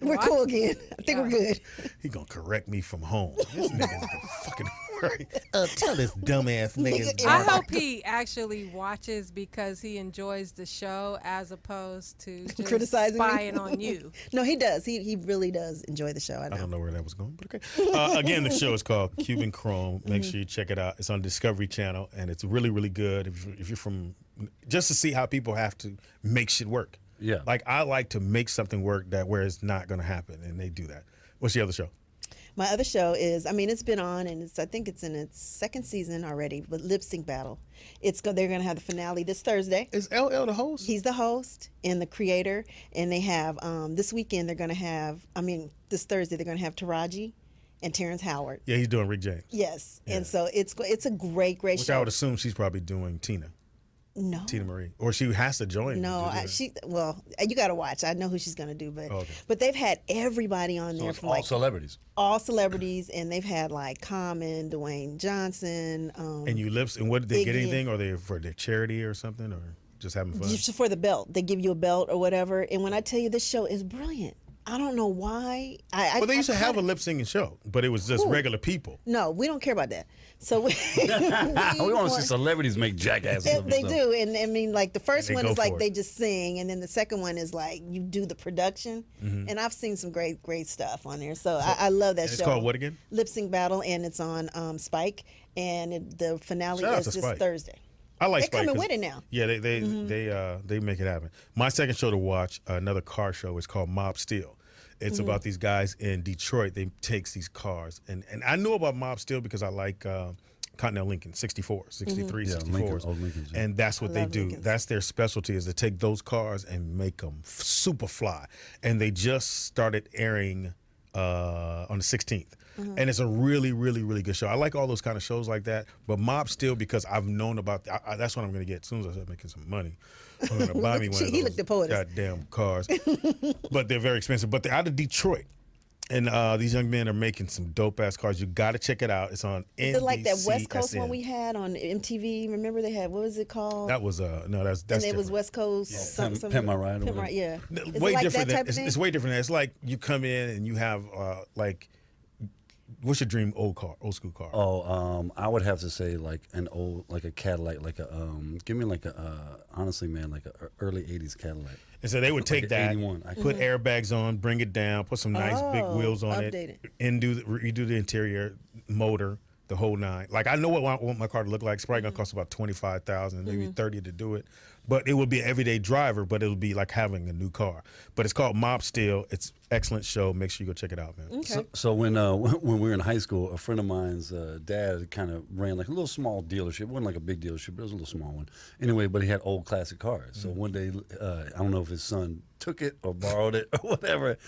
[SPEAKER 2] We're cool again. I think we're good.
[SPEAKER 1] He gonna correct me from home. This nigga's the fucking worry.
[SPEAKER 6] Tell this dumbass nigga.
[SPEAKER 3] I hope he actually watches because he enjoys the show as opposed to just
[SPEAKER 2] Criticizing me?
[SPEAKER 3] spying on you.
[SPEAKER 2] No, he does. He really does enjoy the show. I know.
[SPEAKER 1] I don't know where that was going, but okay. Again, the show is called Cuban Chrome. Make sure you check it out. It's on Discovery Channel, and it's really, really good. If you're from, just to see how people have to make shit work.
[SPEAKER 4] Yeah.
[SPEAKER 1] I like to make something work where it's not going to happen, and they do that. What's the other show?
[SPEAKER 2] My other show is, it's been on, and I think it's in its second season already, but Lip Sync Battle. They're going to have the finale this Thursday.
[SPEAKER 1] Is LL the host?
[SPEAKER 2] He's the host and the creator, and they have, this weekend they're going to have, this Thursday they're going to have Taraji and Terrence Howard.
[SPEAKER 1] Yeah, he's doing Rick James.
[SPEAKER 2] Yes,
[SPEAKER 1] Yeah.
[SPEAKER 2] and so it's a great
[SPEAKER 1] Which
[SPEAKER 2] show.
[SPEAKER 1] I would assume she's probably doing Tina
[SPEAKER 2] No.
[SPEAKER 1] Marie, or she has to join.
[SPEAKER 2] No, you got to watch. I know who she's going to do,
[SPEAKER 1] Okay.
[SPEAKER 2] but they've had everybody on
[SPEAKER 4] So
[SPEAKER 2] there
[SPEAKER 4] it's
[SPEAKER 2] from
[SPEAKER 4] all celebrities.
[SPEAKER 2] all celebrities, and they've had Common, Dwayne Johnson.
[SPEAKER 1] And you lips, and what did they get
[SPEAKER 2] Iggy.
[SPEAKER 1] anything? Or they for their charity or something, or just having fun?
[SPEAKER 2] Just for the belt, they give you a belt or whatever. And when I tell you this show is brilliant, I don't know why.
[SPEAKER 1] Well, they used to have a lip singing show, but it was just
[SPEAKER 2] Who?
[SPEAKER 1] regular people.
[SPEAKER 2] No, we don't care about that. So we
[SPEAKER 4] We want to see celebrities make jackasses of
[SPEAKER 2] They
[SPEAKER 4] themselves.
[SPEAKER 2] do, and the first
[SPEAKER 1] They
[SPEAKER 2] one
[SPEAKER 1] go
[SPEAKER 2] is
[SPEAKER 1] for it.
[SPEAKER 2] they just sing, and then the second one is you do the production. And I've seen some great stuff on there. So I love that
[SPEAKER 1] And
[SPEAKER 2] show.
[SPEAKER 1] it's called what again?
[SPEAKER 2] Lip Sync Battle, and it's on Spike, and the finale
[SPEAKER 1] Shout out
[SPEAKER 2] is
[SPEAKER 1] to
[SPEAKER 2] this
[SPEAKER 1] Spike.
[SPEAKER 2] Thursday.
[SPEAKER 1] I like
[SPEAKER 2] They're
[SPEAKER 1] Spike.
[SPEAKER 2] coming
[SPEAKER 1] 'cause-
[SPEAKER 2] with it now.
[SPEAKER 1] Yeah, they make it happen. My second show to watch, another car show, is called Mob Steel. It's about these guys in Detroit. They takes these cars, and I knew about Mob Steel because I like Continental Lincoln 64, 63,
[SPEAKER 4] Yeah,
[SPEAKER 1] 64s.
[SPEAKER 4] Lincoln, old Lincolns, yeah.
[SPEAKER 1] And that's what they
[SPEAKER 2] love
[SPEAKER 1] do.
[SPEAKER 2] Lincolns.
[SPEAKER 1] That's their specialty, is to take those cars and make them super fly. And they just started airing on the 16th. And it's a really, really, really good show. I like all those kind of shows like that. But Mob Steel, because I've known about that's what I'm going to get as soon as I start making some money. I'm going to buy me one of
[SPEAKER 2] He
[SPEAKER 1] those
[SPEAKER 2] looked at Poetess.
[SPEAKER 1] goddamn cars. But they're very expensive. But they're out of Detroit. And these young men are making some dope ass cars. You got to check it out. It's on NBC.
[SPEAKER 2] Is it like that West Coast
[SPEAKER 1] SN.
[SPEAKER 2] one we had on MTV? Remember they had, what was it called?
[SPEAKER 1] That was no, that's
[SPEAKER 2] and it was
[SPEAKER 1] different.
[SPEAKER 2] West Coast.
[SPEAKER 4] Pimp My Ride or
[SPEAKER 2] Pimp My-
[SPEAKER 4] whatever.
[SPEAKER 2] yeah. Is it
[SPEAKER 1] Way
[SPEAKER 2] like
[SPEAKER 1] different.
[SPEAKER 2] that type of
[SPEAKER 1] It's
[SPEAKER 2] thing?
[SPEAKER 1] way different. It's like you come in and you have what's your dream old school car?
[SPEAKER 4] Oh, I would have to say a Cadillac, give me honestly, man, like a early '80s Cadillac.
[SPEAKER 1] And so they would take
[SPEAKER 4] Like
[SPEAKER 1] that,
[SPEAKER 4] an 81.
[SPEAKER 1] put airbags on, bring it down, put some nice big
[SPEAKER 2] Oh,
[SPEAKER 1] wheels on
[SPEAKER 2] update
[SPEAKER 1] it,
[SPEAKER 2] it.
[SPEAKER 1] and redo the interior, motor, the whole nine. Like I know what I want my car to look like. It's probably gonna cost about $25,000, maybe $30,000 to do it. But it would be an everyday driver, but it would be like having a new car. But it's called Mob Steel. It's an excellent show. Make sure you go check it out, man.
[SPEAKER 2] Okay.
[SPEAKER 4] So when we were in high school, a friend of mine's dad kind of ran like a little small dealership. It wasn't like a big dealership, but it was a little small one. Anyway, but he had old classic cars. So one day, I don't know if his son took it or borrowed it or whatever.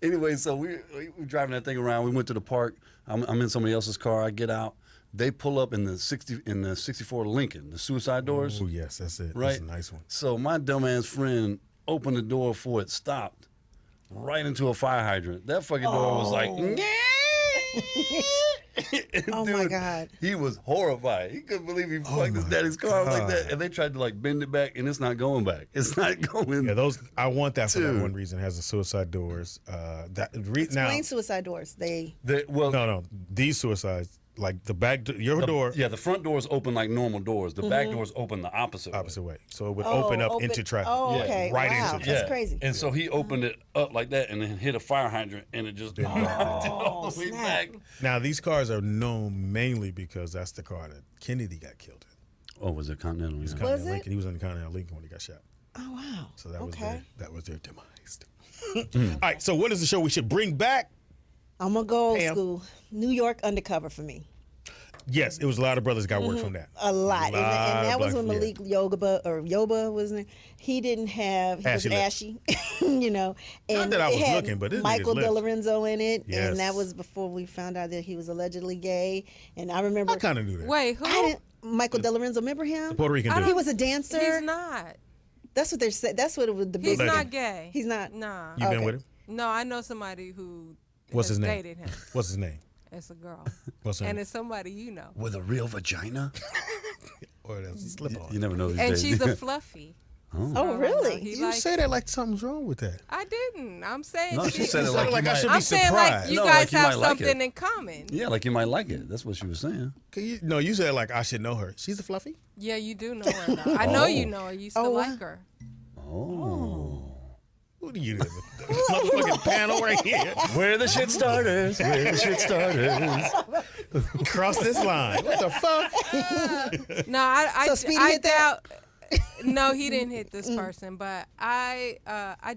[SPEAKER 4] Anyway, so we were driving that thing around. We went to the park. I'm in somebody else's car. I get out. They pull up in the 64 Lincoln, the suicide doors.
[SPEAKER 1] Oh yes, that's it.
[SPEAKER 4] Right.
[SPEAKER 1] That's a nice one.
[SPEAKER 4] So my dumbass friend opened the door before it stopped, right into a fire hydrant. That fucking door was like,
[SPEAKER 2] Oh my God.
[SPEAKER 4] He was horrified. He couldn't believe he fucked his daddy's car like that. And they tried to like bend it back, and it's not going back. It's not going.
[SPEAKER 1] Yeah, those I want that for that
[SPEAKER 4] Dude.
[SPEAKER 1] one reason. It has the suicide doors. Now,
[SPEAKER 2] Explain suicide doors.
[SPEAKER 4] Well,
[SPEAKER 1] no, these suicides like the back, your door,
[SPEAKER 4] Yeah, the front doors open like normal doors. The back doors open the opposite
[SPEAKER 1] way. So it would open up into traffic.
[SPEAKER 2] Oh,
[SPEAKER 4] Yeah.
[SPEAKER 2] okay.
[SPEAKER 1] Right
[SPEAKER 2] Wow,
[SPEAKER 1] into
[SPEAKER 2] that's
[SPEAKER 1] it.
[SPEAKER 2] crazy.
[SPEAKER 4] And so he opened it up like that and then hit a fire hydrant, and it just knocked it all the way
[SPEAKER 2] snap.
[SPEAKER 4] back.
[SPEAKER 1] Now these cars are known mainly because that's the car that Kennedy got killed in.
[SPEAKER 4] Oh, was it Continental? Yeah.
[SPEAKER 1] Continental
[SPEAKER 2] it?
[SPEAKER 1] Lincoln. He was in the Continental Lincoln when he got shot.
[SPEAKER 2] Oh wow.
[SPEAKER 1] So that was
[SPEAKER 2] okay.
[SPEAKER 1] that was their demise. All right. So what is the show we should bring back?
[SPEAKER 2] I'm gonna go old
[SPEAKER 1] Pam.
[SPEAKER 2] school. New York Undercover for me.
[SPEAKER 1] Yes, it was a lot of brothers got work from that.
[SPEAKER 2] A lot. And that was when
[SPEAKER 1] black-
[SPEAKER 2] Malik Yoba was in. He didn't have. He
[SPEAKER 1] Ashy
[SPEAKER 2] was
[SPEAKER 1] lips.
[SPEAKER 2] ashy, you know. And
[SPEAKER 1] that I was
[SPEAKER 2] it had
[SPEAKER 1] looking, but this
[SPEAKER 2] Michael
[SPEAKER 1] nigga's
[SPEAKER 2] De
[SPEAKER 1] lips.
[SPEAKER 2] Lorenzo in it,
[SPEAKER 1] Yes.
[SPEAKER 2] and that was before we found out that he was allegedly gay. And I remember.
[SPEAKER 1] I kind of knew that.
[SPEAKER 3] Wait, who?
[SPEAKER 2] I didn't. Michael De Lorenzo, remember him?
[SPEAKER 1] Puerto Rican
[SPEAKER 3] I
[SPEAKER 1] dude.
[SPEAKER 3] don't-
[SPEAKER 2] He was a dancer.
[SPEAKER 3] He's not.
[SPEAKER 2] That's what they're saying. That's what it was. The
[SPEAKER 3] He's
[SPEAKER 2] big.
[SPEAKER 3] not gay.
[SPEAKER 2] He's not.
[SPEAKER 3] Nah.
[SPEAKER 1] You been
[SPEAKER 2] okay.
[SPEAKER 1] with him?
[SPEAKER 3] No, I know somebody who
[SPEAKER 1] What's
[SPEAKER 3] has
[SPEAKER 1] his name?
[SPEAKER 3] dated him.
[SPEAKER 1] What's his name?
[SPEAKER 3] It's a girl.
[SPEAKER 1] What's her
[SPEAKER 3] And
[SPEAKER 1] name?
[SPEAKER 3] it's somebody you know.
[SPEAKER 5] With a real vagina?
[SPEAKER 1] Or that's a slip on.
[SPEAKER 4] You never know these
[SPEAKER 3] And
[SPEAKER 4] days.
[SPEAKER 3] she's a fluffy.
[SPEAKER 2] Oh, really?
[SPEAKER 3] He
[SPEAKER 1] You
[SPEAKER 3] likes
[SPEAKER 1] say that like something's wrong with that.
[SPEAKER 3] I didn't. I'm saying
[SPEAKER 4] No, she said it
[SPEAKER 1] Sounded
[SPEAKER 4] like,
[SPEAKER 1] like I
[SPEAKER 4] you
[SPEAKER 1] should
[SPEAKER 4] might,
[SPEAKER 1] be
[SPEAKER 3] I'm saying like
[SPEAKER 1] surprised.
[SPEAKER 3] you
[SPEAKER 4] No,
[SPEAKER 3] guys
[SPEAKER 4] like you
[SPEAKER 3] have
[SPEAKER 4] might like
[SPEAKER 3] something
[SPEAKER 4] it.
[SPEAKER 3] in common.
[SPEAKER 4] Yeah, like you might like it. That's what she was saying.
[SPEAKER 1] No, you said like I should know her. She's a fluffy.
[SPEAKER 3] Yeah, you do know her though. I know you know her. You used to
[SPEAKER 2] Oh,
[SPEAKER 3] like
[SPEAKER 2] wow.
[SPEAKER 3] her.
[SPEAKER 4] Oh.
[SPEAKER 1] Who do you? The motherfucking panel right here.
[SPEAKER 4] We're the shit starters. We're the shit starters.
[SPEAKER 1] Cross this line. What the fuck?
[SPEAKER 3] No, I
[SPEAKER 2] So Speedy
[SPEAKER 3] I
[SPEAKER 2] hit that?
[SPEAKER 3] doubt. No, he didn't hit this person, but I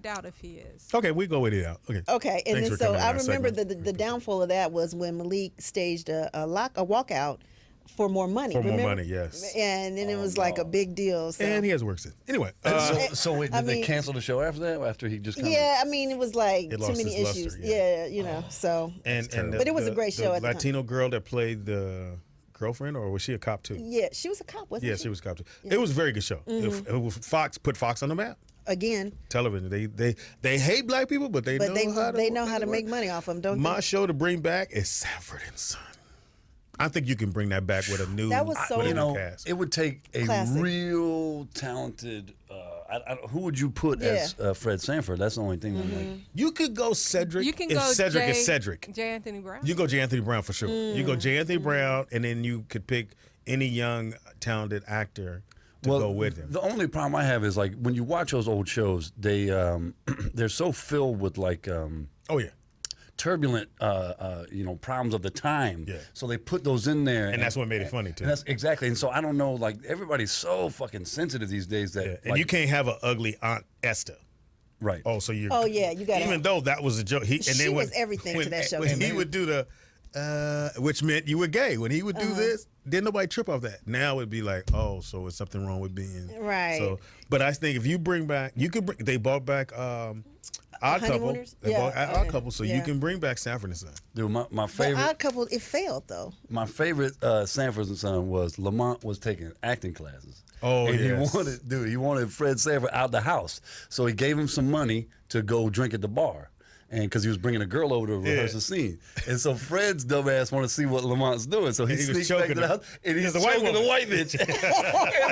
[SPEAKER 3] doubt if he is.
[SPEAKER 1] Okay, we go with it out. Okay.
[SPEAKER 2] Okay, and
[SPEAKER 1] Thanks
[SPEAKER 2] then
[SPEAKER 1] for
[SPEAKER 2] so
[SPEAKER 1] coming in
[SPEAKER 2] I
[SPEAKER 1] that
[SPEAKER 2] remember
[SPEAKER 1] segment.
[SPEAKER 2] the downfall of that was when Malik staged a walkout for more money.
[SPEAKER 1] For more
[SPEAKER 2] remember?
[SPEAKER 1] money, yes.
[SPEAKER 2] And then it was like a big deal. So.
[SPEAKER 1] And he has work since. Anyway,
[SPEAKER 4] So wait,
[SPEAKER 2] I
[SPEAKER 4] did they
[SPEAKER 2] mean-
[SPEAKER 4] cancel the show after that? After he just kind
[SPEAKER 2] Yeah, I mean, it was like
[SPEAKER 1] It
[SPEAKER 2] too
[SPEAKER 1] lost
[SPEAKER 2] many
[SPEAKER 1] its luster,
[SPEAKER 2] issues.
[SPEAKER 1] yeah.
[SPEAKER 2] Yeah, you know. So
[SPEAKER 1] and
[SPEAKER 2] But it was a great show
[SPEAKER 1] The
[SPEAKER 2] at the time.
[SPEAKER 1] Latino girl that played the girlfriend, or was she a cop too?
[SPEAKER 2] yeah, she was a cop, wasn't
[SPEAKER 1] Yeah,
[SPEAKER 2] she?
[SPEAKER 1] she was a cop too. It was a very good show. It was Fox put Fox on the map.
[SPEAKER 2] Again,
[SPEAKER 1] Television. They hate black people, but they
[SPEAKER 2] but
[SPEAKER 1] know how to
[SPEAKER 2] make money off them, don't
[SPEAKER 1] My
[SPEAKER 2] they?
[SPEAKER 1] show to bring back is Sanford and Son. I think you can bring that back with a new,
[SPEAKER 2] That was so-
[SPEAKER 1] with a
[SPEAKER 4] you
[SPEAKER 1] new
[SPEAKER 4] know,
[SPEAKER 1] cast.
[SPEAKER 4] it would take a
[SPEAKER 2] Classic.
[SPEAKER 4] real talented. Who would you put as Fred Sanford? That's the only thing. I'm like,
[SPEAKER 1] You could go Cedric.
[SPEAKER 3] You can
[SPEAKER 1] if
[SPEAKER 3] go
[SPEAKER 1] Cedric
[SPEAKER 3] J,
[SPEAKER 1] is Cedric.
[SPEAKER 3] J. Anthony Brown.
[SPEAKER 1] You go J. Anthony Brown for sure. You go J. Anthony Brown, and then you could pick any young talented actor to go with him.
[SPEAKER 4] The only problem I have is like when you watch those old shows, they they're so filled with like
[SPEAKER 1] Oh yeah,
[SPEAKER 4] turbulent problems of the time.
[SPEAKER 1] Yeah.
[SPEAKER 4] So they put those in there,
[SPEAKER 1] and that's what made it funny too.
[SPEAKER 4] And that's exactly. And so I don't know, like everybody's so fucking sensitive these days that
[SPEAKER 1] Yeah, and
[SPEAKER 4] like,
[SPEAKER 1] you can't have an ugly Aunt Esther.
[SPEAKER 4] right.
[SPEAKER 1] Oh, so you.
[SPEAKER 2] Oh, yeah, you gotta
[SPEAKER 1] Even
[SPEAKER 2] have-
[SPEAKER 1] though that was a joke,
[SPEAKER 2] She was everything to that show.
[SPEAKER 1] When he
[SPEAKER 2] Amen.
[SPEAKER 1] would do the, which meant you were gay. When he would do this, didn't nobody trip off that. Now it'd be like, oh, so it's something wrong with being
[SPEAKER 2] Right.
[SPEAKER 1] So, but I think if you bring back, you could bring. They brought back Odd Couple.
[SPEAKER 2] Honeymooners?
[SPEAKER 1] They
[SPEAKER 2] Yeah,
[SPEAKER 1] brought Odd
[SPEAKER 2] okay.
[SPEAKER 1] Couple, so you
[SPEAKER 2] Yeah.
[SPEAKER 1] can bring back Sanford and Son.
[SPEAKER 4] Dude, my
[SPEAKER 2] But
[SPEAKER 4] favorite.
[SPEAKER 2] Odd Couple, it failed though.
[SPEAKER 4] My favorite Sanford and Son was Lamont was taking acting classes.
[SPEAKER 1] Oh,
[SPEAKER 4] and
[SPEAKER 1] yes.
[SPEAKER 4] he wanted Fred Sanford out the house, so he gave him some money to go drink at the bar, and because he was bringing a girl over to rehearse a scene, and so Fred's dumbass wanted to see what Lamont's doing, so he
[SPEAKER 1] And he was
[SPEAKER 4] sneaks back to
[SPEAKER 1] choking
[SPEAKER 4] the
[SPEAKER 1] her.
[SPEAKER 4] house, and he's
[SPEAKER 1] There's a white
[SPEAKER 4] choking the
[SPEAKER 1] woman.
[SPEAKER 4] white bitch, and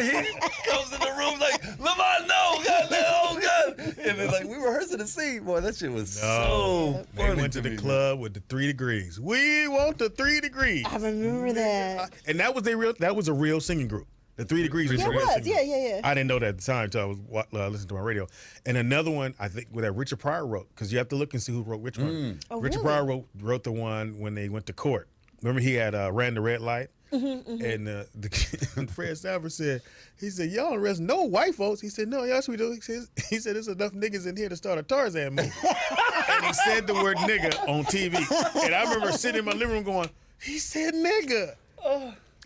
[SPEAKER 4] he comes in the room like Lamont, no, God, no, oh God, and then like we rehearsing the scene, boy, that shit was so
[SPEAKER 1] They
[SPEAKER 4] funny
[SPEAKER 1] went to the
[SPEAKER 4] me.
[SPEAKER 1] club with the 3 degrees. We want the 3 degrees.
[SPEAKER 2] I remember that.
[SPEAKER 1] And that was a real singing group. The 3 degrees was
[SPEAKER 2] Yeah,
[SPEAKER 1] a
[SPEAKER 2] it
[SPEAKER 1] real
[SPEAKER 2] was.
[SPEAKER 1] singing
[SPEAKER 2] Yeah,
[SPEAKER 1] group.
[SPEAKER 2] yeah, yeah.
[SPEAKER 1] I didn't know that at the time until I was listening to my radio. And another one, I think, that Richard Pryor wrote, because you have to look and see who wrote which one.
[SPEAKER 2] Oh,
[SPEAKER 1] Richard
[SPEAKER 2] really?
[SPEAKER 1] Pryor wrote the one when they went to court. Remember he had ran the red light?
[SPEAKER 2] Mm-hmm,
[SPEAKER 1] And the Fred Sanford said, y'all don't arrest no white folks. He said, no, yes we do. He said there's enough niggas in here to start a Tarzan movie. And he said the word nigga on TV. And I remember sitting in my living room going, he said nigga.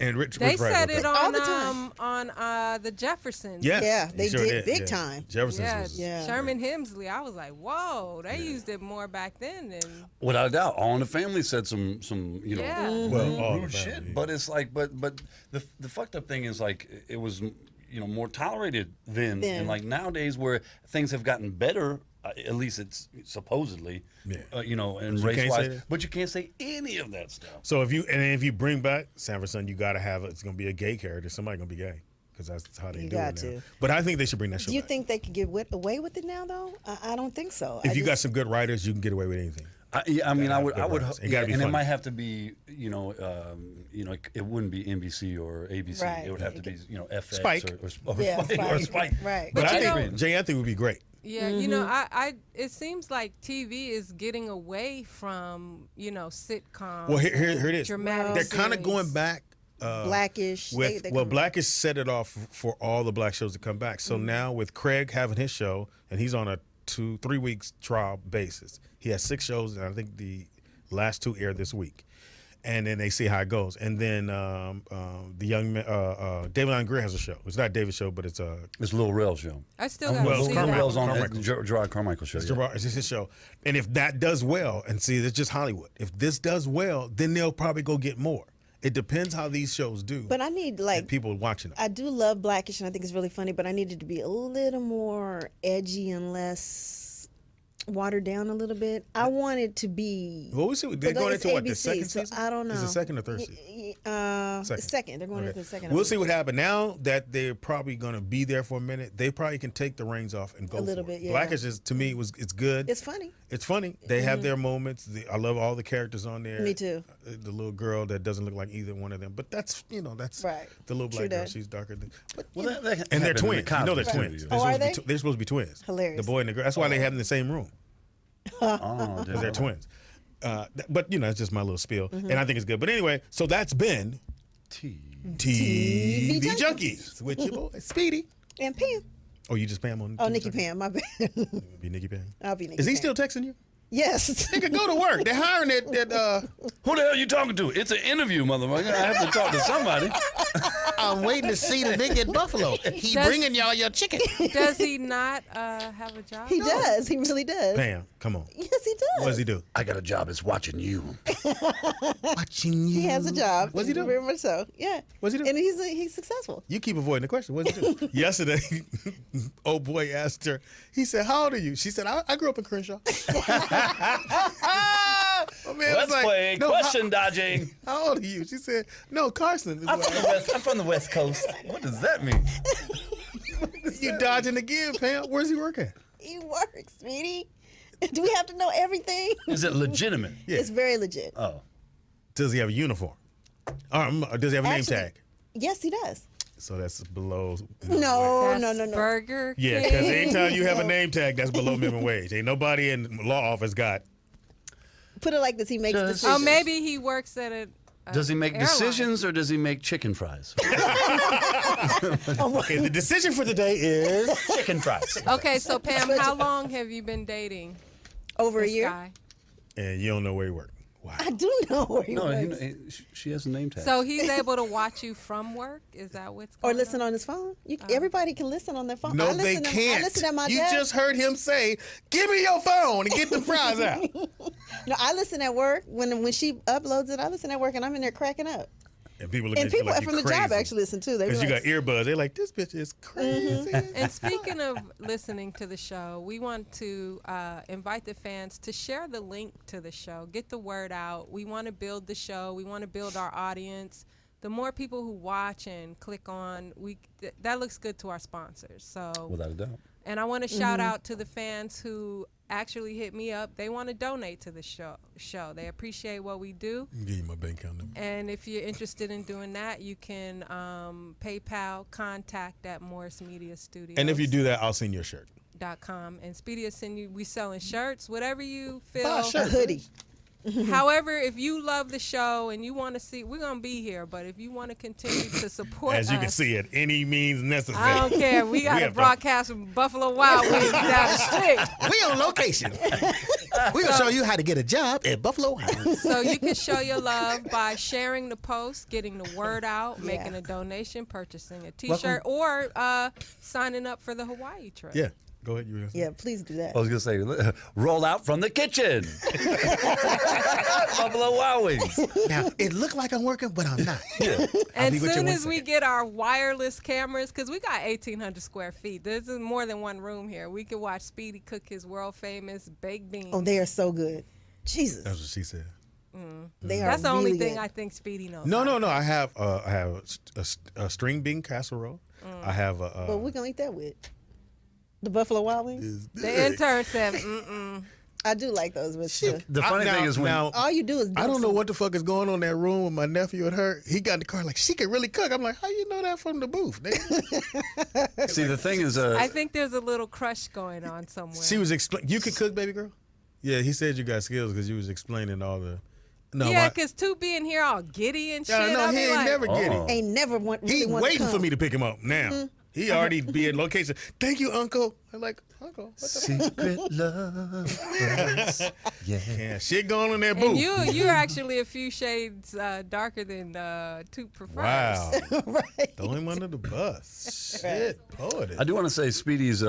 [SPEAKER 1] And Richard
[SPEAKER 3] They
[SPEAKER 1] Pryor
[SPEAKER 3] said
[SPEAKER 1] wrote
[SPEAKER 3] it
[SPEAKER 1] that.
[SPEAKER 2] All the time.
[SPEAKER 3] on the Jeffersons.
[SPEAKER 1] Yes,
[SPEAKER 2] Yeah,
[SPEAKER 1] he
[SPEAKER 2] they
[SPEAKER 1] sure
[SPEAKER 2] did big
[SPEAKER 1] yeah.
[SPEAKER 2] time.
[SPEAKER 1] Jefferson's
[SPEAKER 3] Yeah,
[SPEAKER 1] was
[SPEAKER 2] Yeah.
[SPEAKER 3] Sherman Hemsley. I was like, whoa, they used it more back then than.
[SPEAKER 4] Without a doubt, All in the Family said some
[SPEAKER 3] Yeah.
[SPEAKER 1] well, all the
[SPEAKER 4] rude
[SPEAKER 1] family.
[SPEAKER 4] shit. But it's like, but the fucked up thing is like it was more tolerated then,
[SPEAKER 2] Then.
[SPEAKER 4] and like nowadays where things have gotten better At least it's supposedly, you know, and
[SPEAKER 1] But you can't say
[SPEAKER 4] race-wise.
[SPEAKER 1] that?
[SPEAKER 4] But you can't say any of that stuff.
[SPEAKER 1] So if you bring back Sanford Son, you got to have it's going to be a gay character. Somebody going to be gay because that's how they
[SPEAKER 2] You
[SPEAKER 1] do
[SPEAKER 2] got
[SPEAKER 1] it now.
[SPEAKER 2] to.
[SPEAKER 1] But I think they should bring that show
[SPEAKER 2] Do you
[SPEAKER 1] back.
[SPEAKER 2] think they could get away with it now, though? I don't think so.
[SPEAKER 1] If you got some good writers, you can get away with anything.
[SPEAKER 4] I mean, I would,
[SPEAKER 1] It gotta be
[SPEAKER 4] and it
[SPEAKER 1] funny.
[SPEAKER 4] might have to be, you know, it wouldn't be NBC or ABC.
[SPEAKER 2] Right.
[SPEAKER 4] It would have to be, you know, FX
[SPEAKER 1] Spike.
[SPEAKER 4] or
[SPEAKER 2] Yeah,
[SPEAKER 4] Spike. Or
[SPEAKER 2] Spike.
[SPEAKER 4] Spike.
[SPEAKER 2] Right.
[SPEAKER 1] But
[SPEAKER 3] But
[SPEAKER 1] I
[SPEAKER 3] you
[SPEAKER 1] think
[SPEAKER 3] know-
[SPEAKER 1] Jay Anthony would be great.
[SPEAKER 3] Yeah, you know, I it seems like TV is getting away from, you know, sitcoms.
[SPEAKER 1] Well, here it is.
[SPEAKER 3] Dramatic
[SPEAKER 1] They're kind of
[SPEAKER 3] series.
[SPEAKER 1] going back.
[SPEAKER 2] Blackish.
[SPEAKER 1] With
[SPEAKER 2] they
[SPEAKER 1] well,
[SPEAKER 2] come-
[SPEAKER 1] Blackish set it off for all the black shows to come back. So now with Craig having his show, and he's on a 2-3 weeks trial basis. He has 6 shows, and I think the last 2 air this week. And then they see how it goes. And then the young man, David Allen Greer has a show. It's not David's show, but it's
[SPEAKER 4] It's Lil Rel's show.
[SPEAKER 3] I still got to
[SPEAKER 1] Well,
[SPEAKER 3] see
[SPEAKER 1] Carmichael-
[SPEAKER 3] that.
[SPEAKER 4] Rel's on
[SPEAKER 1] Carmichael.
[SPEAKER 4] Gerard Carmichael show. Yeah.
[SPEAKER 1] it's his show. And if that does well, and see, it's just Hollywood. If this does well, then they'll probably go get more. It depends how these shows do.
[SPEAKER 2] But I need
[SPEAKER 1] and people watching them.
[SPEAKER 2] I do love Blackish, and I think it's really funny. But I need it to be a little more edgy and less watered down a little bit. I want it to be.
[SPEAKER 1] Well, we see they're going
[SPEAKER 2] it's
[SPEAKER 1] into what, the
[SPEAKER 2] ABC,
[SPEAKER 1] second
[SPEAKER 2] so
[SPEAKER 1] season?
[SPEAKER 2] I don't know.
[SPEAKER 1] Is it second or third season?
[SPEAKER 2] Second. They're going into the second.
[SPEAKER 1] We'll see what happens. Now that they're probably going to be there for a minute, they probably can take the reins off and go
[SPEAKER 2] A little
[SPEAKER 1] for it.
[SPEAKER 2] bit, yeah.
[SPEAKER 1] Blackish is, to me, it's good.
[SPEAKER 2] It's funny.
[SPEAKER 1] It's funny. They have their moments. I love all the characters on there.
[SPEAKER 2] Me too.
[SPEAKER 1] The little girl that doesn't look like either one of them, but that's that's
[SPEAKER 2] Right.
[SPEAKER 1] the little
[SPEAKER 2] True
[SPEAKER 1] black girl.
[SPEAKER 2] that.
[SPEAKER 1] She's darker than. But,
[SPEAKER 4] Well, that
[SPEAKER 1] and they're
[SPEAKER 4] happened in the
[SPEAKER 1] twins. You know they're
[SPEAKER 4] Cosby
[SPEAKER 1] twins.
[SPEAKER 4] Studio.
[SPEAKER 2] Oh, are they?
[SPEAKER 1] They're supposed to be twins.
[SPEAKER 2] Hilarious.
[SPEAKER 1] The boy and the girl. That's why they have them in the same room.
[SPEAKER 4] Oh,
[SPEAKER 1] Because they're twins. But it's just my little spiel, and I think it's good. But anyway, so that's been TV Junkies with your boy Speedy.
[SPEAKER 2] And Pam.
[SPEAKER 1] Oh, you just Pam on?
[SPEAKER 2] Oh,
[SPEAKER 1] TV
[SPEAKER 2] Nikki
[SPEAKER 1] Junkies?
[SPEAKER 2] Pam. My bad.
[SPEAKER 1] Be Nikki Pam.
[SPEAKER 2] I'll be Nikki.
[SPEAKER 1] Is he
[SPEAKER 2] Pam.
[SPEAKER 1] still texting you?
[SPEAKER 2] Yes.
[SPEAKER 1] Nigga, go to work. They're hiring that.
[SPEAKER 4] Who the hell you talking to? It's an interview, motherfucker. I have to talk to somebody.
[SPEAKER 6] I'm waiting to see the nigga in Buffalo. He
[SPEAKER 3] Does-
[SPEAKER 6] bringing y'all your chicken.
[SPEAKER 3] Does he not have a job?
[SPEAKER 2] He does. He really does.
[SPEAKER 1] Pam, come on.
[SPEAKER 2] Yes, he does.
[SPEAKER 1] What does he do?
[SPEAKER 4] I got a job. It's watching you.
[SPEAKER 1] Watching you.
[SPEAKER 2] He has a job.
[SPEAKER 1] What's he do?
[SPEAKER 2] Very much so. Yeah.
[SPEAKER 1] What's he do?
[SPEAKER 2] And he's successful.
[SPEAKER 1] You keep avoiding the question. What's he do? Yesterday, old boy asked her. He said, "How old are you?" She said, "I grew up in Crenshaw." Oh, man,
[SPEAKER 4] Let's
[SPEAKER 1] was like,
[SPEAKER 4] play
[SPEAKER 1] "No,
[SPEAKER 4] question dodging.
[SPEAKER 1] How old are you? She said, "No, Carson."
[SPEAKER 4] I'm from the West Coast. What does that mean?
[SPEAKER 1] You dodging again, Pam? Where's he work at?
[SPEAKER 2] He works, sweetie. Do we have to know everything?
[SPEAKER 4] Is it legitimate?
[SPEAKER 1] Yeah.
[SPEAKER 2] It's very legit.
[SPEAKER 4] Oh.
[SPEAKER 1] Does he have a uniform? Does he have a name
[SPEAKER 2] Actually-
[SPEAKER 1] tag?
[SPEAKER 2] Yes, he does.
[SPEAKER 1] So that's below.
[SPEAKER 2] No,
[SPEAKER 3] That's
[SPEAKER 2] no.
[SPEAKER 3] Burger
[SPEAKER 1] Yeah,
[SPEAKER 3] King.
[SPEAKER 1] because anytime you have a name tag, that's below minimum wage. Ain't nobody in the law office got.
[SPEAKER 2] Put it like this: he makes
[SPEAKER 4] Just-
[SPEAKER 2] decisions.
[SPEAKER 3] Oh, maybe he works at a.
[SPEAKER 4] Does he make
[SPEAKER 3] airline.
[SPEAKER 4] decisions or does he make chicken fries?
[SPEAKER 1] Okay, the decision for today is.
[SPEAKER 4] Chicken fries.
[SPEAKER 3] Okay, so Pam, how long have you been dating
[SPEAKER 2] over a
[SPEAKER 3] this
[SPEAKER 2] year.
[SPEAKER 3] guy?
[SPEAKER 1] And you don't know where he works. Wow.
[SPEAKER 2] I do know where he
[SPEAKER 4] No,
[SPEAKER 2] works.
[SPEAKER 4] she has a name tag.
[SPEAKER 3] So he's able to watch you from work? Is that what's
[SPEAKER 2] Or
[SPEAKER 3] going
[SPEAKER 2] listen
[SPEAKER 3] on?
[SPEAKER 2] on his phone. Everybody can listen on their phone.
[SPEAKER 1] No,
[SPEAKER 2] I
[SPEAKER 1] they
[SPEAKER 2] listen
[SPEAKER 1] can't.
[SPEAKER 2] I listen at my
[SPEAKER 1] You
[SPEAKER 2] desk.
[SPEAKER 1] just heard him say, "Give me your phone and get the fries out."
[SPEAKER 2] No, I listen at work. When she uploads it, I listen at work, and I'm in there cracking up.
[SPEAKER 1] And people look
[SPEAKER 2] And
[SPEAKER 1] at you
[SPEAKER 2] people
[SPEAKER 1] like
[SPEAKER 2] from
[SPEAKER 1] you
[SPEAKER 2] the
[SPEAKER 1] crazy.
[SPEAKER 2] job actually listen too. They
[SPEAKER 1] Because you got
[SPEAKER 2] realize-
[SPEAKER 1] earbuds. They're like, "This bitch is crazy."
[SPEAKER 3] And speaking of listening to the show, we want to invite the fans to share the link to the show, get the word out. We want to build the show. We want to build our audience. The more people who watch and click on, that looks good to our sponsors. So,
[SPEAKER 4] Without a doubt.
[SPEAKER 3] and I want to shout out to the fans who actually hit me up. They want to donate to the show. They appreciate what we do.
[SPEAKER 1] Give you my bank account number.
[SPEAKER 3] And if you're interested in doing that, you can PayPal contact at Morris Media Studios.
[SPEAKER 1] And if you do that, I'll send you a shirt.
[SPEAKER 3] .com, and Speedy will send you. We selling shirts, whatever you feel.
[SPEAKER 1] Buy a
[SPEAKER 2] a
[SPEAKER 1] shirt.
[SPEAKER 2] hoodie.
[SPEAKER 3] However, if you love the show and you want to see, we're gonna be here. But if you want to continue to support
[SPEAKER 1] As you
[SPEAKER 3] us,
[SPEAKER 1] can see, at any means necessary.
[SPEAKER 3] I don't care. We got
[SPEAKER 1] We
[SPEAKER 3] to
[SPEAKER 1] have
[SPEAKER 3] broadcast from Buffalo Wild Wings down the street.
[SPEAKER 6] We on location. We gonna show you how to get a job at Buffalo House.
[SPEAKER 3] So you can show your love by sharing the post, getting the word out, making a donation, purchasing a T-shirt, or signing up for the Hawaii trip.
[SPEAKER 1] Yeah. Go ahead. You were gonna say?
[SPEAKER 2] Yeah, please do that.
[SPEAKER 4] I was gonna say, roll out from the kitchen. Buffalo Wild Wings.
[SPEAKER 6] Now it looked like I'm working, but I'm not.
[SPEAKER 3] As
[SPEAKER 6] be with you
[SPEAKER 3] soon
[SPEAKER 6] one
[SPEAKER 3] as we
[SPEAKER 6] second.
[SPEAKER 3] get our wireless cameras, because we got 1,800 square feet. There's more than one room here. We can watch Speedy cook his world famous baked beans.
[SPEAKER 2] Oh, they are so good. Jesus.
[SPEAKER 1] That's what she said.
[SPEAKER 2] They are
[SPEAKER 3] That's the only
[SPEAKER 2] really
[SPEAKER 3] thing
[SPEAKER 2] good.
[SPEAKER 3] I think Speedy knows.
[SPEAKER 1] No. I have a string bean casserole. I have a.
[SPEAKER 2] What we gonna eat that with? The Buffalo Wild Wings?
[SPEAKER 3] The intern said, mm-mm.
[SPEAKER 2] I do like those with stuff.
[SPEAKER 4] The funny thing is when
[SPEAKER 2] All you do is
[SPEAKER 1] I don't know
[SPEAKER 2] some-
[SPEAKER 1] what the fuck is going on in that room with my nephew and her. He got in the car like, she can really cook. I'm like, how you know that from the booth? nigga?
[SPEAKER 4] see the thing is,
[SPEAKER 3] I think there's a little crush going on somewhere.
[SPEAKER 1] She was explaining. You can cook, baby girl? Yeah, he said you got skills because you was explaining all the. No,
[SPEAKER 3] yeah, because two being here all giddy and shit.
[SPEAKER 1] yeah, no,
[SPEAKER 3] I
[SPEAKER 1] he
[SPEAKER 3] be
[SPEAKER 1] ain't
[SPEAKER 3] like,
[SPEAKER 1] never get
[SPEAKER 4] Oh.
[SPEAKER 1] it.
[SPEAKER 2] Ain't never want. Really
[SPEAKER 1] He
[SPEAKER 2] want
[SPEAKER 1] waiting
[SPEAKER 2] to
[SPEAKER 1] for
[SPEAKER 2] come.
[SPEAKER 1] me to pick him up now. He already be in location. Thank you, Uncle. I'm like, Uncle, what the
[SPEAKER 4] secret lovers. Yeah.
[SPEAKER 1] yeah, shit going on in that
[SPEAKER 3] and
[SPEAKER 1] booth.
[SPEAKER 3] you're actually a few shades darker than Two prefers.
[SPEAKER 1] Wow.
[SPEAKER 2] Right.
[SPEAKER 1] Throw him under the bus. Shit, Poetess.
[SPEAKER 4] I do want to say Speedy's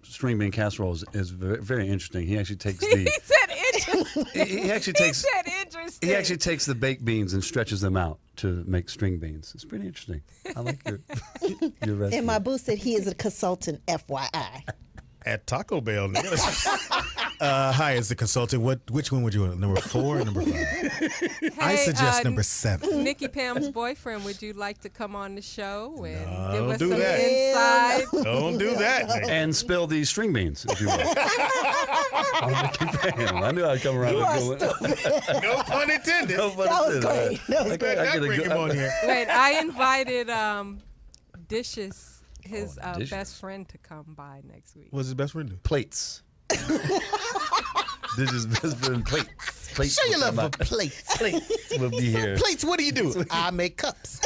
[SPEAKER 4] string bean casserole is very, very interesting. He actually takes
[SPEAKER 3] He
[SPEAKER 4] the
[SPEAKER 3] said interesting.
[SPEAKER 4] he actually
[SPEAKER 3] He
[SPEAKER 4] takes
[SPEAKER 3] said interesting.
[SPEAKER 4] he actually takes the baked beans and stretches them out to make string beans. It's pretty interesting. I like your recipe.
[SPEAKER 2] And my boo said he is a consultant, FYI.
[SPEAKER 1] At Taco Bell. nigga. Hi, as the consultant. Which one would you want? Number 4 or number 5? I
[SPEAKER 3] Hey,
[SPEAKER 1] suggest number 7.
[SPEAKER 3] Nikki Pam's boyfriend, would you like to come on the show and
[SPEAKER 1] No,
[SPEAKER 3] give
[SPEAKER 1] don't
[SPEAKER 3] us
[SPEAKER 1] do
[SPEAKER 3] some
[SPEAKER 1] that.
[SPEAKER 3] insight?
[SPEAKER 1] Don't do that. nigga.
[SPEAKER 4] And spill these string beans, if you will. I knew I'd come around
[SPEAKER 2] You
[SPEAKER 4] with
[SPEAKER 2] are
[SPEAKER 4] a good one.
[SPEAKER 2] stupid.
[SPEAKER 1] No pun intended.
[SPEAKER 4] No, but
[SPEAKER 2] That was
[SPEAKER 4] it's-
[SPEAKER 2] great. That was
[SPEAKER 4] I
[SPEAKER 2] great.
[SPEAKER 4] get
[SPEAKER 1] Not
[SPEAKER 4] a
[SPEAKER 1] bring
[SPEAKER 4] good-
[SPEAKER 1] him on here.
[SPEAKER 3] Wait, I invited Dishes, his
[SPEAKER 1] Dishes.
[SPEAKER 3] best friend, to come by next week.
[SPEAKER 1] What's his best friend do?
[SPEAKER 4] Plates. This is best friend plates. Plates
[SPEAKER 6] Show your
[SPEAKER 4] will
[SPEAKER 6] love
[SPEAKER 4] come
[SPEAKER 6] for
[SPEAKER 4] out.
[SPEAKER 6] plates.
[SPEAKER 4] Plates will be here.
[SPEAKER 6] Plates, what do you do? I make cups.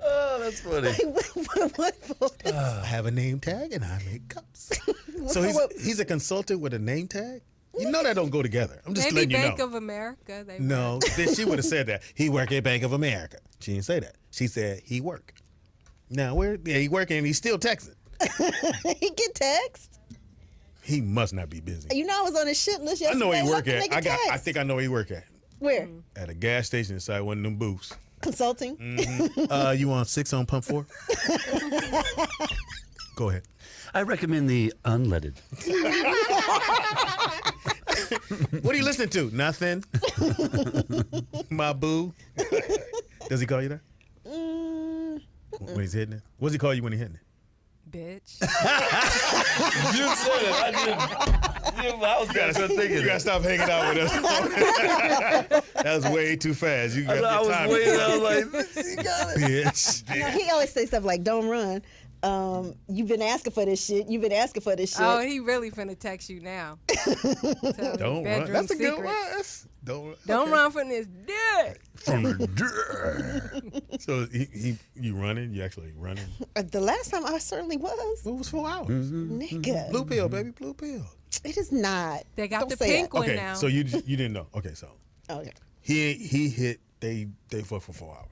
[SPEAKER 4] Oh, that's funny.
[SPEAKER 6] I have a name tag and I make cups.
[SPEAKER 1] So he's a consultant with a name tag? You know that don't go together. I'm just
[SPEAKER 3] Maybe
[SPEAKER 1] letting you
[SPEAKER 3] Bank
[SPEAKER 1] know.
[SPEAKER 3] of America. They
[SPEAKER 1] No, then she would have said that. He work at Bank of America. She didn't say that. She said he work. Now he working and he's still texting.
[SPEAKER 2] He get text.
[SPEAKER 1] He must not be busy.
[SPEAKER 2] You know I was on his shit list
[SPEAKER 1] I
[SPEAKER 2] yesterday.
[SPEAKER 1] know where he work
[SPEAKER 2] Look,
[SPEAKER 1] at.
[SPEAKER 2] nigga text.
[SPEAKER 1] I think I know where he work at.
[SPEAKER 2] Where?
[SPEAKER 1] At a gas station inside one of them booths.
[SPEAKER 2] Consulting.
[SPEAKER 1] You want 6 on pump 4? Go ahead.
[SPEAKER 4] I recommend the unleaded.
[SPEAKER 1] What are you listening to? Nothing. My boo. Does he call you that? When he's hitting it? What does he call you when he's hitting it?
[SPEAKER 3] bitch.
[SPEAKER 4] You said it. I didn't. I was kind of thinking.
[SPEAKER 1] You gotta stop hanging out with us. That was way too fast. You got
[SPEAKER 4] I
[SPEAKER 1] your
[SPEAKER 4] was
[SPEAKER 1] time.
[SPEAKER 4] waiting. I was like,
[SPEAKER 1] Bitch.
[SPEAKER 2] You know, he always say stuff like, "Don't run." You've been asking for this shit. You've been asking for this shit.
[SPEAKER 3] Oh, he really finna text you now.
[SPEAKER 1] Don't run. That's a good one. Don't
[SPEAKER 3] Run from this dick.
[SPEAKER 1] From the dirt. So you running? You actually running?
[SPEAKER 2] The last time I certainly was.
[SPEAKER 1] It was 4 hours.
[SPEAKER 2] Nigga.
[SPEAKER 1] Blue pill, baby, blue pill.
[SPEAKER 2] It is not.
[SPEAKER 3] They got
[SPEAKER 2] Don't
[SPEAKER 3] the
[SPEAKER 2] say
[SPEAKER 3] pink
[SPEAKER 2] that.
[SPEAKER 3] one
[SPEAKER 1] Okay,
[SPEAKER 3] now.
[SPEAKER 1] so you didn't know. Okay, so
[SPEAKER 2] Okay.
[SPEAKER 1] he hit they fucked for 4 hours.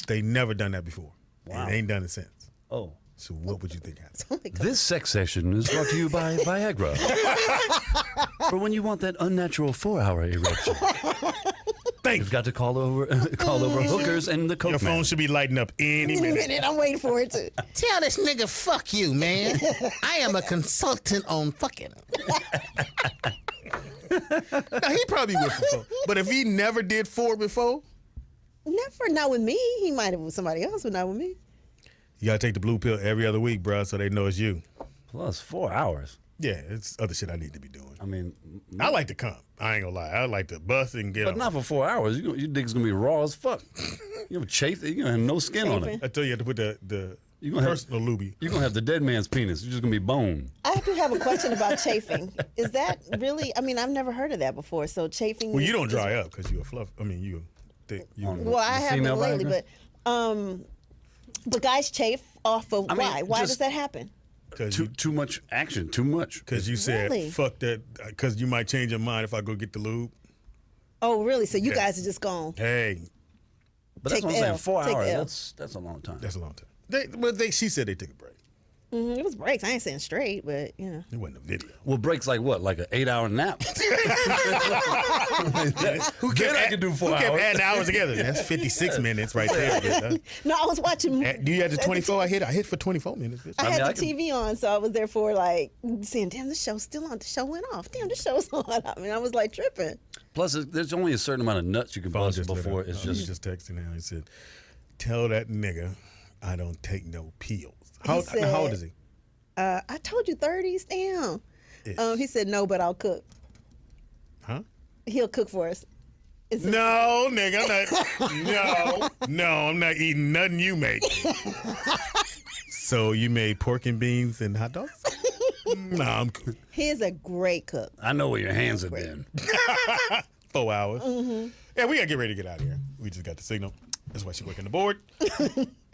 [SPEAKER 1] They never done that before.
[SPEAKER 4] Wow.
[SPEAKER 1] And they ain't done it since.
[SPEAKER 4] oh.
[SPEAKER 1] So what would you think happened?
[SPEAKER 2] Oh my God.
[SPEAKER 4] This sex session is brought to you by Viagra. For when you want that unnatural 4-hour erection.
[SPEAKER 1] Thank
[SPEAKER 4] You've
[SPEAKER 1] you.
[SPEAKER 4] got to call over hookers and the coke
[SPEAKER 1] Your phone
[SPEAKER 4] man.
[SPEAKER 1] should be lighting up any
[SPEAKER 2] In a
[SPEAKER 1] minute.
[SPEAKER 2] minute, I'm waiting for it to.
[SPEAKER 6] Tell this nigga, fuck you, man. I am a consultant on fucking.
[SPEAKER 1] Now, he probably would before. But if he never did 4 before,
[SPEAKER 2] Never, not with me. He might have with somebody else, but not with me.
[SPEAKER 1] you gotta take the blue pill every other week, bro, so they know it's you.
[SPEAKER 4] Plus 4 hours.
[SPEAKER 1] Yeah, it's other shit I need to be doing.
[SPEAKER 4] I mean,
[SPEAKER 1] I like to come. I ain't gonna lie. I like to bust and get
[SPEAKER 4] but
[SPEAKER 1] on.
[SPEAKER 4] not for 4 hours. Your dick's gonna be raw as fuck. You have chafe. You're gonna have no skin on it.
[SPEAKER 1] I tell you, you have to put the
[SPEAKER 4] You gonna have-
[SPEAKER 1] personal lubie.
[SPEAKER 4] You're gonna have the dead man's penis. You're just gonna be bone.
[SPEAKER 2] I do have a question about chafing. Is that really? I mean, I've never heard of that before. So chafing.
[SPEAKER 1] Well, you
[SPEAKER 2] is-
[SPEAKER 1] don't dry up because you a fluff. I mean, you thick. You
[SPEAKER 4] On-
[SPEAKER 2] Well, I
[SPEAKER 4] The
[SPEAKER 2] haven't
[SPEAKER 4] female
[SPEAKER 2] lately,
[SPEAKER 4] Viagra?
[SPEAKER 2] but guys chafe off of
[SPEAKER 4] I mean,
[SPEAKER 2] why? Why
[SPEAKER 4] just-
[SPEAKER 2] does that happen?
[SPEAKER 1] because
[SPEAKER 4] Too much action. Too much.
[SPEAKER 1] you said
[SPEAKER 2] Really?
[SPEAKER 1] fuck that because you might change your mind if I go get the lube.
[SPEAKER 2] Oh, really? So you
[SPEAKER 1] Yeah.
[SPEAKER 2] guys are just gone.
[SPEAKER 1] Hey,
[SPEAKER 4] But that's
[SPEAKER 2] Take
[SPEAKER 4] what I'm
[SPEAKER 2] the
[SPEAKER 4] saying.
[SPEAKER 2] L.
[SPEAKER 4] 4
[SPEAKER 2] Take the
[SPEAKER 4] hours.
[SPEAKER 2] L.
[SPEAKER 4] That's a long time.
[SPEAKER 1] that's a long time. She said they took a break.
[SPEAKER 2] It was breaks. I ain't saying straight, but you know.
[SPEAKER 1] It wasn't a video.
[SPEAKER 4] Well, breaks like what? Like an 8-hour nap? Who can do 4
[SPEAKER 1] Who kept
[SPEAKER 4] hours?
[SPEAKER 1] adding hours together? That's 56 minutes right there.
[SPEAKER 2] No, I was watching.
[SPEAKER 1] Do you have the 24? I hit for 24 minutes. Bitch.
[SPEAKER 2] I had the TV on, so I was there for like saying, "Damn, the show's still on. The show went off. Damn, the show's on." I mean, I was like tripping.
[SPEAKER 4] Plus, there's only a certain amount of nuts you can bust before it's
[SPEAKER 1] He's just texting now. He said, "Tell that nigga I don't take no pills." How old is he?
[SPEAKER 2] I told you 30s. Damn.
[SPEAKER 1] Ish.
[SPEAKER 2] He said no, but I'll cook.
[SPEAKER 1] Huh?
[SPEAKER 2] He'll cook for us.
[SPEAKER 1] No, nigga, I'm not eating nothing you make. So you made pork and beans and hot dogs? No, I'm cool.
[SPEAKER 2] He is a great cook.
[SPEAKER 4] I know where your hands have been.
[SPEAKER 1] 4 hours. Yeah, we gotta get ready to get out of here. We just got the signal. That's why she's working the board.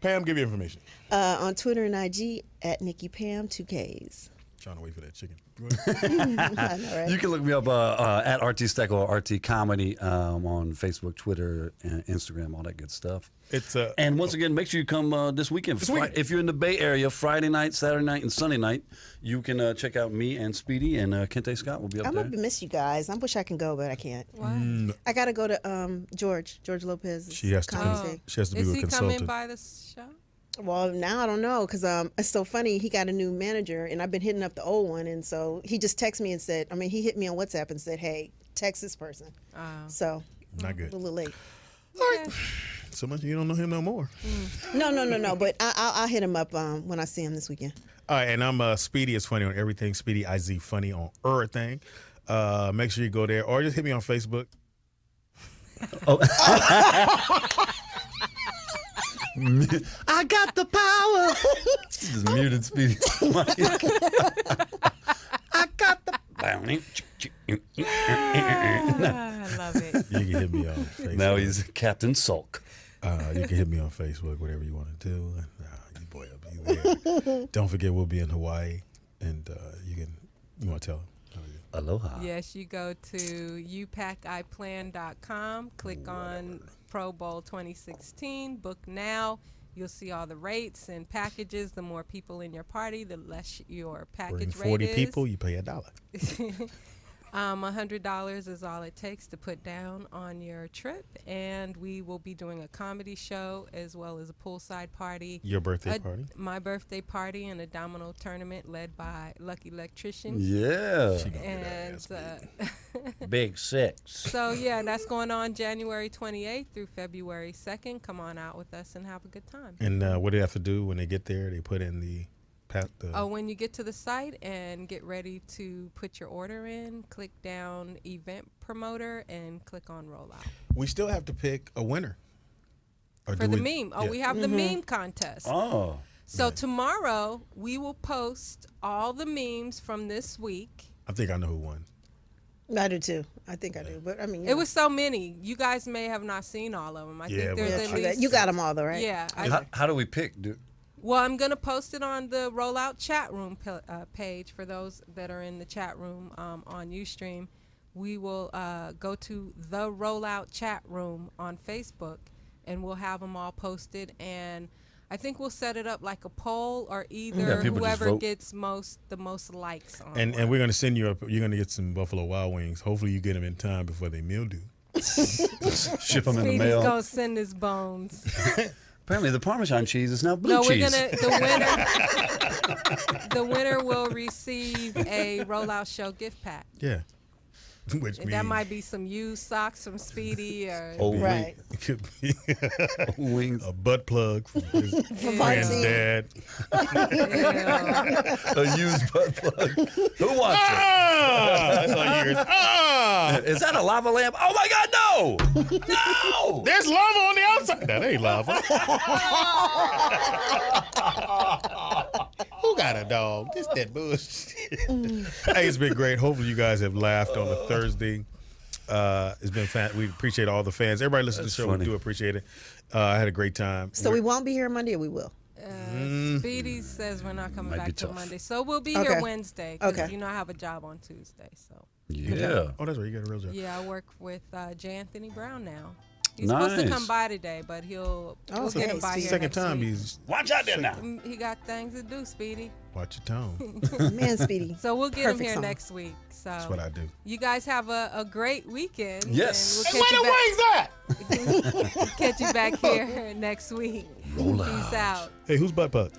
[SPEAKER 1] Pam, give your information.
[SPEAKER 2] On Twitter and IG at Nikki Pam 2Ks.
[SPEAKER 1] Trying to wait for that chicken.
[SPEAKER 2] I know, right?
[SPEAKER 4] You can look me up at RT Stack or RT Comedy on Facebook, Twitter, and Instagram, all that good stuff. And once again, make sure you come this weekend. If you're in the Bay Area, Friday night, Saturday night, and Sunday night, you can check out me and Speedy and Kente Scott will be up
[SPEAKER 2] I'm
[SPEAKER 4] there.
[SPEAKER 2] gonna miss you guys. I wish I can go, but I can't.
[SPEAKER 3] Why?
[SPEAKER 2] I gotta go to George Lopez.
[SPEAKER 1] She has to be
[SPEAKER 3] Is
[SPEAKER 1] a
[SPEAKER 3] he
[SPEAKER 1] consultant.
[SPEAKER 3] coming by the show?
[SPEAKER 2] Well, now I don't know because it's so funny. He got a new manager, and I've been hitting up the old one, and so he just texted me and said, he hit me on WhatsApp and said, "Hey, text this person." So
[SPEAKER 1] Not good.
[SPEAKER 2] a little late.
[SPEAKER 1] All right. So much you don't know him no more.
[SPEAKER 2] No. But I'll hit him up when I see him this weekend.
[SPEAKER 1] All right, and I'm Speedy is funny on everything. Speedy IZ funny on everything. Make sure you go there or just hit me on Facebook.
[SPEAKER 4] I got the power. Just muted Speedy. I got the
[SPEAKER 3] I love it.
[SPEAKER 1] You can hit me on Facebook.
[SPEAKER 4] Now he's Captain Sulk.
[SPEAKER 1] You can hit me on Facebook, whatever you want to do. You boy, I'll be there. Don't forget, we'll be in Hawaii, and you want to tell them.
[SPEAKER 4] Aloha.
[SPEAKER 3] Yes, you go to upaciplan.com, click on Pro Bowl 2016, book now. You'll see all the rates and packages. The more people in your party, the less your package
[SPEAKER 1] Bring 40
[SPEAKER 3] rate is.
[SPEAKER 1] people, you pay $1.
[SPEAKER 3] $100 is all it takes to put down on your trip, and we will be doing a comedy show as well as a poolside party.
[SPEAKER 1] Your birthday party?
[SPEAKER 3] My birthday party and a domino tournament led by Lucky Electrician.
[SPEAKER 4] Yeah.
[SPEAKER 3] And
[SPEAKER 4] Big Six.
[SPEAKER 3] so yeah, that's going on January 28th through February 2nd. Come on out with us and have a good time.
[SPEAKER 1] And what do they have to do when they get there? They put in the
[SPEAKER 3] when you get to the site and get ready to put your order in, click down Event Promoter and click on Rollout.
[SPEAKER 1] We still have to pick a winner. Or
[SPEAKER 3] For the meme. Oh,
[SPEAKER 1] yeah.
[SPEAKER 3] we have the meme contest.
[SPEAKER 4] Oh.
[SPEAKER 3] So tomorrow we will post all the memes from this week.
[SPEAKER 1] I think I know who won.
[SPEAKER 2] I do too. I think I do. But I mean,
[SPEAKER 3] It was so many. You guys may have not seen all of them. I think there's at least.
[SPEAKER 2] you got them all though, right?
[SPEAKER 3] Yeah.
[SPEAKER 4] How do we pick, dude?
[SPEAKER 3] Well, I'm going to post it on the Rollout chat room page for those that are in the chat room on Ustream. We will go to the Rollout chat room on Facebook, and we'll have them all posted. And I think we'll set it up like a poll, or either whoever gets the most likes on it.
[SPEAKER 1] And we're going to send you you're going to get some Buffalo Wild Wings. Hopefully you get them in time before they mildew.
[SPEAKER 4] Ship them in the
[SPEAKER 3] Speedy's
[SPEAKER 4] mail.
[SPEAKER 3] going to send his bones.
[SPEAKER 4] Apparently the Parmesan cheese is now blue
[SPEAKER 3] No,
[SPEAKER 4] cheese.
[SPEAKER 3] the winner will receive a Rollout Show gift pack.
[SPEAKER 1] Yeah. Which means
[SPEAKER 3] That might be some used socks from Speedy, or
[SPEAKER 2] Right.
[SPEAKER 1] it could be
[SPEAKER 4] Wings.
[SPEAKER 1] a butt plug from his friend's
[SPEAKER 2] Fonzie.
[SPEAKER 1] dad.
[SPEAKER 4] A used butt plug. Who wants it?
[SPEAKER 1] That's all you hear.
[SPEAKER 4] Is that a lava lamp? Oh my God, no! No!
[SPEAKER 1] There's lava on the outside. That ain't lava. Who got a dog? This that bullshit. Hey, it's been great. Hopefully you guys have laughed on a Thursday. It's been we appreciate all the fans. Everybody listen to the show.
[SPEAKER 4] funny.
[SPEAKER 1] We do appreciate it. I had a great time.
[SPEAKER 2] So we won't be here Monday, or we will.
[SPEAKER 3] Speedy says we're not coming
[SPEAKER 4] Might be
[SPEAKER 3] back till
[SPEAKER 4] tough.
[SPEAKER 3] Monday. So we'll be
[SPEAKER 2] Okay.
[SPEAKER 3] here Wednesday. 'Cause
[SPEAKER 2] Okay.
[SPEAKER 3] You know I have a job on Tuesday. So
[SPEAKER 4] Yeah.
[SPEAKER 1] Oh, that's right. You got a real job.
[SPEAKER 3] yeah, I work with J. Anthony Brown now. He's supposed to
[SPEAKER 4] Nice.
[SPEAKER 3] come by today, but we'll
[SPEAKER 2] Okay,
[SPEAKER 3] get him by here
[SPEAKER 1] Second
[SPEAKER 3] next
[SPEAKER 1] time
[SPEAKER 3] week.
[SPEAKER 1] he's
[SPEAKER 4] Watch out there now.
[SPEAKER 3] He got things to do, Speedy.
[SPEAKER 1] watch your tone.
[SPEAKER 2] Man, Speedy.
[SPEAKER 3] So we'll get him
[SPEAKER 2] Perfect
[SPEAKER 3] here
[SPEAKER 2] song.
[SPEAKER 3] next week. So
[SPEAKER 1] That's what I do.
[SPEAKER 3] you guys have a great weekend.
[SPEAKER 4] Yes.
[SPEAKER 3] And we'll
[SPEAKER 1] Where the wings at?
[SPEAKER 3] catch you back here next week.
[SPEAKER 5] Roll
[SPEAKER 3] Peace out.
[SPEAKER 1] Hey, who's butt puck?